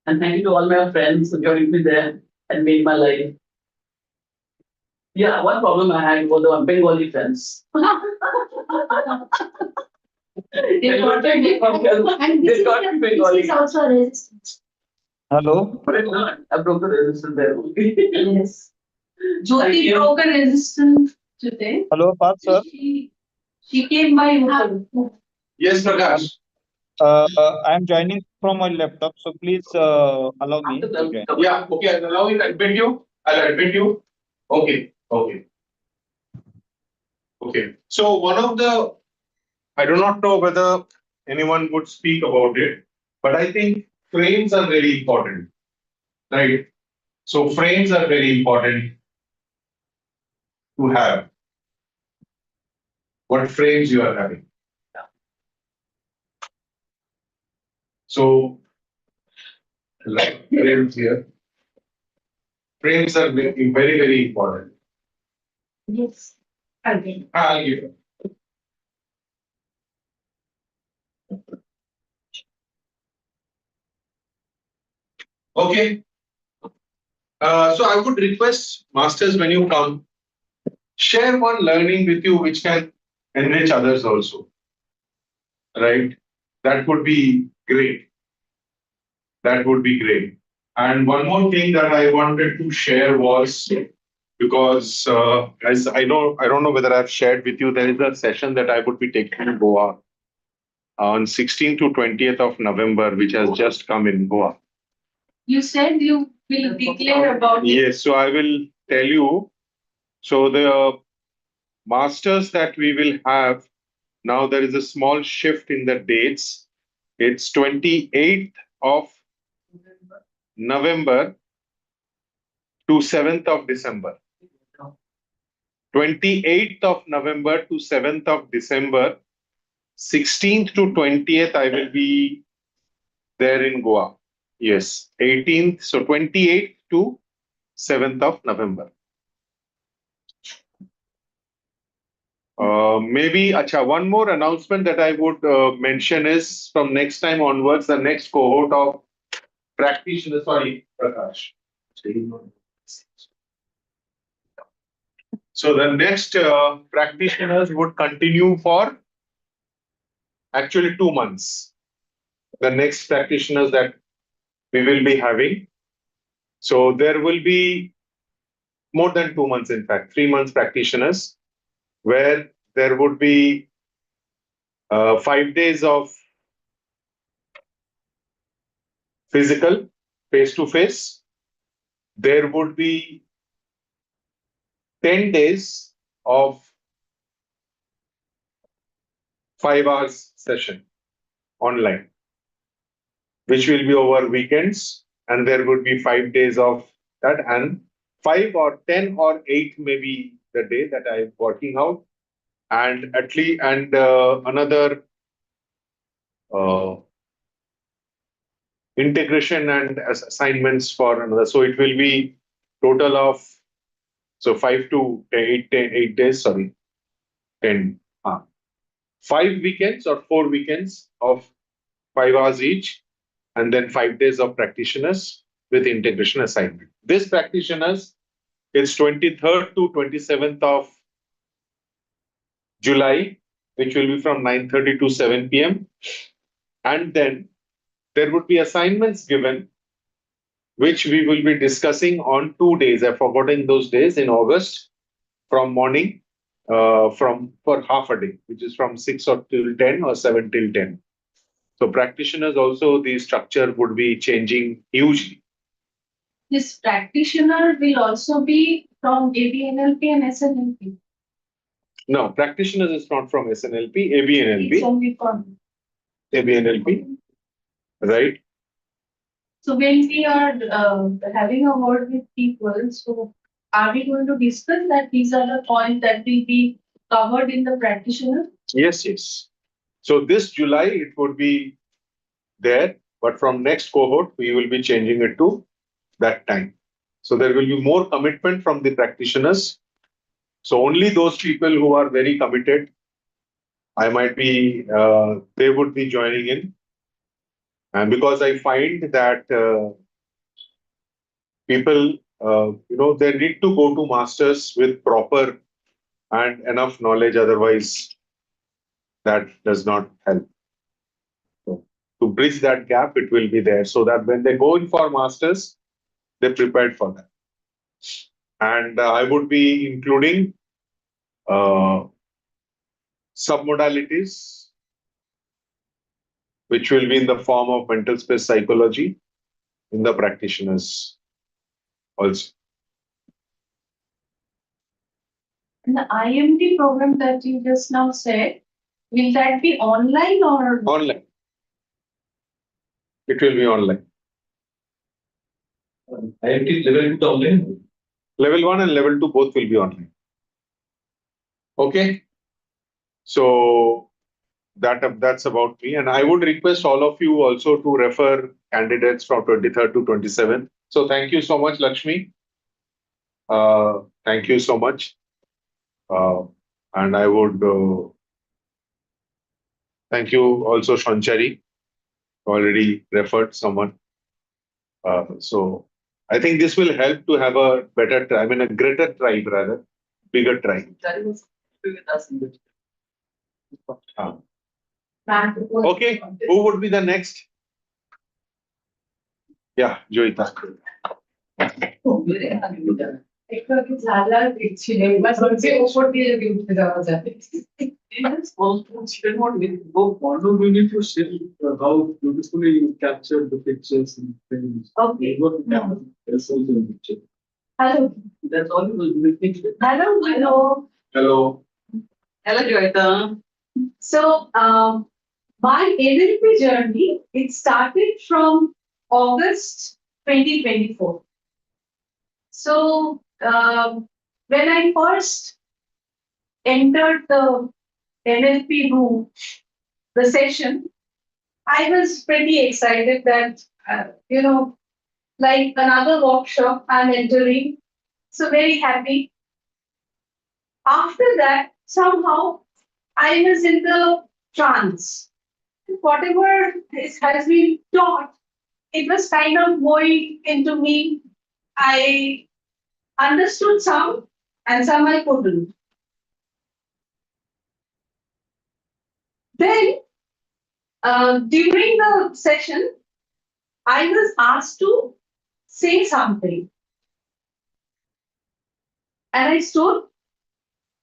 And thank you to all my friends who joined me there and made my life. Yeah, one problem I had was the Bengali friends. They got me And They got me Bengali. this is also a resistance. Hello. But it's not. I broke the resistance there. Yes. Thank Jyoti you. broke a resistance today. Hello, Parth sir. She came by Uber. Yes, Prakash. I am joining from my laptop, so please allow me to join. Yeah, okay, I'll allow you, admit you. I'll admit you. Okay, okay. Okay. So one of the, I do not know whether anyone would speak about it, but I think frames are very important, right? So frames are very important to have. What frames you are having. So, like frames here. Frames are very important. Yes. Again. I'll give you. Okay. So I would request masters when you come, share one learning with you which can enrich others also. Right? That would be great. That would be great. And one more thing that I wanted to share was because as I don't know whether I've shared with you, there is a session that I would be taking in Goa on 16th to 20th of November, which has just come in Goa. You said you will declare about it. Yes, so I will tell you. So the masters that we will have now, there is a small shift in the dates. It's 28th of November to 7th of December. 28th of November to 7th of December. 16th to 20th, I will be there in Goa. Yes, 18th, so 28th to 7th of November. Maybe, one more announcement that I would mention is from next time onwards, the next cohort of practitioners, sorry, Prakash. So the next practitioners would continue for actually 2 months. The next practitioners that we will be having. So there will be more than 2 months, in fact, 3 months practitioners, where there would be 5 days of physical, face to face. There would be 10 days of 5 hours session online, which will be over weekends. And there would be 5 days of that, and 5 or 10 or 8 maybe the day that I'm working out. And at least, and another integration and assignments for another. So it will be total of, so 5 to 8 days, sorry, 10. 5 weekends or 4 weekends of 5 hours each, and then 5 days of practitioners with integration assignment. This practitioners, it's 23rd to 27th of July, which will be from 9:30 to 7 p.m. And then there would be assignments given, which we will be discussing on 2 days. I've forgotten those days in August, from morning, for half a day, which is from 6 or till 10 or 7 till 10. So practitioners also, the structure would be changing hugely. This practitioner will also be from ABNLP and SNLP. No, practitioners is not from SNLP, It's ABNLP, only from. ABNLP, right? So when we are having a word with people, so are we going to discuss that these are the points that will be covered in the practitioner? Yes, yes. So this July it would be there, but from next cohort we will be changing it to that time. So there will be more commitment from the practitioners. So only those people who are very committed, I might be, they would be joining in. And because I find that people, they need to go to masters with proper and enough knowledge. Otherwise, that does not help. So to bridge that gap, it will be there so that when they go in for masters, they're prepared for that. And I would be including submodalities, which will be in the form of mental space psychology in the practitioners also. And the IMT program that you just now said, will that be online or? Online. It will be online. IIT level 2 online. Level 1 and level 2 both will be online. Okay. So that's about me. And I would request all of you also to refer candidates from 23rd to 27th. So thank you so much, Lakshmi. Thank you so much. And I would thank you also, Shanchari, already referred someone. So I think this will help to have a better, a greater tribe rather, bigger tribe. That was with us in the. Okay, who would be the next? Yeah, Joita. Very happy with that. একটু ঝালা দিচ্ছিলেন বা সবচেয়ে উপর দিয়ে যদি উঠে যাওয়া যায় Yes, also children want to go. Also, we need to share how beautifully you captured the pictures and things. Okay. What the camera is also in the picture. Hello That's all you will be picture. Hello hello Hello. Hello, Joyita. So, my NLP journey, it started from August 2024. So, when I first entered the NLP room, the session, I was pretty excited that, like another workshop I'm entering. So, very happy. After that, somehow, I was in the trance. Whatever has been taught, it was kind of going into me. I understood some and some I couldn't. Then, during the session, I was asked to say something. And I stood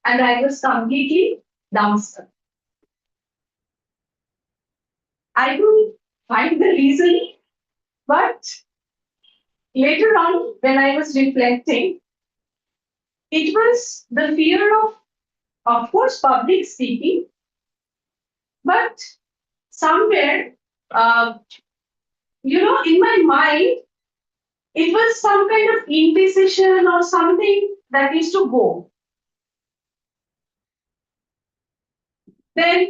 and I was completely dumbstruck. I couldn't find the reason, but later on, when I was reflecting, it was the fear of course, public speaking, but somewhere, in my mind, it was some kind of indecision or something that used to go. Then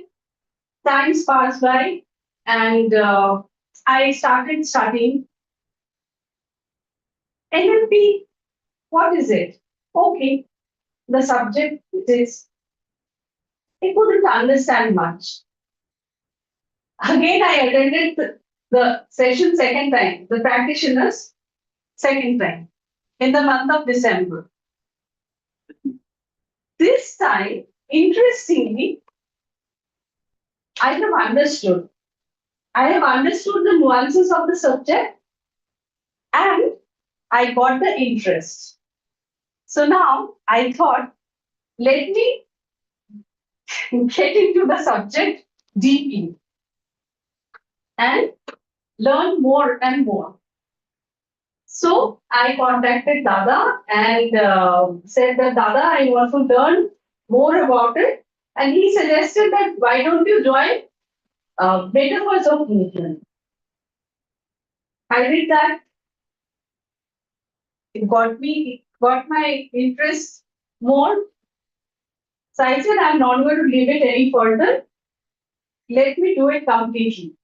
times passed by and I started studying NLP. What is it? Okay, the subject is, I couldn't understand much. Again, I attended the session second time, the practitioners second time, in the month of December. This time, interestingly, I have understood. I have understood the nuances of the subject and I got the interest. So now I thought, let me get into the subject deeply and learn more and more. So I contacted Dada and said that Dada, I want to learn more about it. And he suggested that why don't you join Metaphors of Movement? I did that. It got my interest more. So I said, I'm not going to leave it any further. Let me do it completely.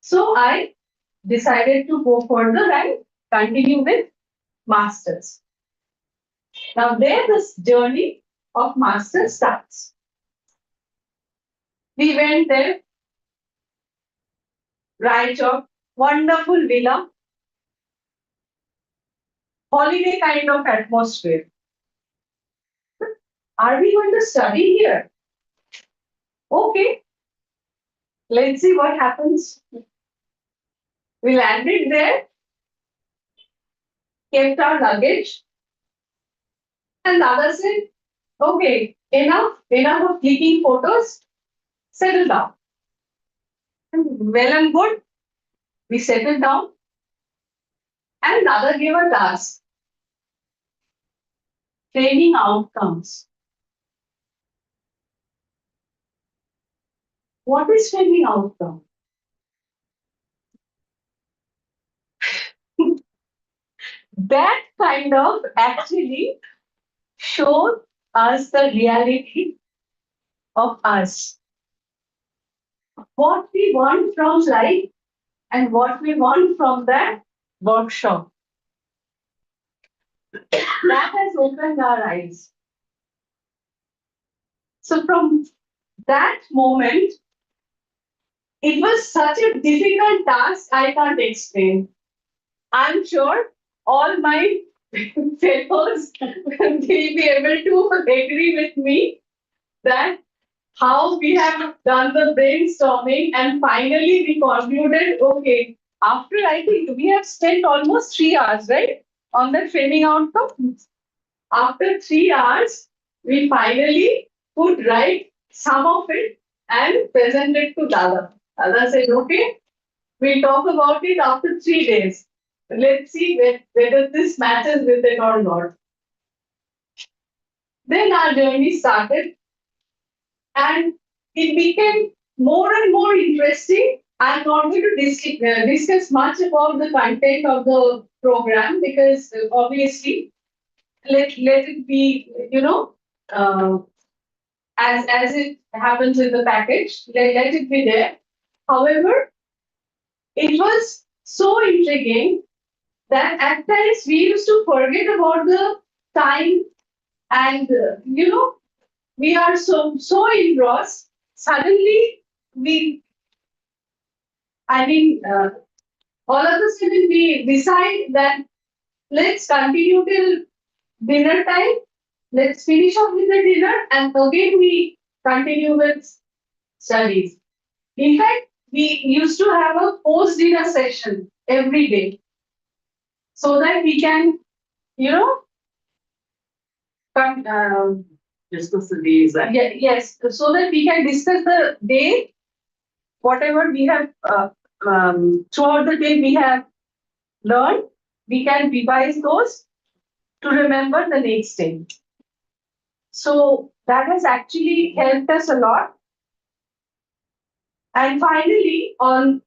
So I decided to go further and continue with masters. Now there this journey of masters starts. We went there, right job, wonderful villa, holiday kind of atmosphere. Are we going to study here? Okay, let's see what happens. We landed there, kept our luggage, and Dada said, okay, enough of clicking photos, settle down. Well and good, we settled down, and Dada gave a task. Training outcomes. What is training outcome? That kind of actually showed us the reality of us. What we want from life and what we want from that workshop. That has opened our eyes. So from that moment, it was such a difficult task, I can't explain. I'm sure all my fellows will be able to agree with me that how we have done the brainstorming and finally we concluded, okay, after I think we have spent almost 3 hours, right, on the training outcome. After 3 hours, we finally could write some of it and present it to Dada. Dada said, okay, we'll talk about it after 3 days. Let's see whether this matches with it or not. Then our journey started and it became more and more interesting. I'm not going to discuss much about the content of the program because obviously let it be, as it happens in the package, let it be there. However, it was so intriguing that at times we used to forget about the time and we are so engrossed. Suddenly we, all of a sudden we decide that let's continue till dinner time. Let's finish off with the dinner and again we continue with studies. In fact, we used to have a post-dinner session every day so that we can, discuss the days. Yes, so that we can discuss the day, whatever we have throughout the day we have learned, we can revise those to remember the next day. So that has actually helped us a lot. And finally, while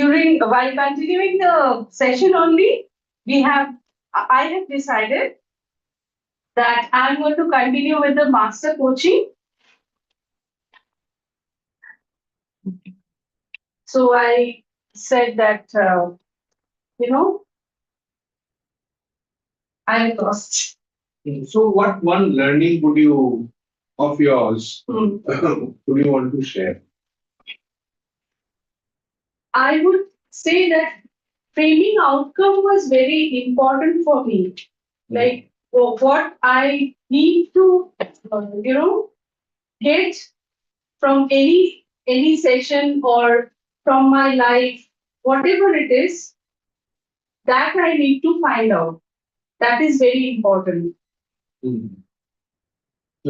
continuing the session only, I have decided that I'm going to continue with the master coaching. So I said that, I'm lost. So what one learning would you, of yours, Hmm. would you want to share? I would say that training outcome was very important for me. Like what I need to, get from any session or from my life, whatever it is, that I need to find out. That is very important. Hmm.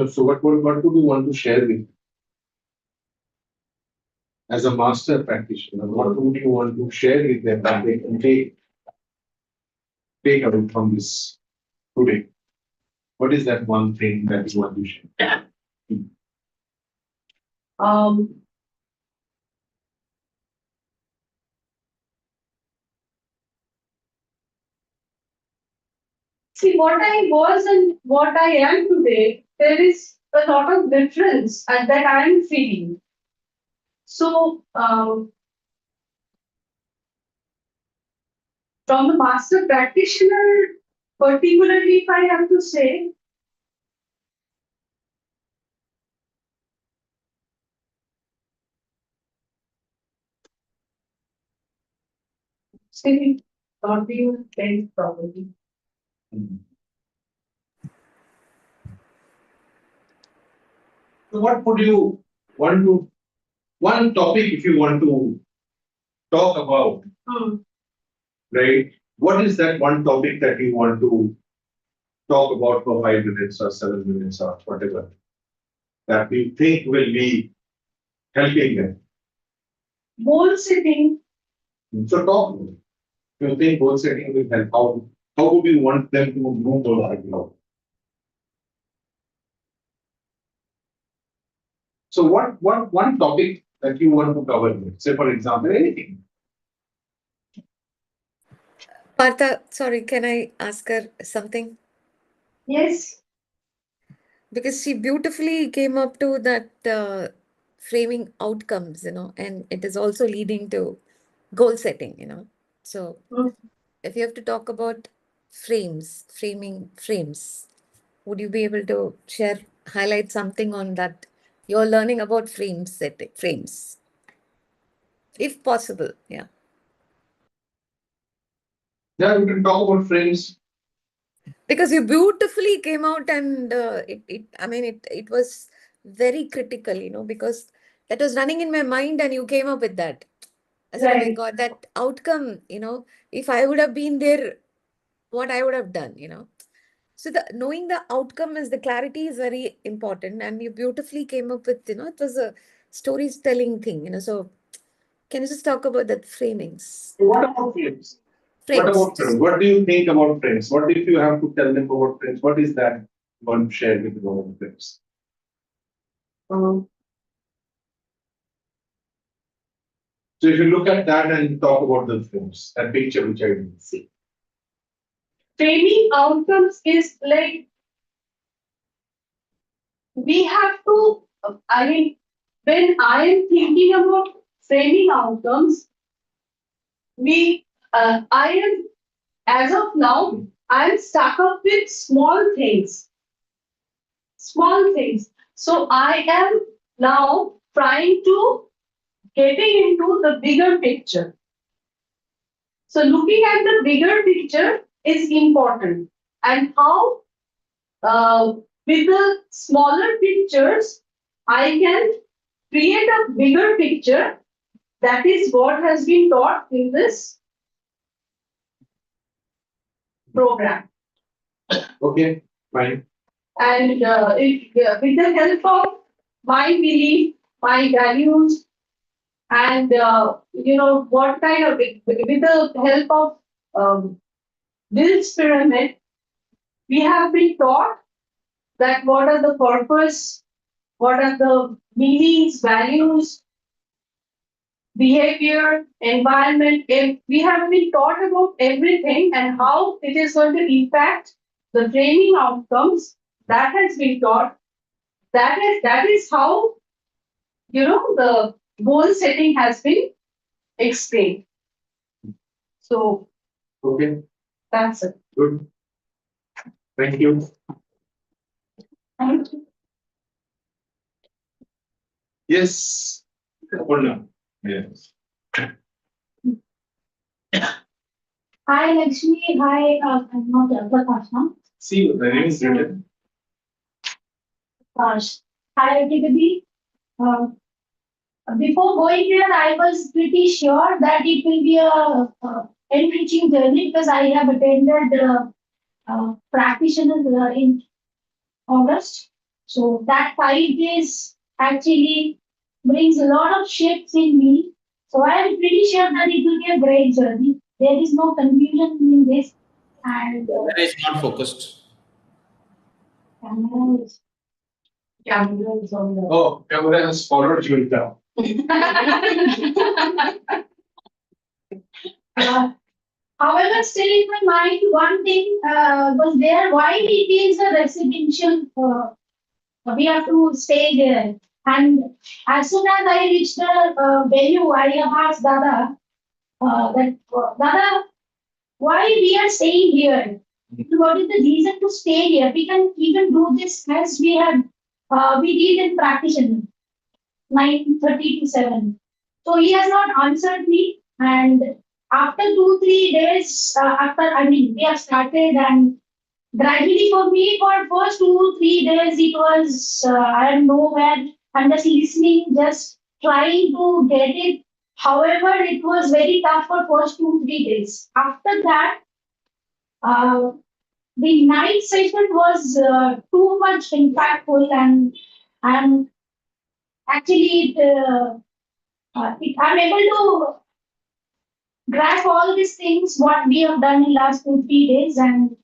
So what would you want to share with as a master practitioner? What would you want to share with them that they can take away from this today? What is that one thing that you want to share? Um, See, what I was and what I am today, there is a lot of difference and that I am feeling. So, from the master practitioner, particularly if I have to say, say, not being very probably. So what would you want to, one topic if you want to talk about, right? What is that one topic that you want to talk about for 5 minutes or 7 minutes or whatever that you think will be helping them? Goal setting. So talk about it. If you think goal setting will help, how would you want them to move forward? So what one topic that you want to cover, say for example, anything. Partha, sorry, can I ask her something? Yes. Because she beautifully came up to that framing outcomes, and it is also leading to goal setting. So if you have to talk about framing frames, would you be able to highlight something on that you're learning about frames, if possible? Yeah. Yeah, we can talk about frames. Because you beautifully came out and it was very critical, because that was running in my mind and you came up with that. I said, oh my God, that outcome, if I would have been there, what I would have done. So knowing the outcome is the clarity is very important, and you beautifully came up with, it was a storytelling thing. So can you just talk about that framings? So what about frames? What Frames. about frames? What do you think about frames? What if you have to tell them about frames? What is that you want to share with them about frames? So if you look at that and talk about the frames, that picture which I didn't see. Framing outcomes is like we have to, when I am thinking about framing outcomes, I am, as of now, I am stuck up with small things. Small things. So I am now trying to getting into the bigger picture. So looking at the bigger picture is important. And how with the smaller pictures, I can create a bigger picture. That is what has been taught in this program. Okay, fine. And with the help of my belief, my values, and what kind of with the help of Bill's pyramid, we have been taught that what are the purpose, what are the meanings, values, behavior, environment. We have been taught about everything and how it is going to impact the training outcomes. That has been taught. That is how the goal setting has been explained. So Okay, that's it. good. Thank you. Thank you. Yes. Purna. Yes. Hi, Lakshmi. Hi, I'm not Prakash. See, the name is written. Prakash. Hi, everybody. Before going there, I was pretty sure that it will be a enriching journey because I have attended practitioners in August. So that 5 days actually brings a lot of shifts in me. So I am pretty sure that it will be a great journey. There is no confusion in this. And Camera is not focused. camera is on the. Oh, camera has followed you down. However, still in my mind, one thing was there, why it is a residential, we have to stay there. And as soon as I reached the venue, I have asked Dada, Dada, why we are staying here? What is the reason to stay here? We can even do this as we did in practitioner, 9:30 to 7. So he has not answered me. And after 2, 3 days, we have started, and gradually for me, for first 2, 3 days, it was, I am nowhere. I'm just listening, just trying to get it. However, it was very tough for first 2, 3 days. After that, uh, the night session was too much impactful, and actually I'm able to grasp all these things what we have done in last 2, 3 days, and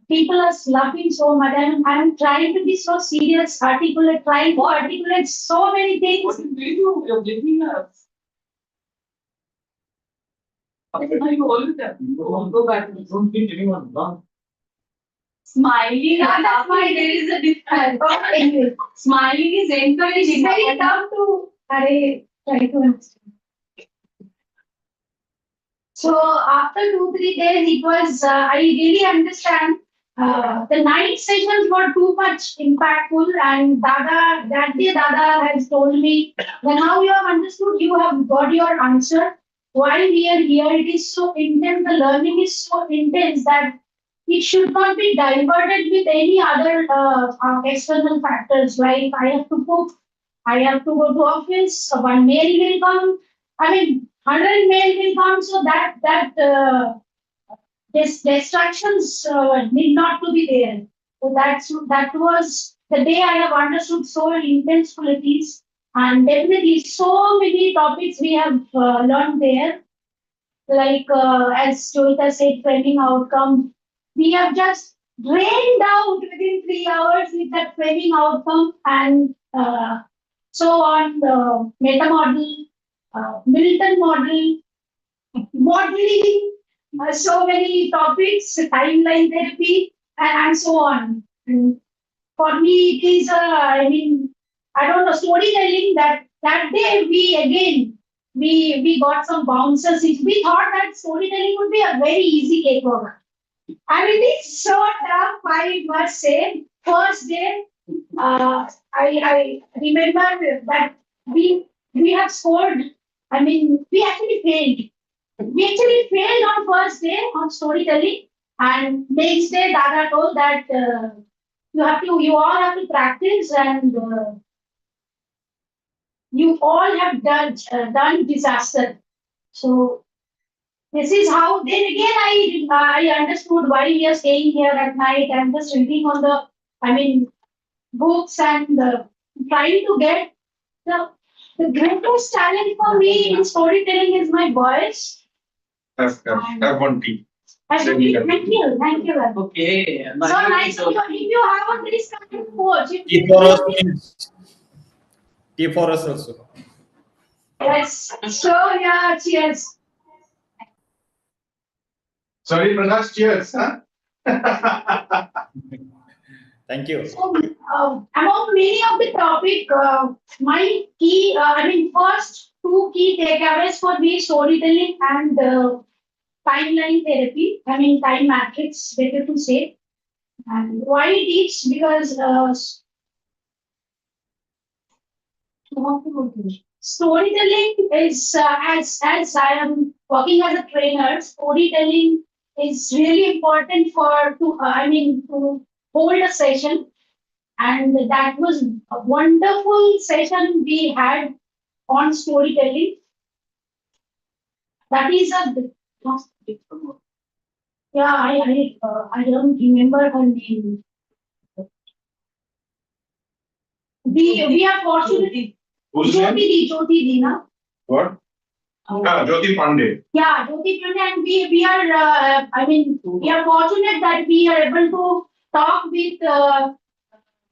people are laughing so much. I'm trying to be so serious, articulate, trying to articulate so many things. What did we do? You're giving us. How you always that? Go back. Don't be giving us one. Smiling and laughing, there is a difference. Anyway, Smiling is it's encouraging. very tough to try to understand. So after 2, 3 days, it was, I really understand. The night sessions were too much impactful, and that day Dada has told me that now you have understood, you have got your answer. Why we are here, it is so intense, the learning is so intense that it should not be diverted with any other external factors, like I have to cook, I have to go to office, one mail will come. I mean, 100 mail will come, so this distractions need not to be there. So that was the day I have understood so intense qualities, and definitely so many topics we have learned there. Like as Joita said, framing outcome, we have just drained out within 3 hours with that framing outcome, and so on the meta model, Milton model, modeling, so many topics, timeline therapy, and so on. And for me, it is, I don't know, storytelling. That day we got some bouncers. We thought that storytelling would be a very easy cakewalk. And it is so tough, I must say. First day, I remember that we have scored. I mean, we actually failed. We actually failed on first day on storytelling, and next day Dada told that you all have to practice, and you all have done disaster. So this is how. Then again, I understood why we are staying here at night and just reading on the, books, and trying to get the the greatest challenge for me in storytelling is my voice. Have one tea. Thank you, thank you. Okay. So nice to know. If you have a this kind of coach, Tea for us, please. Tea for us also. yes. So yeah, cheers. Sorry, Prakash, cheers. Huh? Thank you. So among many of the topic, my key, first two key takeaways for me, storytelling and timeline therapy. Time matrix, better to say. And why it is because storytelling is as I am working as a trainer, storytelling is really important for to hold a session, and that was a wonderful session we had on storytelling. That is a yeah, I don't remember her name. We are fortunate. Who's name? Jyoti Di, na? What? Jyoti Pandey. Yeah, Jyoti Pandey, and we are we are fortunate that we are able to talk with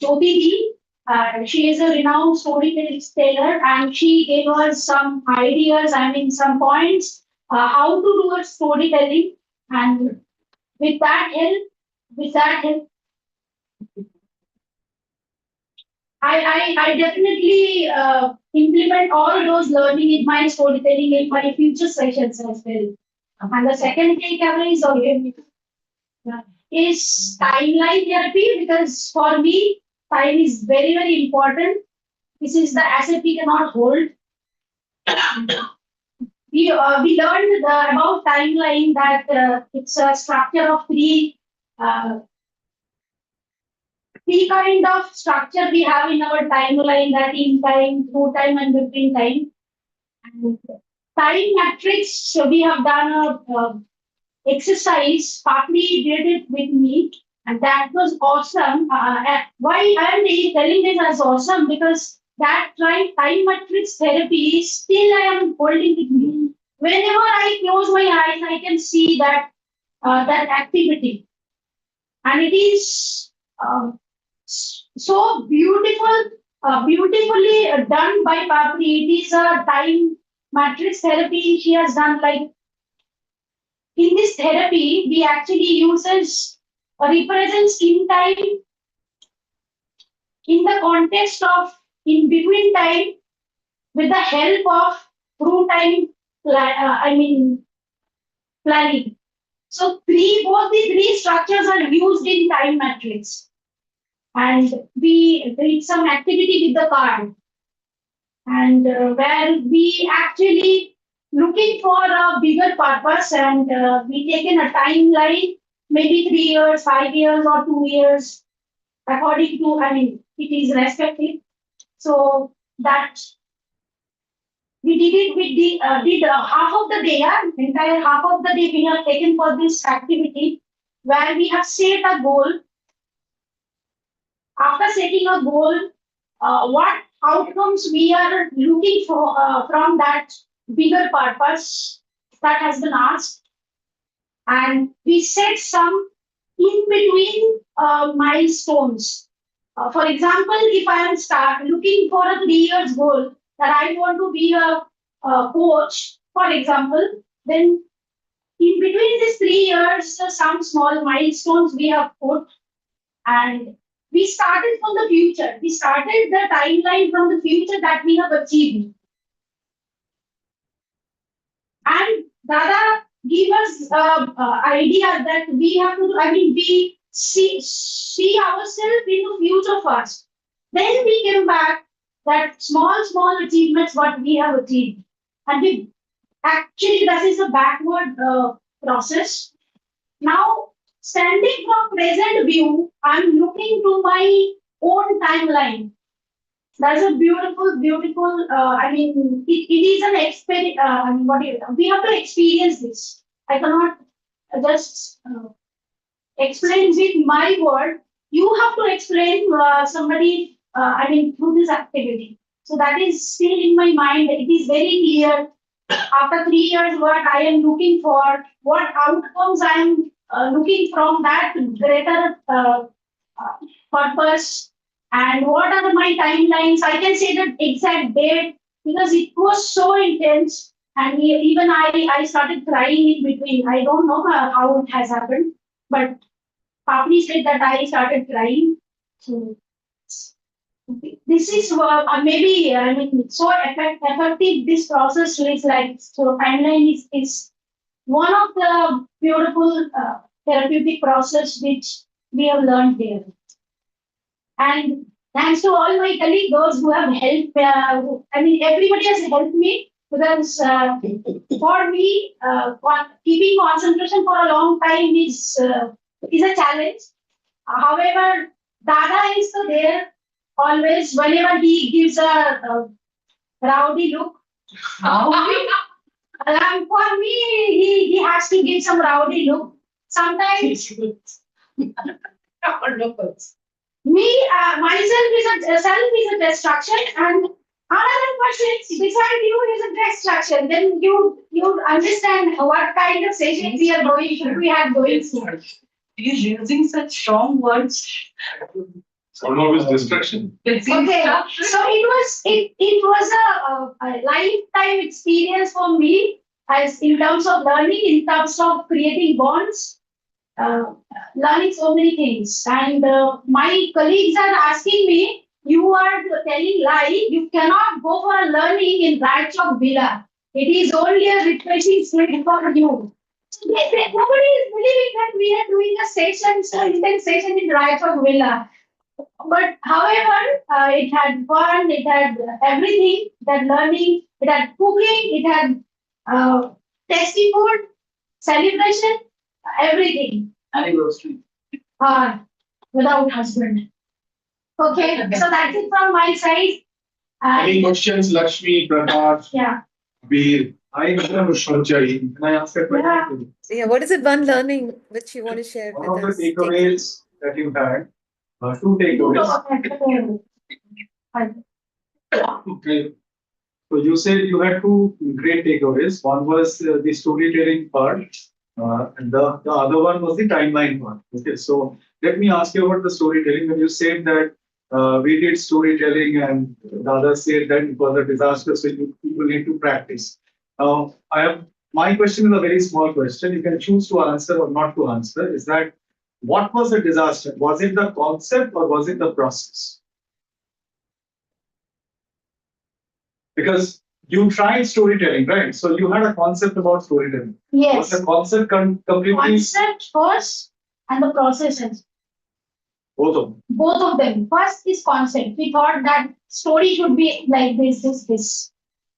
Jyoti Di. She is a renowned storyteller, and she gave us some ideas, some points how to do a storytelling, and with that help, I definitely implement all those learning in my storytelling in my future sessions as well. And the second takeaway is again is timeline therapy, because for me time is very important. This is the asset we cannot hold. We learned about timeline that it's a structure of uh, three kind of structure we have in our timeline, that in time, through time, and between time. And time matrix, so we have done a exercise, partly did it with me, and that was awesome. Why I am telling this as awesome? Because that time matrix therapy, still I am holding with me. Whenever I close my eyes, I can see that activity, and it is so beautifully done by Papri. It is a time matrix therapy she has done. Like in this therapy, we actually uses represents in time in the context of in between time with the help of through time. Planning. So both the three structures are used in time matrix, and we did some activity with the card, and where we actually looking for a bigger purpose, and we taken a timeline, maybe 3 years, 5 years, or 2 years, according to, it is respective. So that we did it with the did half of the day, entire half of the day we have taken for this activity, where we have set a goal. After setting a goal, what outcomes we are looking for from that bigger purpose that has been asked, and we set some in between milestones. For example, if I am looking for a 3 years goal that I want to be a coach, for example, then in between these 3 years, some small milestones we have put, and we started from the future. We started the timeline from the future that we have achieved. And Dada give us idea that we have to, we see ourselves in the future first. Then we came back that small achievements what we have achieved. And we actually, that is a backward process. Now, standing from present view, I'm looking to my own timeline. That's a beautiful. It is an experience. We have to experience this. I cannot just explain with my word. You have to explain somebody. Through this activity. So that is still in my mind. It is very clear. After 3 years, what I am looking for, what outcomes I am looking from that greater purpose, and what are my timelines. I can say the exact date because it was so intense, and even I started crying in between. I don't know how it has happened, but Papni said that I started crying. So this is maybe so effective. This process is like, so timeline is one of the beautiful therapeutic process which we have learned there. And thanks to all my colleagues, those who have helped. Everybody has helped me, because for me, keeping concentration for a long time is a challenge. However, Dada is there always. Whenever he gives a rowdy look, for me, he has to give some rowdy look. Sometimes me, self is a destruction, and another person beside you is a destruction. Then you understand what kind of session we are going through. We are going through. He's using such strong words. Almost destruction. Okay, so it was a lifetime experience for me. as in terms of learning, in terms of creating bonds, learning so many things. And my colleagues are asking me, you are telling lie, you cannot go for a learning in Radchok Villa. It is only a refreshing sleep for you. Nobody is believing that we are doing a session, so intense session in Radchok Villa. But however, it had fun, it had everything, it had learning, it had cooking, it had tasty food, celebration, everything. Anniversary. Without husband. Okay, so that's it from my side. Any questions, Lakshmi, Prakash, Yeah. Veer? I have a Sanjay. Can I ask a question? Yeah, what is it one learning which you want to share One with of us? the takeaways that you had, two takeaways. Okay. So you said you had two great takeaways. One was the storytelling part, and the other one was the timeline part. Okay, so let me ask you about the storytelling. When you said that we did storytelling, and the other said that it was a disaster, so people need to practice. Now, my question is a very small question. You can choose to answer or not to answer. Is that what was the disaster? Was it the concept or was it the process? Because you tried storytelling, right? So you had a concept about storytelling. Yes. Was the concept completely Concept first and the processes. both of them? Both of them. First is concept. We thought that story should be like this.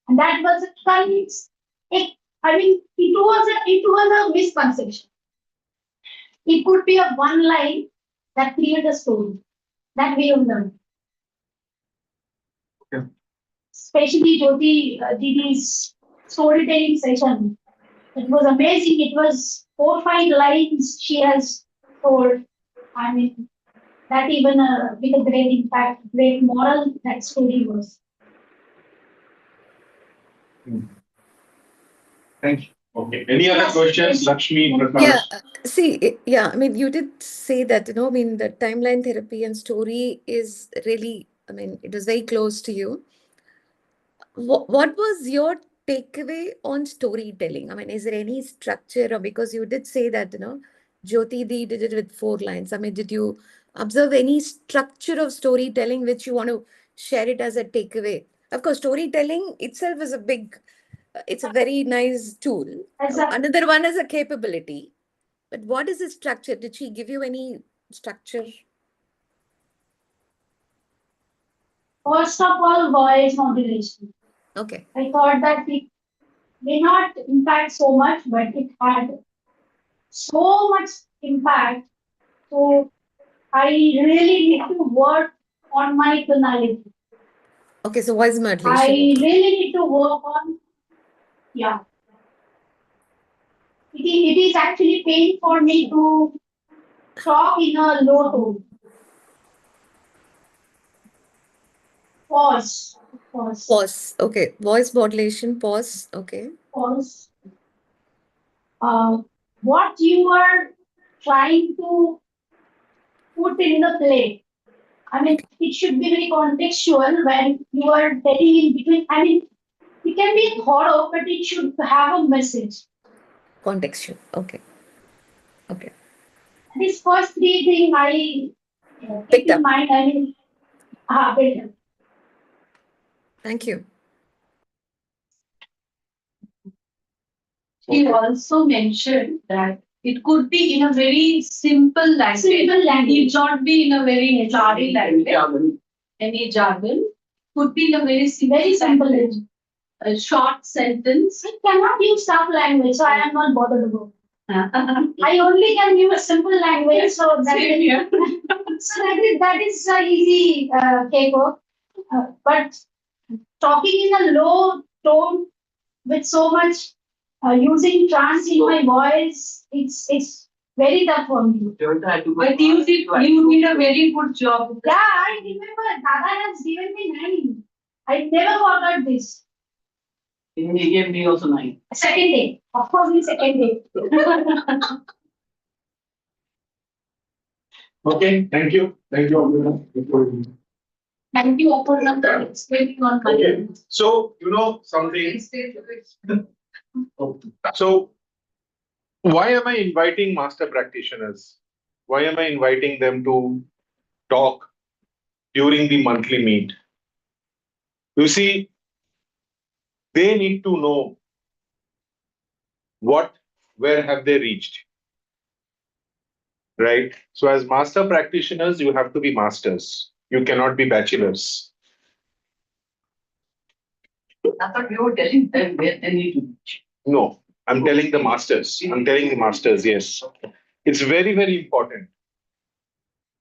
And that was it was a misconception. It could be a one line that creates a story that we have learned. Okay. Especially Jyoti Didi's storytelling session. It was amazing. It was 4 or 5 lines she has told. I mean, that even with a great impact, great moral that story was. Thank you. Okay. Any other questions, Lakshmi, Prakash? Yeah, yeah, I mean, you did say that, I mean, the timeline therapy and story is really, I mean, it was very close to you. What was your takeaway on storytelling? I mean, is there any structure, or because you did say that, Jyoti Di did it with 4 lines. I mean, did you observe any structure of storytelling which you want to share it as a takeaway? Of course, storytelling itself is it's a very nice tool. Exactly. Another one is a capability. But what is the structure? Did she give you any structure? First of all, voice modulation. Okay. I thought that it may not impact so much, but it had so much impact. So I really need to work on my tonality. Okay, so voice I modulation. really need to work on, yeah. It is actually pain for me to talk in a low tone. Pause. Pause. Okay. Voice modulation. Pause. Okay. Pause. What you are trying to put in the play. I mean, it should be very contextual when you are telling in between. I mean, it can be horror, but it should have a message. Contextual. Okay. Okay. These first 3 things I keep Picked in up. mind. I mean, better. Thank you. He also mentioned that it could be in a very simple language. It need not be in a very jarring language. Any jargon. Could be in a very simple language. A short sentence. I cannot use tough language, so I am not bothered about it. I only can use a simple language, so that is easy takeoff. But talking in a low tone with so much using trance in my voice, it's very tough for me. But you did a very good job. Yeah, I remember Dada has given me 9. I never forgot this. He gave me also 9. Second day. Of course, the second day. Okay, thank you. Thank you, everyone. Thank you, Aparna, for explaining on my Okay, so something. So why am I inviting master practitioners? Why am I inviting them to talk during the monthly meet? You see, they need to know where have they reached, right? So as master practitioners, you have to be masters. You cannot be bachelors. I thought you were telling them where they need to reach. No, I'm telling the masters. I'm telling the masters, yes. It's very, very important.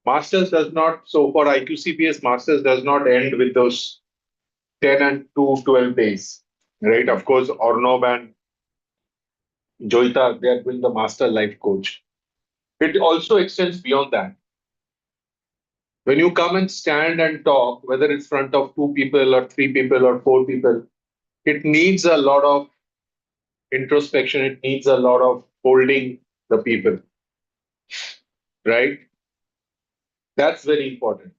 Masters does not, so for IQCBS, masters does not end with those 10 and 12 days, right? Of course, Ornob and Joita, they are doing the master life coach. It also extends beyond that. When you come and stand and talk, whether it's front of 2 people or 3 people or 4 people, it needs a lot of introspection. It needs a lot of holding the people, right? That's very important.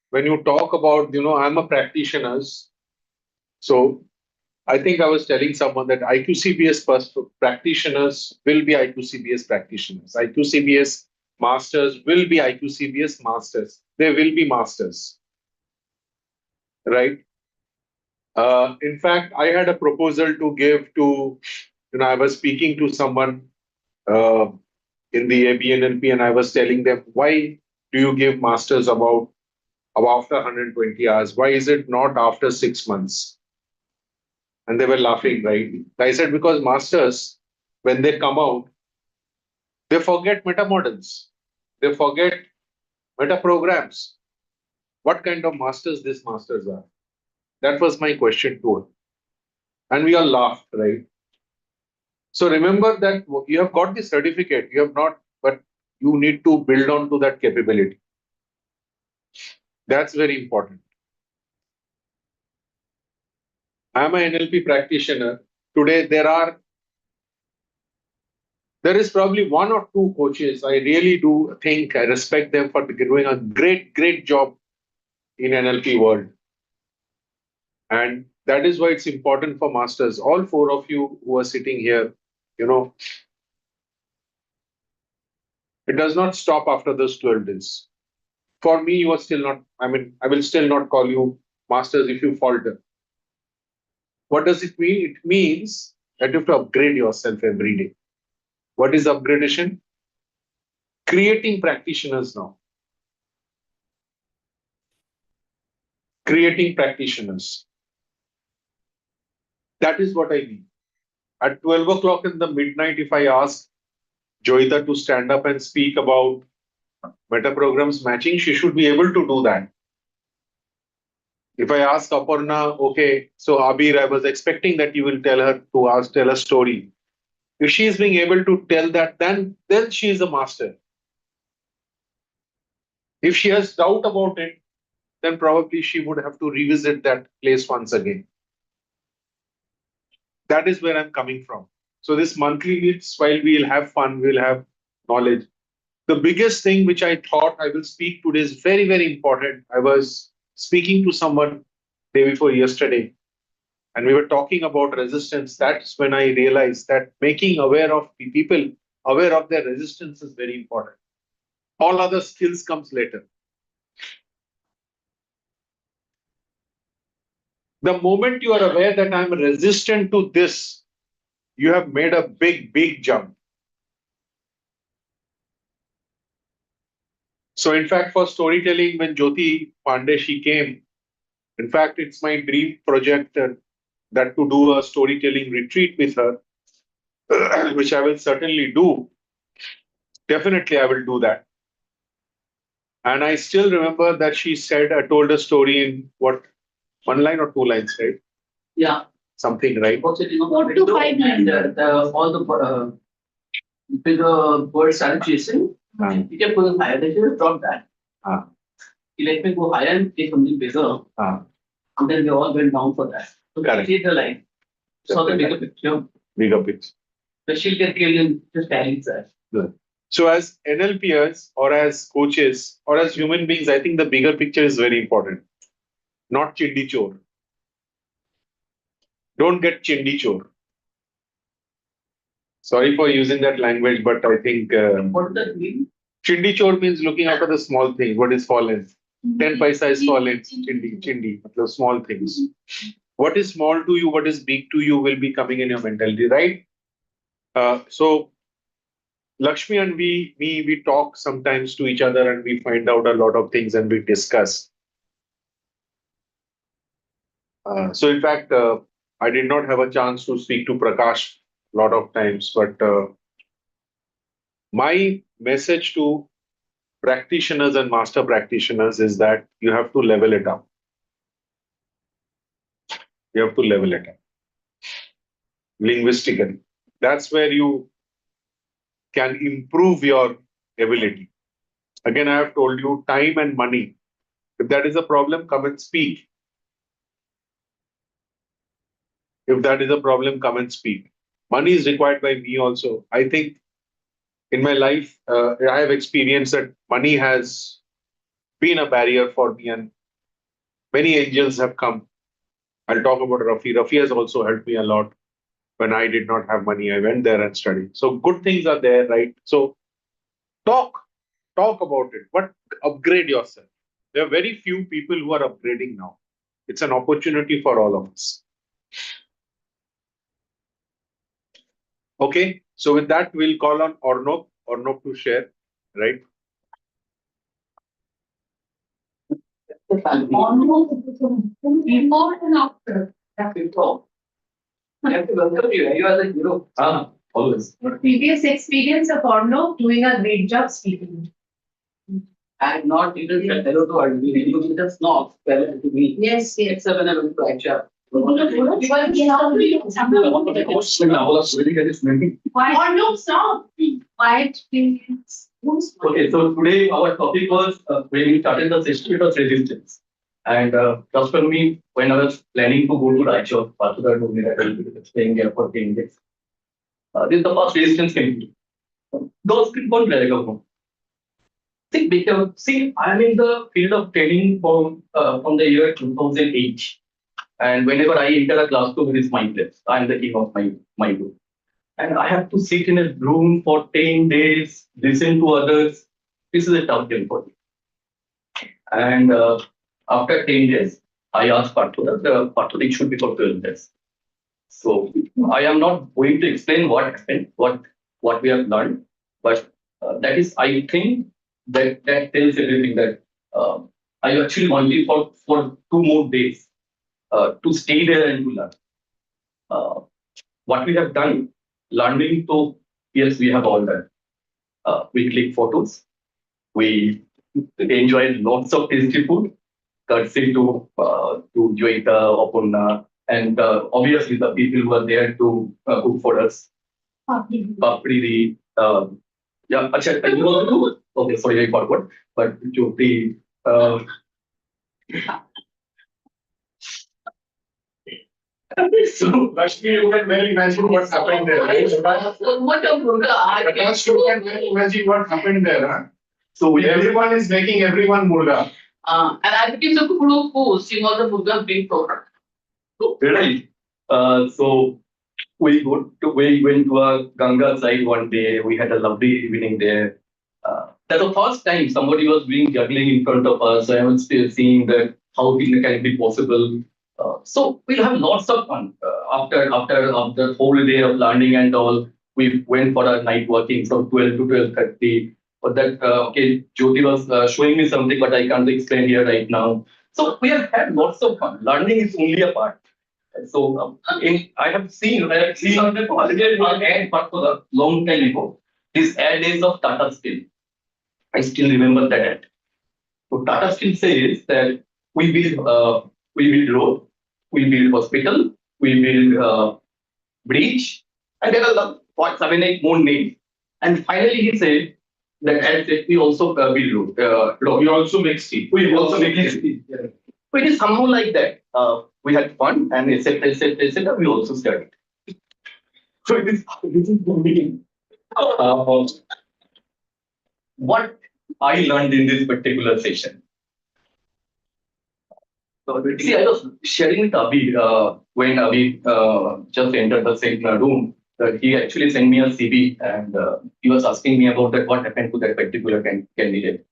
When you talk about, I'm a practitioner. So I think I was telling someone that IQCBS practitioners will be IQCBS practitioners. IQCBS masters will be IQCBS masters. They will be masters, right? In fact, I had a proposal to give to, I was speaking to someone uh, in the ABNLP and I was telling them, why do you give masters about after 120 hours? Why is it not after 6 months? And they were laughing, right? I said, because masters, when they come out, they forget meta models, they forget meta programs. What kind of masters these masters are? That was my question to her. And we all laughed, right? So remember that you have got the certificate, you have not, but you need to build on to that capability. That's very important. I'm an NLP practitioner. Today, there is probably 1 or 2 coaches. I really do think I respect them for doing a great job in NLP world. And that is why it's important for masters. All 4 of you who are sitting here, it does not stop after those 12 days. For me, you are still not, I will still not call you masters if you falter. What does it mean? It means that you have to upgrade yourself every day. What is upgradation? Creating practitioners now. Creating practitioners. That is what I mean. At 12 o'clock in the midnight, if I ask Joita to stand up and speak about meta programs matching, she should be able to do that. If I ask Aparna, okay, so Abir, I was expecting that you will tell a story. If she is being able to tell that, then she is a master. If she has doubt about it, then probably she would have to revisit that place once again. That is where I'm coming from. So this monthly meets, while we'll have fun, we'll have knowledge. The biggest thing which I thought I will speak today is very, very important. I was speaking to someone day before yesterday, and we were talking about resistance. That's when I realized that making aware of people aware of their resistance is very important. All other skills comes later. The moment you are aware that I'm resistant to this, you have made a big jump. So in fact, for storytelling, when Jyoti Pandey, she came, in fact, it's my dream project that to do a storytelling retreat with her, which I will certainly do. Definitely, I will do that. And I still remember that she said, I told a story in what, 1 line or 2 lines, right? Yeah. Something, right? Was sitting on 4 the to window 5 and lines. all the bigger birds started chasing. He kept going higher. They should have dropped that. Ah. He let me go higher and take something bigger. And then they all went down for that. So Correct. they the line. Saw the bigger picture. Bigger picture. The she'll get killed in just carrying that. Good. So as NLPers or as coaches or as human beings, I think the bigger picture is very important. Not chindi chor. Don't get chindi chor. Sorry for using that language, but I think What does that mean? chindi chor means looking after the small things. What is fallen? 10 paisa is fallen. Chindi, matlab small things. What is small to you, what is big to you will be coming in your mentality, right? So Lakshmi and we talk sometimes to each other and we find out a lot of things and we discuss. So in fact, I did not have a chance to speak to Prakash a lot of times, but my message to practitioners and master practitioners is that you have to level it up. You have to level it up linguistically. That's where you can improve your ability. Again, I have told you time and money. If that is a problem, come and speak. If that is a problem, come and speak. Money is required by me also. I think in my life, I have experienced that money has been a barrier for me, and many angels have come. I'll talk about Rafi. Rafi has also helped me a lot. When I did not have money, I went there and studied. So good things are there, right? So talk about it, but upgrade yourself. There are very few people who are upgrading now. It's an opportunity for all of us. Okay, so with that, we'll call on Ornop to share, right? Before and after. Before. I have to welcome you. You are the hero. Always. Previous experience of Orno doing a great job speaking. I have not even said hello to her. You just not spell it to me. Yes, yes. Except when I went to Aisha. Why? Orno, stop. Quiet, please. Okay, so today our topic was when we started the session, it was resistance. And just for me, when I was planning to go to Raichur, Pathuda told me that I will be staying there for 10 days. This is the first resistance came to. Those people were like, see, because, see, I'm in the field of training from the year 2008. And whenever I enter a classroom, it is my place. I'm the king of my room. And I have to sit in a room for 10 days, listen to others. This is a tough thing for me. And after 10 days, I asked Parthuda, the Parthuda should be for 12 days. So I am not going to explain what happened, what we have learned, but that is, I think, that tells everything that I actually wanted for 2 more days to stay there and to learn. What we have done, learning to, yes, we have all done. We click photos. We enjoyed lots of tasty food, courtesy to Joita, Opunna, and obviously the people who are there to cook for us. Papri, yeah, acha, you want to do? Okay, sorry, I forgot. But Jyoti, So, Lakshmi, you can well imagine what happened there, right? Prakash, you can well imagine what happened there, huh? So everyone is making everyone murga. and I became the guru who seeing all the murga being product. So, right. So we went to a Ganga side one day. We had a lovely evening there. That's the first time somebody was doing juggling in front of us. I was still seeing that how it can be possible. So we'll have lots of fun after whole day of learning and all. We went for a night working from 12 to 12:30. But that okay, Jyoti was showing me something, but I can't explain here right now. So we have had lots of fun. Learning is only a part. So I have seen on the holiday ad but for a long time ago. This ad is of Tata Steel. I still remember that ad. So Tata Steel says that we build road, we build hospital, we build bridge, and there are 7, 8 more names. And finally he said that ad said we also build road. We also make steel. We also make steel. So it is somehow like that. We had fun and etc. We also studied. So this is the meeting. What I learned in this particular session. So, see, I was sharing with Abhi when Abhi just entered the same room. he actually sent me a CV and he was asking me about that, what happened to that particular candidate.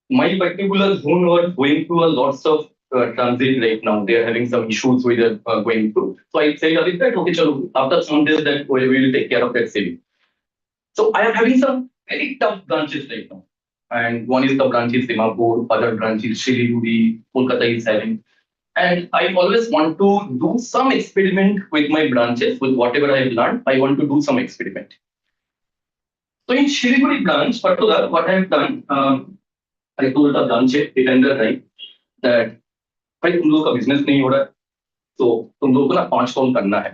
My particular zone was going through a lots of transit right now. They are having some issues with going through. So I said, Adit, that okay, chalo, after some days that we will take care of that CV. So I am having some very tough branches right now. And one is the branch is Dimapur, other branch is Shiliguri, Kolkata is having. And I always want to do some experiment with my branches, with whatever I have learned. I want to do some experiment. So in Shiliguri branch, particular, what I have done, I told the branch attender right that भाई तुम लोग का business नहीं हो रहा है तो तुम लोग को ना 5 कॉल करना है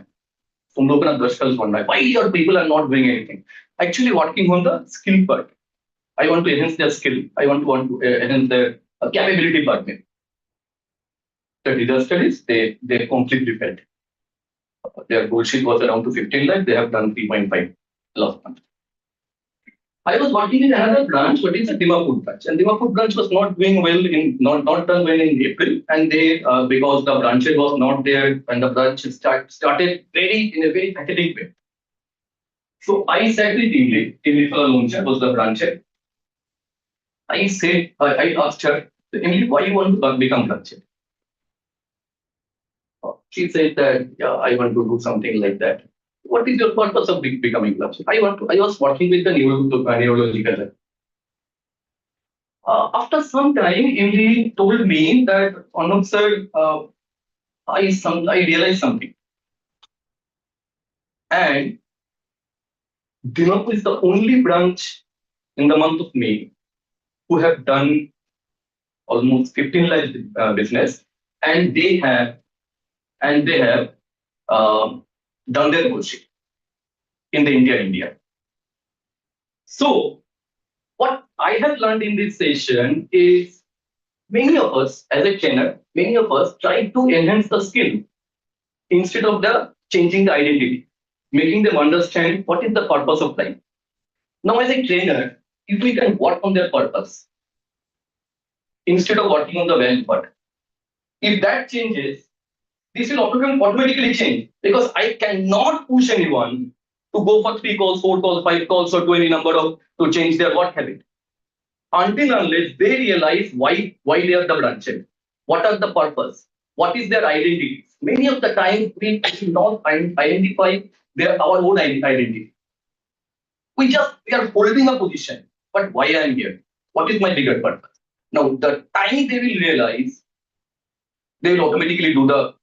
तुम लोग को ना 10 कॉल करना है why your people are not doing anything actually working on the skill part I want to enhance their skill I want to enhance their capability part the disaster is they completely failed their bullshit was around to 15 lakh they have done 3.5 last month I was working in another branch, but it's a Dimapur branch, and Dimapur branch was not doing well not done well in April, and they because the branch was not there, and the branch started in a very pathetic way. So I said to team lead Luncha was the branch head. I said I asked her, Emily, why you want to become branch head? She said that yeah, I want to do something like that. What is your purpose of becoming branch head? I was working with the neurological. After some time, Emily told me that, Anup sir, I realized something. And Dimapur is the only branch in the month of May who have done almost 15 lakh business, and they have done their bullshit in the India. So what I have learned in this session is many of us, as a trainer, many of us try to enhance the skill instead of changing the identity, making them understand what is the purpose of life. Now, as a trainer, if we can work on their purpose instead of working on the value part, if that changes, this will automatically change because I cannot push anyone to go for 3 calls, 4 calls, 5 calls, or 20 number to change their work habit. Until unless they realize why they are the branch head, what are the purpose, what is their identity. Many of the time we do not identify our own identity. We are holding a position, but why I am here? What is my bigger purpose? Now the time they will realize, they will automatically do the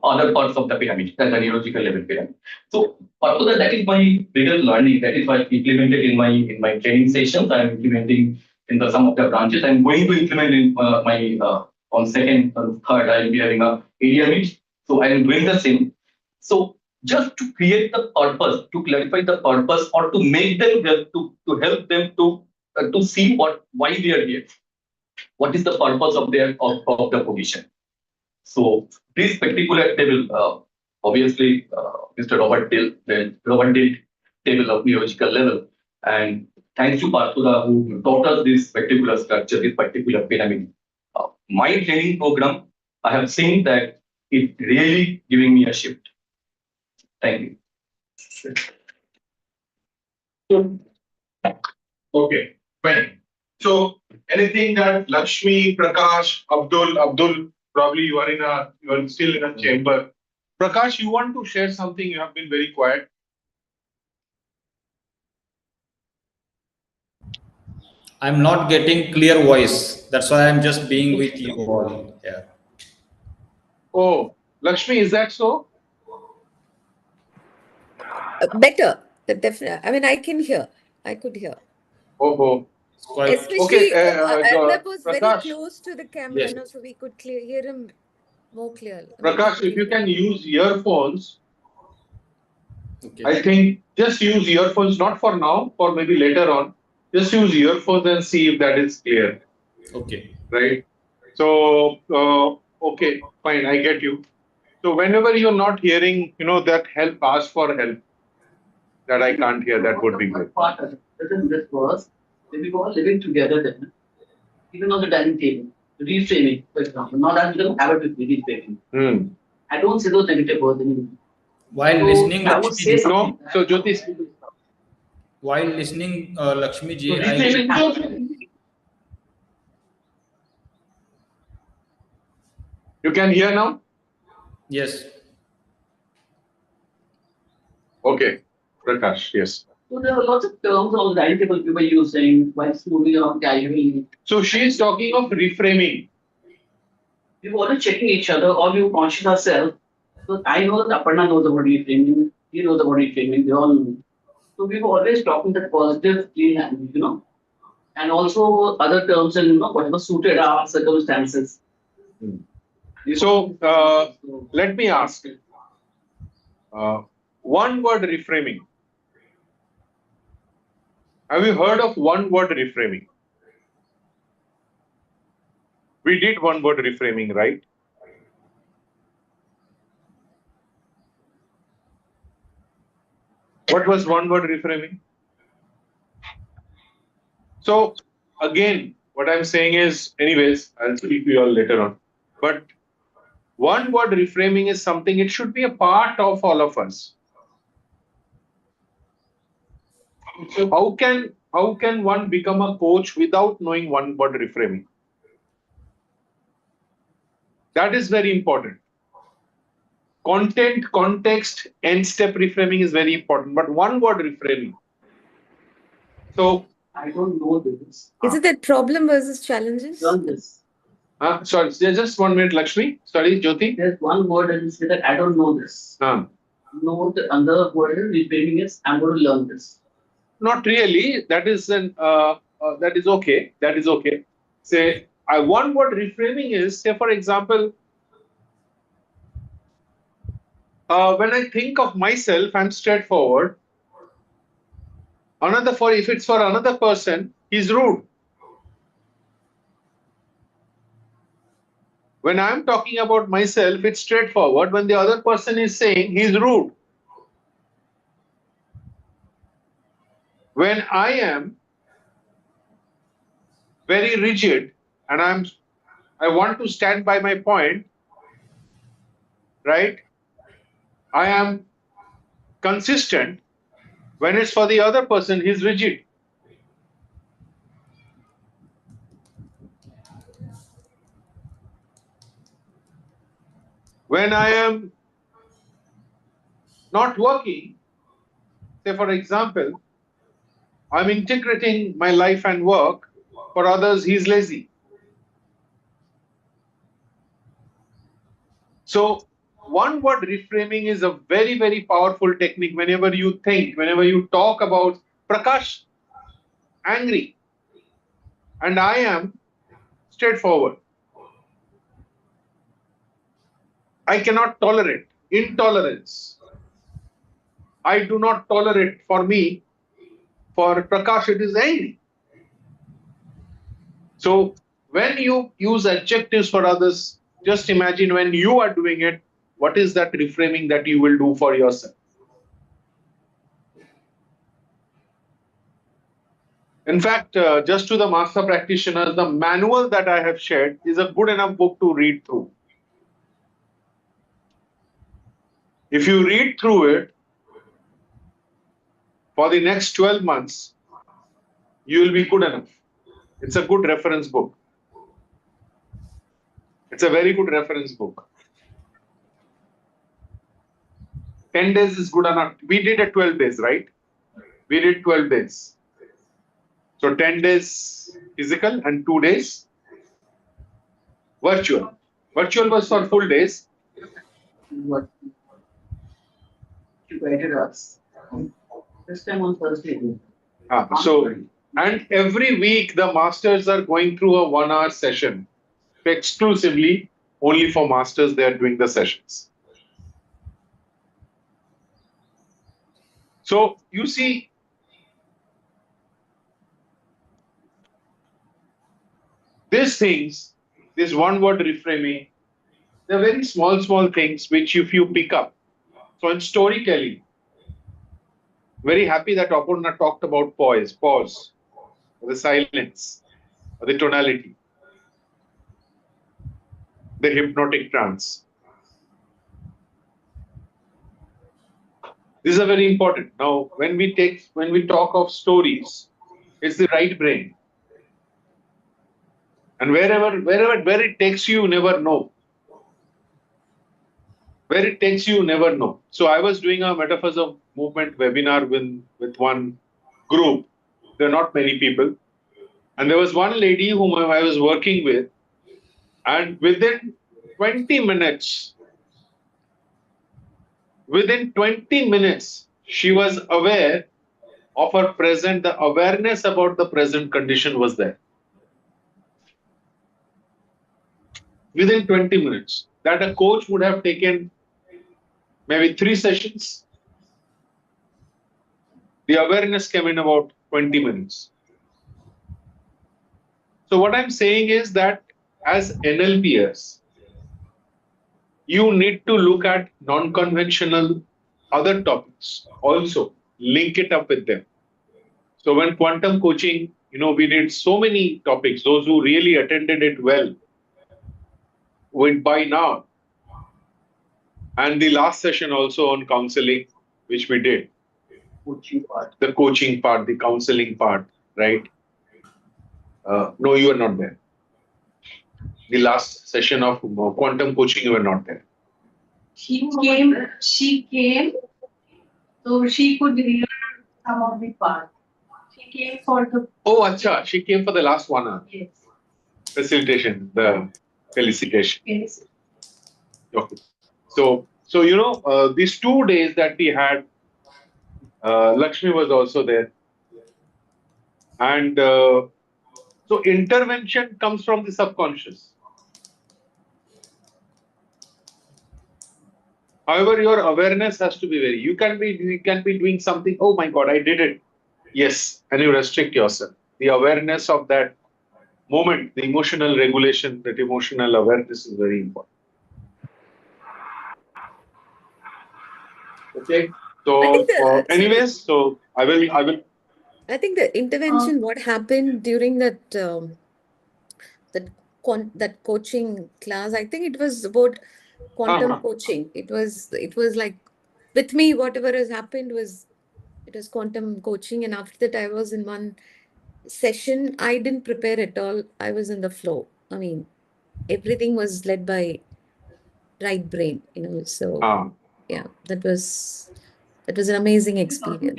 other parts of the pyramid, the neurological level pyramid. So that is my biggest learning. That is why I implemented in my training sessions. I am implementing in some of the branches. I am going to implement in my on second and third. I will be having a area meet. So I am doing the same. So just to create the purpose, to clarify the purpose, or to make them to help them to see why they are here. What is the purpose of the position? So this particular table, obviously, Mr. Robert did table of neurological level, and thanks to Parthuda who taught us this particular structure, this particular pyramid. My training program, I have seen that it really giving me a shift. Thank you. Okay, fine. So anything that Lakshmi, Prakash, Abdul, probably you are still in a chamber. Prakash, you want to share something? You have been very quiet. I'm not getting clear voice. That's why I'm just being with you all here. Oh, Lakshmi, is that so? Better, definitely. I mean, I could hear. Oh. Especially, Arnab was very Prakash. close to the camera, Yes. no, so we could hear him more clearly. Prakash, if you can use earphones, Okay. I think just use earphones, not for now, for maybe later on. Just use earphones and see if that is clear. Okay. Right? So, okay, fine, I get you. So whenever you're not hearing, that help, ask for help. That I can't hear, that would be good. This was, if we were living together then, even on the dining table, reframing, for example, not that we don't have it with me, reframing. I don't see those negative words anymore. While So listening, I would say Lakshmi, something. No, so Jyoti, while listening, Lakshmi So ji, reframing happens. you can hear now? yes, Okay, Prakash, yes. So there are lots of terms or identical people using while moving around casually. So she is talking of reframing. We were checking each other or we were conscious ourselves. So I know that Aparna knows the word reframing, you know the word reframing, they all know. So we were always talking that positive, clean language, and also other terms and whatever suited our circumstances. So let me ask, one word reframing. Have you heard of one word reframing? We did one word reframing, right? What was one word reframing? So again, what I'm saying is, anyways, I'll speak to you all later on. But one word reframing is something, it should be a part of all of us. So how can one become a coach without knowing one word reframing? That is very important. Content, context, end step reframing is very important, but one word reframing. So I don't know this. Is it that problem versus challenges? Learn this. sorry, just 1 minute, Lakshmi. Sorry, Jyoti. There's one word that is that I don't know this. No, the other word is reframing is I'm going to learn this. Not really. That is that is okay. That is okay. Say, one word reframing is, say, for example, when I think of myself, I'm straightforward. If it's for another person, he's rude. When I'm talking about myself, it's straightforward. When the other person is saying he's rude. When I am very rigid and I want to stand by my point, right? I am consistent. When it's for the other person, he's rigid. When I am not working, say for example, I'm integrating my life and work, for others, he's lazy. So one word reframing is a very, very powerful technique. Whenever you think, whenever you talk about Prakash, angry, and I am straightforward. I cannot tolerate intolerance. I do not tolerate. For me, for Prakash, it is angry. So when you use adjectives for others, just imagine when you are doing it, what is that reframing that you will do for yourself? In fact, just to the master practitioners, the manual that I have shared is a good enough book to read through. If you read through it for the next 12 months, you will be good enough. It's a good reference book. It's a very good reference book. 10 days is good enough. We did it 12 days, right? We did 12 days. So 10 days physical and 2 days virtual. Virtual was for full days. What you guided us. This time on Thursday. And every week the masters are going through a 1 hour session exclusively only for masters. They are doing the sessions. So you see, these things, this one word reframing, they're very small things which if you pick up. So in storytelling, very happy that Aparna talked about pause, the silence, the tonality, the hypnotic trance. This is a very important. Now, when we talk of stories, it's the right brain. And where it takes you, you never know. Where it takes you, you never know. So I was doing a Metaphors of Movement webinar with one group. There are not many people. And there was one lady whom I was working with, and within 20 minutes, she was aware of her present, the awareness about the present condition was there. Within 20 minutes, that a coach would have taken maybe 3 sessions. The awareness came in about 20 minutes. So what I'm saying is that as NLPers, you need to look at non-conventional other topics also, link it up with them. So when quantum coaching, we did so many topics. Those who really attended it well went by now. And the last session also on counseling, which we did. The coaching part, the counseling part, right? No, you were not there. The last session of quantum coaching, you were not there. She came, so she could hear some of the part. She came for the. Oh, acha, she came for the last 1 hour. Yes. Facilitation, the felicitation. Yes. Okay. So these 2 days that we had, Lakshmi was also there. And so intervention comes from the subconscious. However, your awareness has to be you can be doing something. Oh my God, I did it. Yes, and you restrict yourself. The awareness of that moment, the emotional regulation, that emotional awareness is very important. Okay. So, anyways, so I will. I think the intervention, what happened during that that coaching class, I think it was about quantum coaching. It was like, with me, whatever has happened was, it was quantum coaching. And after that, I was in one session. I didn't prepare at all. I was in the flow. I mean, everything was led by right brain, so yeah, that was an amazing experience.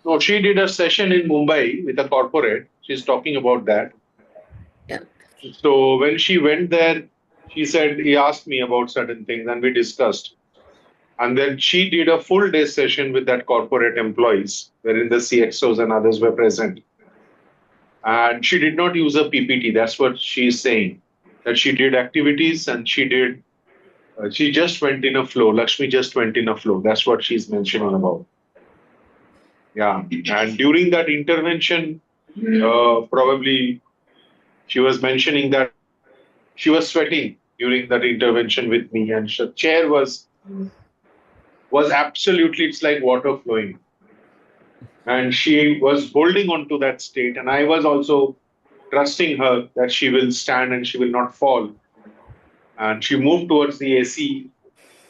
No, she did a session in Mumbai with a corporate. She's talking about that. Yeah. So when she went there, she said, he asked me about certain things and we discussed. And then she did a full day session with that corporate employees, wherein the CXOs and others were present. And she did not use a PPT. That's what she's saying. That she did activities and she just went in a flow. Lakshmi just went in a flow. That's what she's mentioning about. Yeah. And during that intervention, probably she was mentioning that she was sweating during that intervention with me, and the chair was absolutely, it's like water flowing. And she was holding on to that state. And I was also trusting her that she will stand and she will not fall. And she moved towards the AC.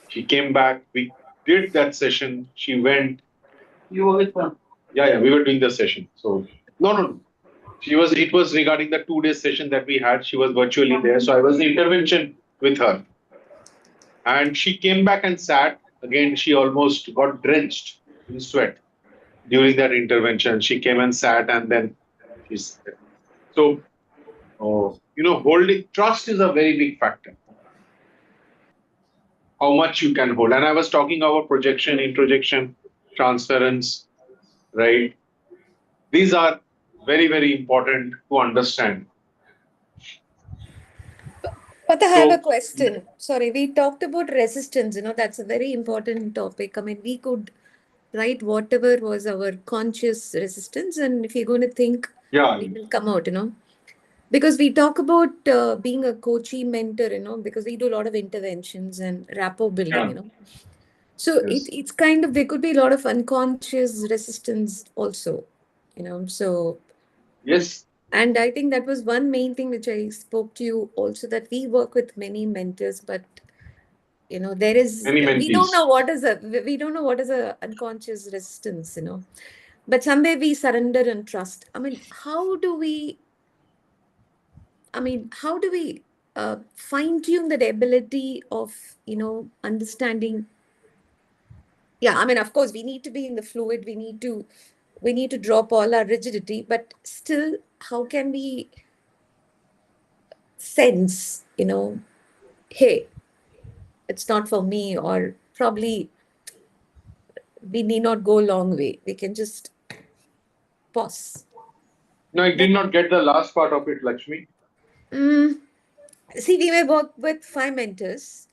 She came back. We did that session. She went. You were with her? Yeah, we were doing the session. So, no. It was regarding the 2 day session that we had. She was virtually there. So I was the intervention with her. And she came back and sat. Again, she almost got drenched in sweat during that intervention. She came and sat, and then she's so, holding trust is a very big factor. How much you can hold. And I was talking about projection, introjection, transference, right? These are very, very important to understand. But I have a question. Sorry, we talked about resistance, that's a very important topic. I mean, we could write whatever was our conscious resistance, and if you're going to think, it will come out, Because we talk about being a coachee mentor, because we do a lot of interventions and rapport building, So it's kind of, there could be a lot of unconscious resistance also, so. Yes. And I think that was one main thing which I spoke to you also, that we work with many mentors, but there is, Many we don't mentees. know what is a unconscious resistance, but somewhere we surrender and trust. How do we fine tune that ability of, understanding? Yeah, of course, we need to be in the fluid. We need to drop all our rigidity, but still, how can we sense, hey, it's not for me, or probably we need not go a long way. We can just pause. No, I did not get the last part of it, Lakshmi. See, we may work with 5 mentors,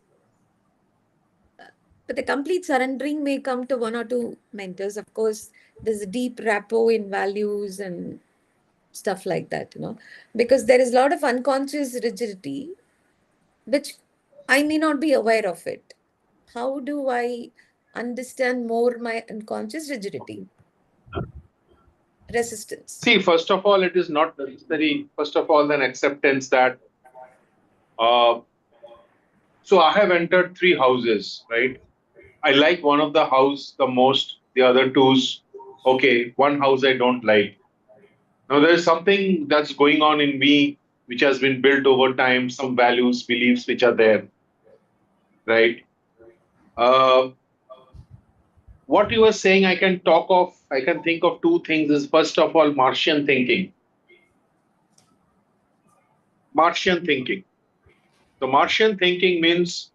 but the complete surrendering may come to 1 or 2 mentors. Of course, there's a deep rapport in values and stuff like that, because there is a lot of unconscious rigidity, which I may not be aware of it. How do I understand more my unconscious rigidity? Resistance. See, first of all, it is not necessary. First of all, then acceptance that. So I have entered 3 houses, right? I like one of the house the most. The other two's okay. One house I don't like. Now there is something that's going on in me which has been built over time. Some values, beliefs which are there, right? What you were saying, I can think of 2 things. Is first of all, Martian thinking. Martian thinking. So Martian thinking means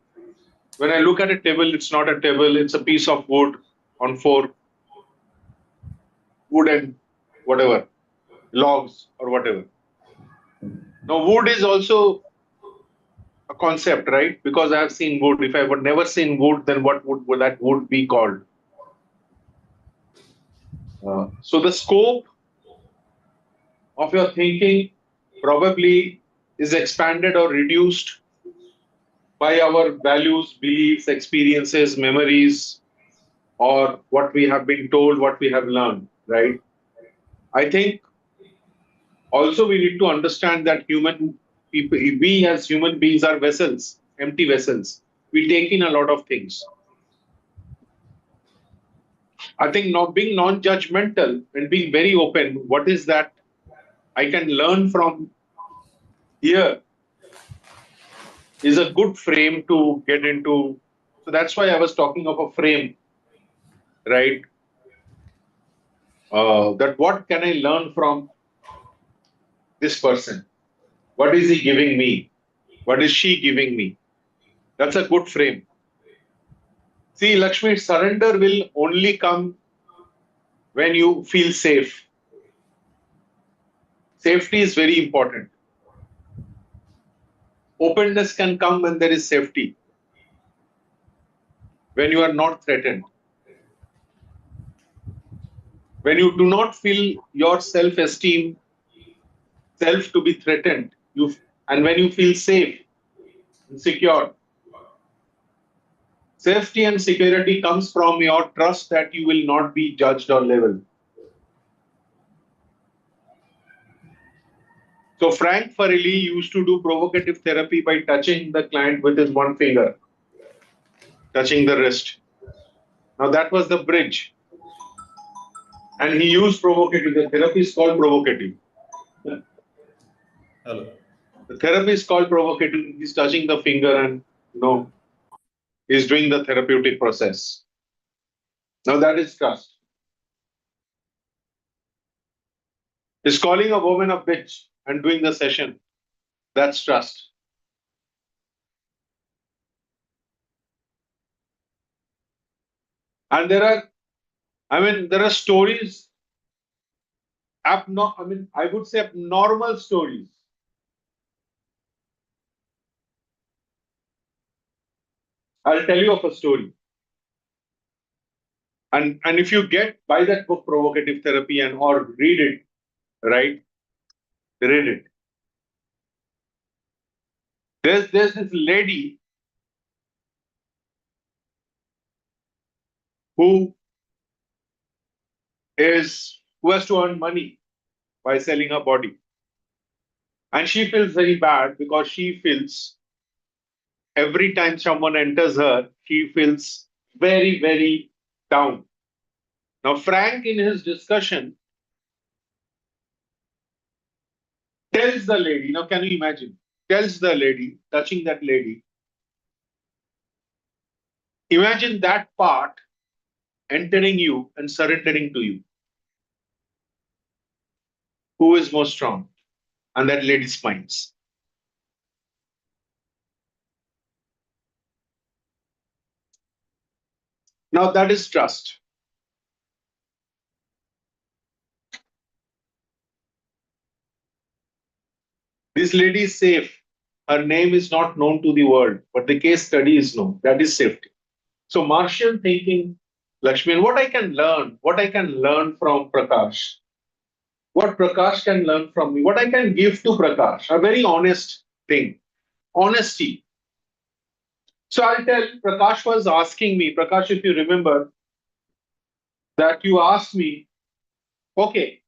when I look at a table, it's not a table, it's a piece of wood on 4 wooden, whatever, logs or whatever. Now, wood is also a concept, right? Because I have seen wood. If I would never seen wood, then what would that wood be called? So the scope of your thinking probably is expanded or reduced by our values, beliefs, experiences, memories, or what we have been told, what we have learned, right? I think also we need to understand that we as human beings are vessels, empty vessels. We take in a lot of things. I think not being non-judgmental and being very open, what is that I can learn from here, is a good frame to get into. So that's why I was talking of a frame, right? That what can I learn from this person? What is he giving me? What is she giving me? That's a good frame. See, Lakshmi, surrender will only come when you feel safe. Safety is very important. Openness can come when there is safety, when you are not threatened. When you do not feel your self-esteem, self to be threatened, and when you feel safe and secure. Safety and security comes from your trust that you will not be judged or labeled. So Frank Farrelly used to do provocative therapy by touching the client with his one finger, touching the wrist. Now that was the bridge. And he used provocative. The therapy is called provocative. Hello. The therapy is called provocative. He's touching the finger and he's doing the therapeutic process. Now that is trust. He's calling a woman a bitch and doing the session. That's trust. And there are stories, I would say abnormal stories. I'll tell you of a story. And if you buy that book, Provocative Therapy, or read it, right? Read it. There's this lady who has to earn money by selling her body. And she feels very bad because she feels every time someone enters her, she feels very, very down. Now, Frank, in his discussion, tells the lady, now can you imagine? Tells the lady, touching that lady, imagine that part entering you and surrendering to you. Who is more strong? And that lady smiles. Now that is trust. This lady is safe. Her name is not known to the world, but the case study is known. That is safety. So Martian thinking, Lakshmi, and what I can learn from Prakash, what Prakash can learn from me, what I can give to Prakash, a very honest thing, honesty. So I'll tell, Prakash was asking me, Prakash, if you remember, that you asked me, okay,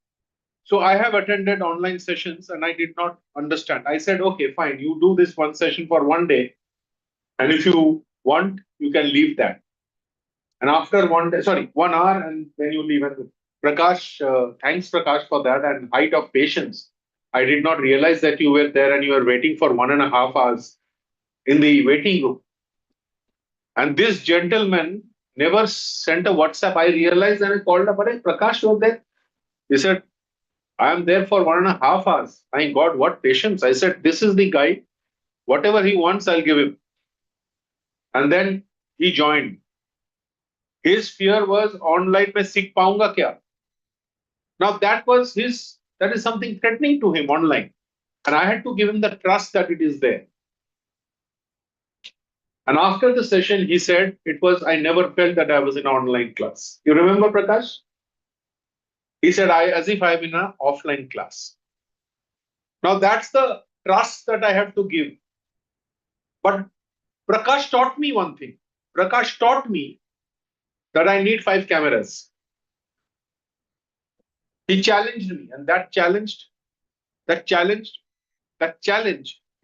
so I have attended online sessions and I did not understand. I said, okay, fine, you do this one session for one day. And if you want, you can leave that. And after 1 day, sorry, 1 hour, and then you leave. And Prakash, thanks Prakash for that and height of patience. I did not realize that you were there and you were waiting for 1.5 hours in the waiting room. And this gentleman never sent a WhatsApp. I realized and I called up, "Arey, Prakash, you're there." He said, I am there for 1.5 hours. My God, what patience. I said, this is the guy. Whatever he wants, I'll give him. And then he joined. His fear was online mein seek paunga kya? Now that is something threatening to him online. And I had to give him the trust that it is there. And after the session, he said, I never felt that I was in an online class. You remember, Prakash? He said, as if I'm in an offline class. Now that's the trust that I have to give. But Prakash taught me one thing. Prakash taught me that I need 5 cameras. He challenged me, and that challenge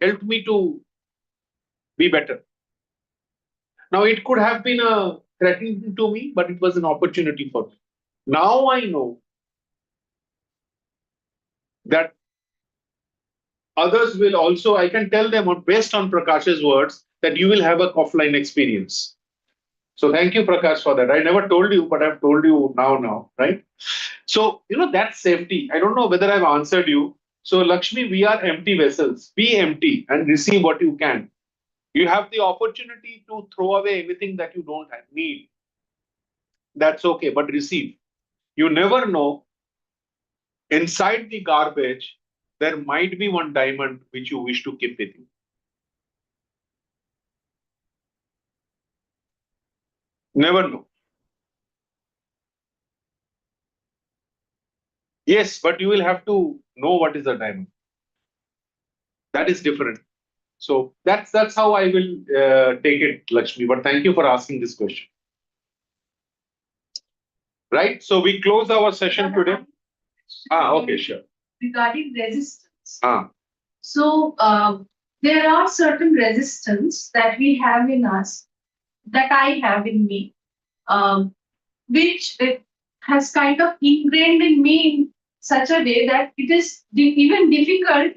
helped me to be better. Now it could have been a threatening to me, but it was an opportunity for me. Now I know that others will also, I can tell them based on Prakash's words, that you will have a offline experience. So thank you, Prakash, for that. I never told you, but I've told you now, right? So, that's safety. I don't know whether I've answered you. So, Lakshmi, we are empty vessels. Be empty and receive what you can. You have the opportunity to throw away anything that you don't need. That's okay, but receive. You never know. Inside the garbage, there might be one diamond which you wish to keep with you. Never know. Yes, but you will have to know what is a diamond. That is different. So that's how I will take it, Lakshmi. But thank you for asking this question. Right? So we close our session today. Okay, sure. Regarding resistance. Ah. So there are certain resistance that we have in us, that I have in me, which it has kind of ingrained in me in such a way that it is even difficult,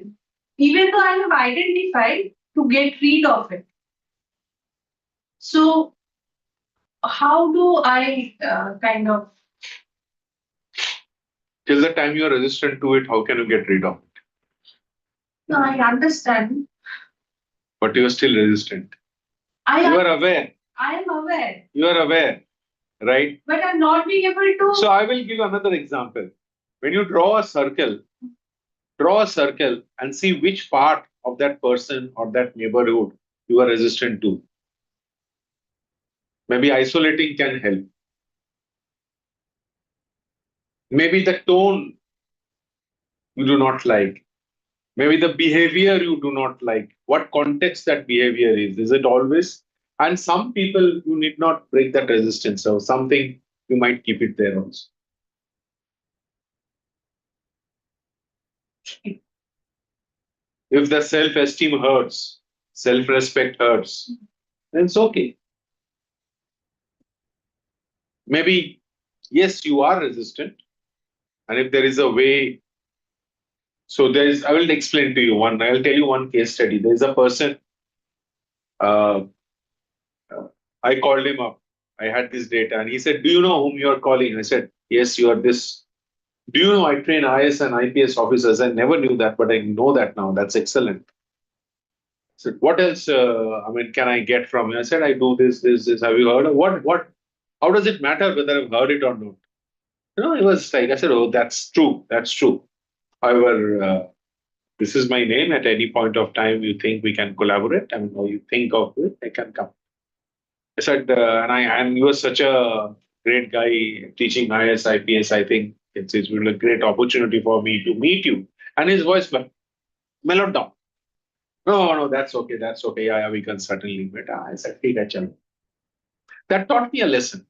even though I have identified, to get rid of it. So how do I kind of... Till the time you are resistant to it, how can you get rid of it? No, I understand. But you are still resistant. You are aware. I am aware. You are aware, right? But I'm not being able to... So I will give another example. When you draw a circle and see which part of that person or that neighborhood you are resistant to. Maybe isolating can help. Maybe the tone you do not like. Maybe the behavior you do not like. What context that behavior is. Is it always? And some people, you need not break that resistance. So something, you might keep it there also. If the self-esteem hurts, self-respect hurts, then it's okay. Maybe, yes, you are resistant. And if there is a way, I will explain to you I'll tell you one case study. There's a person, uh, I called him up. I had this data and he said, do you know whom you are calling? I said, yes, you are this. Do you know I train IS and IPS officers? I never knew that, but I know that now. That's excellent. I said, what else, can I get from you? I said, I do this. Have you heard of what? How does it matter whether I've heard it or not? It was like, I said, oh, that's true. That's true. However, this is my name. At any point of time, you think we can collaborate, or you think of it, I can come. I said, and you were such a great guy teaching IS, IPS. I think it's been a great opportunity for me to meet you. And his voice mellowed down. No, that's okay. That's okay. Yeah, we can certainly meet. I said, "Theek hai, chalo." That taught me a lesson.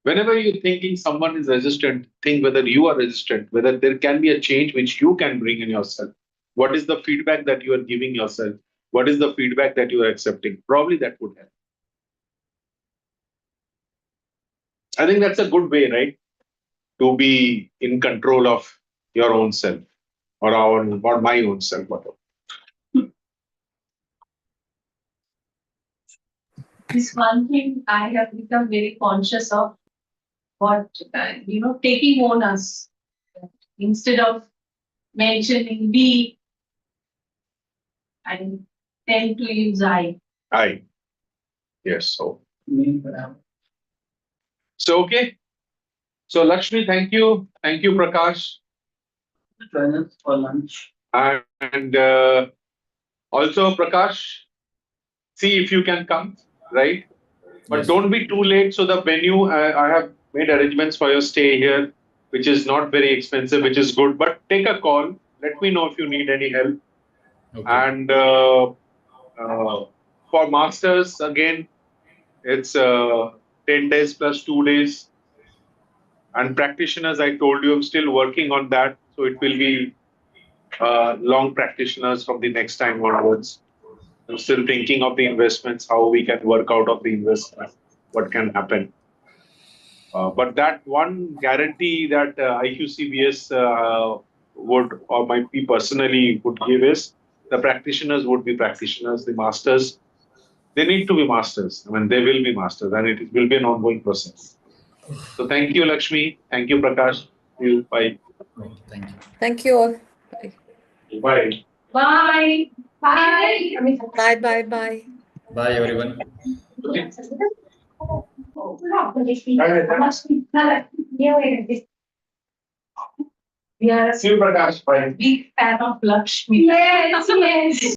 Whenever you're thinking someone is resistant, think whether you are resistant, whether there can be a change which you can bring in yourself. What is the feedback that you are giving yourself? What is the feedback that you are accepting? Probably that would help. I think that's a good way, right? To be in control of your own self or my own self, whatever. This one thing I have become very conscious of taking onus instead of mentioning we, I tend to use I. I. Yes. So okay. So Lakshmi, thank you. Thank you, Prakash. Join us for lunch. And also, Prakash, see if you can come, right? But Yes. don't be too late. So the venue, I have made arrangements for your stay here, which is not very expensive, which is good. But take a call. Let me know if you need any help. Okay. And for masters, again, it's 10 days plus 2 days. And practitioners, I told you, I'm still working on that. So it will be long practitioners from the next time onwards. I'm still thinking of the investments, how we can work out of the investment, what can happen. But that one guarantee that IQCBS would, or might be personally would give is the practitioners would be practitioners, the masters, they need to be masters. They will be masters and it will be an ongoing process. So thank you, Lakshmi. Thank you, Prakash. You. Bye. Okay, thank you. Thank you all. Bye. Bye. Bye. Bye. Bye, bye, bye. Bye, everyone. We are See you, Prakash. Bye. a big fan of Lakshmi. Yes, yes.